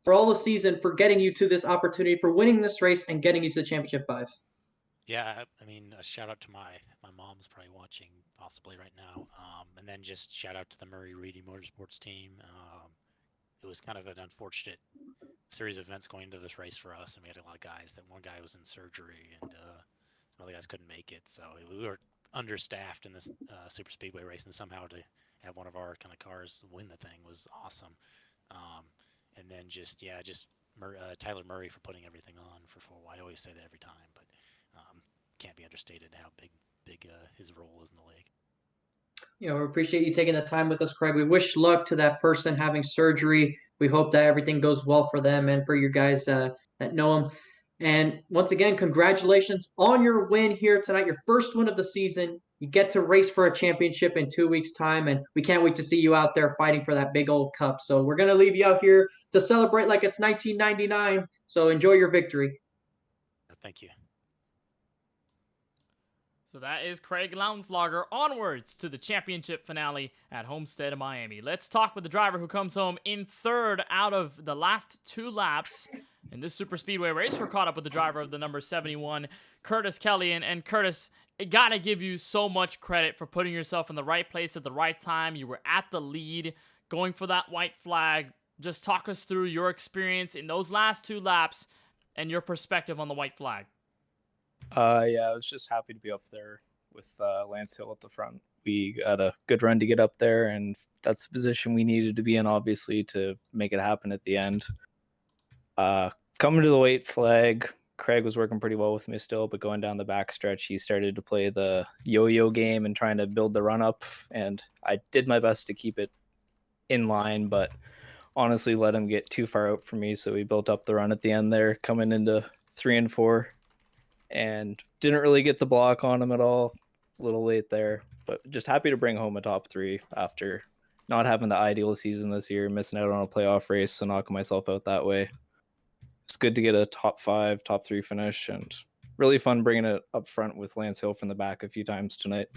For all the season, for getting you to this opportunity, for winning this race and getting you to the championship 5. Yeah, I mean, a shout out to my mom's probably watching possibly right now, and then just shout out to the Murray Reedy Motorsports team. It was kind of an unfortunate series of events going into this race for us, and we had a lot of guys. That one guy was in surgery, and some other guys couldn't make it. So we were understaffed in this super speedway race, and somehow to have one of our kind of cars win the thing was awesome. And then Tyler Murray for putting everything on for 4 wide. I always say that every time, but can't be understated how big his role is in the league. We appreciate you taking the time with us, Craig. We wish luck to that person having surgery. We hope that everything goes well for them and for you guys that know him. And once again, congratulations on your win here tonight, your first win of the season. You get to race for a championship in 2 weeks' time, and we can't wait to see you out there fighting for that big old cup. So we're going to leave you out here to celebrate like it's 1999. So enjoy your victory. Thank you. So that is Craig Lownslager onwards to the championship finale at Homestead, Miami. Let's talk with the driver who comes home in third out of the last 2 laps in this super speedway race. We're caught up with the driver of the number 71, Curtis Kelly. And Curtis, I gotta give you so much credit for putting yourself in the right place at the right time. You were at the lead, going for that white flag. Just talk us through your experience in those last 2 laps and your perspective on the white flag. Yeah, I was just happy to be up there with Lance Hill at the front. We got a good run to get up there, and that's the position we needed to be in, obviously, to make it happen at the end. Coming to the white flag, Craig was working pretty well with me still, but going down the back stretch, he started to play the yo-yo game and trying to build the run up, and I did my best to keep it in line, but honestly let him get too far out for me, so we built up the run at the end there, coming into 3 and 4. And didn't really get the block on him at all. A little late there, but just happy to bring home a top 3 after not having the ideal season this year, missing out on a playoff race, so knocking myself out that way. It's good to get a top 5, top 3 finish, and really fun bringing it up front with Lance Hill from the back a few times tonight.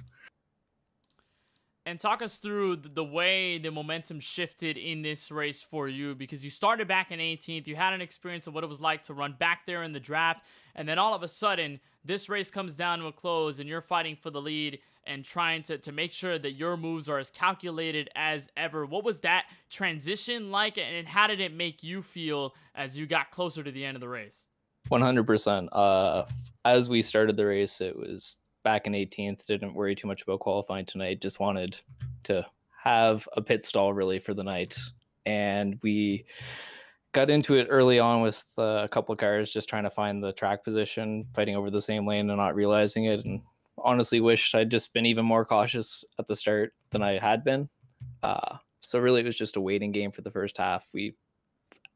And talk us through the way the momentum shifted in this race for you, because you started back in 18th. You had an experience of what it was like to run back there in the draft. And then all of a sudden, this race comes down to a close and you're fighting for the lead and trying to make sure that your moves are as calculated as ever. What was that transition like, and how did it make you feel as you got closer to the end of the race? 100%. As we started the race, it was back in 18th, didn't worry too much about qualifying tonight, just wanted to have a pit stall really for the night. And we got into it early on with a couple of cars just trying to find the track position, fighting over the same lane and not realizing it. And honestly wished I'd just been even more cautious at the start than I had been. So really it was just a waiting game for the first half. We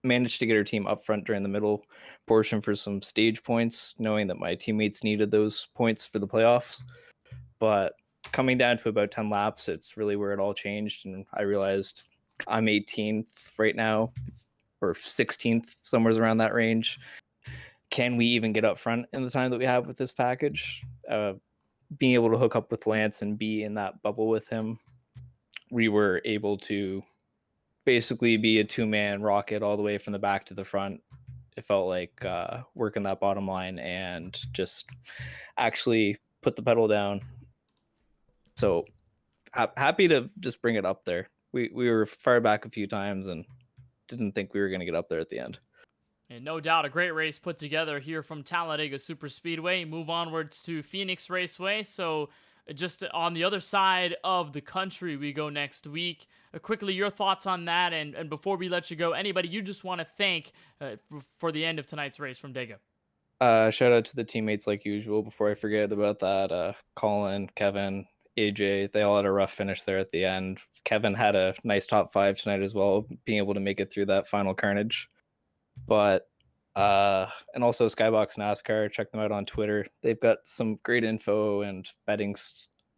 managed to get our team up front during the middle portion for some stage points, knowing that my teammates needed those points for the playoffs. But coming down to about 10 laps, it's really where it all changed. And I realized I'm 18th right now, or 16th, somewhere around that range. Can we even get up front in the time that we have with this package? Being able to hook up with Lance and be in that bubble with him, we were able to basically be a 2-man rocket all the way from the back to the front. It felt like working that bottom line and just actually put the pedal down. So happy to just bring it up there. We were far back a few times and didn't think we were going to get up there at the end. And no doubt a great race put together here from Talladega Super Speedway. Move onwards to Phoenix Raceway. So just on the other side of the country we go next week. Quickly, your thoughts on that, and before we let you go, anybody you just want to thank for the end of tonight's race from Dega? Shout out to the teammates like usual before I forget about that. Colin, Kevin, AJ, they all had a rough finish there at the end. Kevin had a nice top 5 tonight as well, being able to make it through that final carnage. But and also Skybox NASCAR, check them out on Twitter. They've got some great info and betting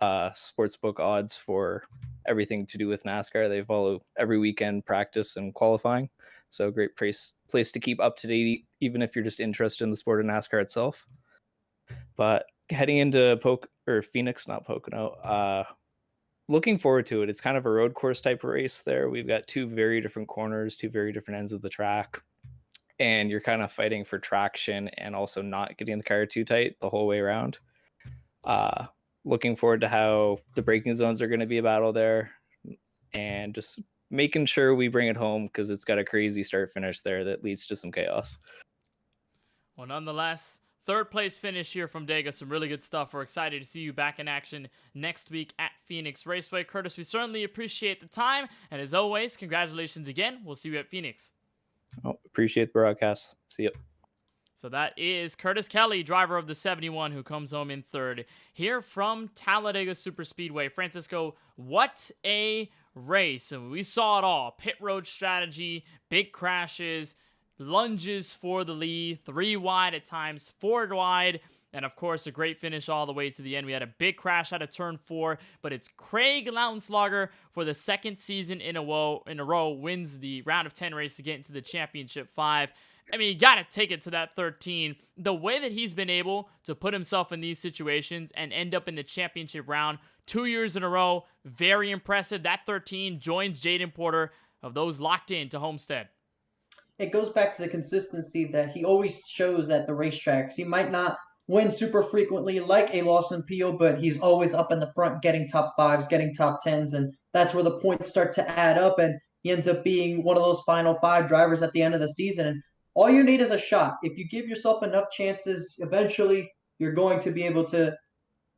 sportsbook odds for everything to do with NASCAR. They follow every weekend practice and qualifying. So great place to keep up to date, even if you're just interested in the sport of NASCAR itself. But heading into Phoenix, not Pocono, looking forward to it. It's kind of a road course type of race there. We've got 2 very different corners, 2 very different ends of the track. And you're kind of fighting for traction and also not getting the car too tight the whole way around. Looking forward to how the braking zones are going to be a battle there, and just making sure we bring it home because it's got a crazy start finish there that leads to some chaos. Well, nonetheless, third place finish here from Dega. Some really good stuff. We're excited to see you back in action next week at Phoenix Raceway. Curtis, we certainly appreciate the time. And as always, congratulations again. We'll see you at Phoenix. Oh, appreciate the broadcast. See you. So that is Curtis Kelly, driver of the 71, who comes home in third here from Talladega Superspeedway. Francisco, what a race. And we saw it all. Pit road strategy, big crashes, lunges for the lead, 3 wide at times, 4 wide, and of course a great finish all the way to the end. We had a big crash out of turn 4, but it's Craig Lautenslager for the 2nd season in a row wins the round of 10 race to get into the championship 5. I mean, you got to take it to that 13. The way that he's been able to put himself in these situations and end up in the championship round 2 years in a row, very impressive. That 13 joins Jaden Porter of those locked in to Homestead. It goes back to the consistency that he always shows at the racetracks. He might not win super frequently like a Lawson Peel, but he's always up in the front getting top 5s, getting top 10s, and that's where the points start to add up, and he ends up being one of those final 5 drivers at the end of the season. And all you need is a shot. If you give yourself enough chances, eventually you're going to be able to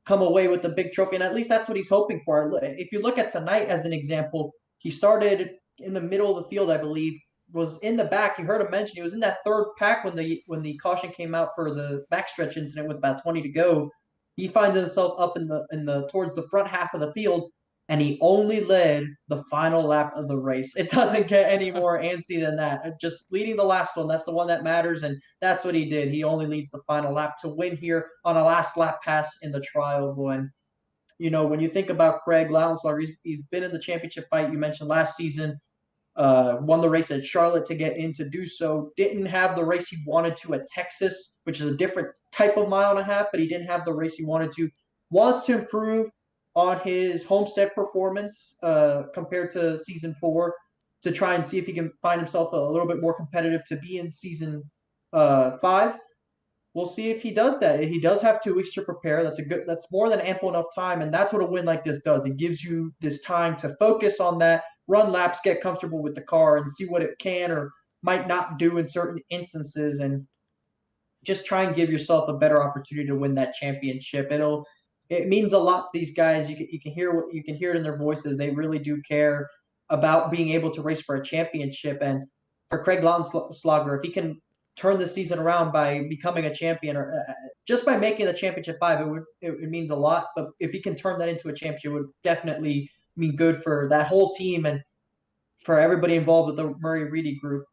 come away with the big trophy, and at least that's what he's hoping for. If you look at tonight as an example, he started in the middle of the field, I believe, was in the back. You heard him mention he was in that third pack when the caution came out for the backstretch incident with about 20 to go. He finds himself up in the towards the front half of the field, and he only led the final lap of the race. It doesn't get any more antsy than that. Just leading the last one, that's the one that matters, and that's what he did. He only leads the final lap to win here on a last lap pass in the trial. When you think about Craig Lautenslager, he's been in the championship fight. You mentioned last season. Won the race at Charlotte to get in to do so. Didn't have the race he wanted to at Texas, which is a different type of mile and a half, but he didn't have the race he wanted to. Wants to improve on his Homestead performance compared to season 4 to try and see if he can find himself a little bit more competitive to be in season 5. We'll see if he does that. He does have 2 weeks to prepare. That's more than ample enough time, and that's what a win like this does. It gives you this time to focus on that, run laps, get comfortable with the car, and see what it can or might not do in certain instances, and just try and give yourself a better opportunity to win that championship. It means a lot to these guys. You can hear it in their voices. They really do care about being able to race for a championship. And for Craig Lautenslager, if he can turn the season around by becoming a champion, or just by making the championship 5, it means a lot. But if he can turn that into a championship, it would definitely mean good for that whole team and for everybody involved with the Murray Reedy group.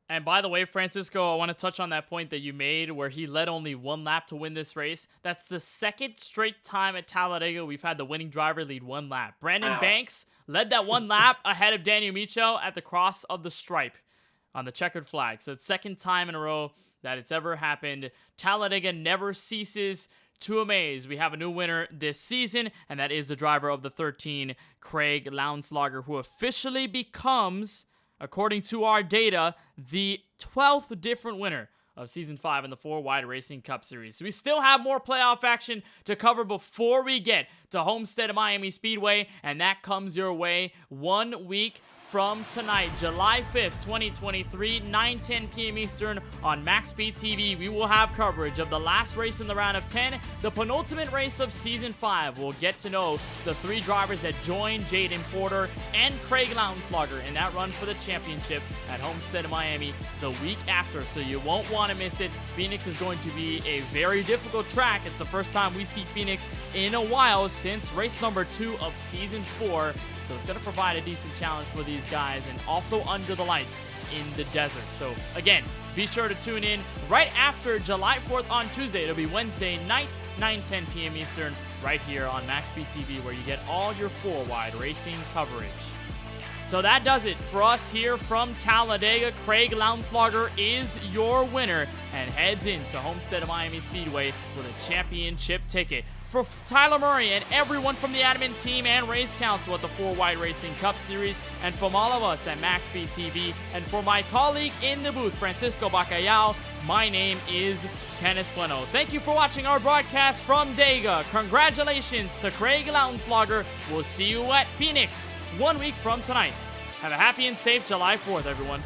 And by the way, Francisco, I want to touch on that point that you made where he led only 1 lap to win this race. That's the 2nd straight time at Talladega we've had the winning driver lead 1 lap. Brandon Banks led that 1 lap ahead of Daniel Micho at the cross of the stripe on the checkered flag. So it's 2nd time in a row that it's ever happened. Talladega never ceases to amaze. We have a new winner this season, and that is the driver of the 13, Craig Lautenslager, who officially becomes, according to our data, the 12th different winner of Season 5 in the 4 Wide Racing Cup Series. So we still have more playoff action to cover before we get to to Homestead Miami Speedway, and that comes your way 1 week from tonight, July 5th, 2023, 9:10 p.m. Eastern on MaxSpeedTV. We will have coverage of the last race in the round of 10, the penultimate race of Season 5. We'll get to know the 3 drivers that joined Jaden Porter and Craig Lownslogger in that run for the championship at Homestead Miami the week after, so you won't want to miss it. Phoenix is going to be a very difficult track. It's the first time we see Phoenix in a while since race number 2 of Season 4. So it's going to provide a decent challenge for these guys, and also under the lights in the desert. So again, be sure to tune in right after July 4th on Tuesday. It'll be Wednesday night, 9:10 p.m. Eastern, right here on MaxSpeedTV, where you get all your 4-wide racing coverage. So that does it for us here from Talladega. Craig Lownslogger is your winner and heads into Homestead Miami Speedway with a championship ticket. For Tyler Murray and everyone from the admin team and race council at the 4-Wide Racing Cup Series, and from all of us at MaxSpeedTV, and for my colleague in the booth, Francisco Bacallao, my name is Kenneth Bueno. Thank you for watching our broadcast from Dega. Congratulations to Craig Lownslogger. We'll see you at Phoenix 1 week from tonight. Have a happy and safe July 4th, everyone.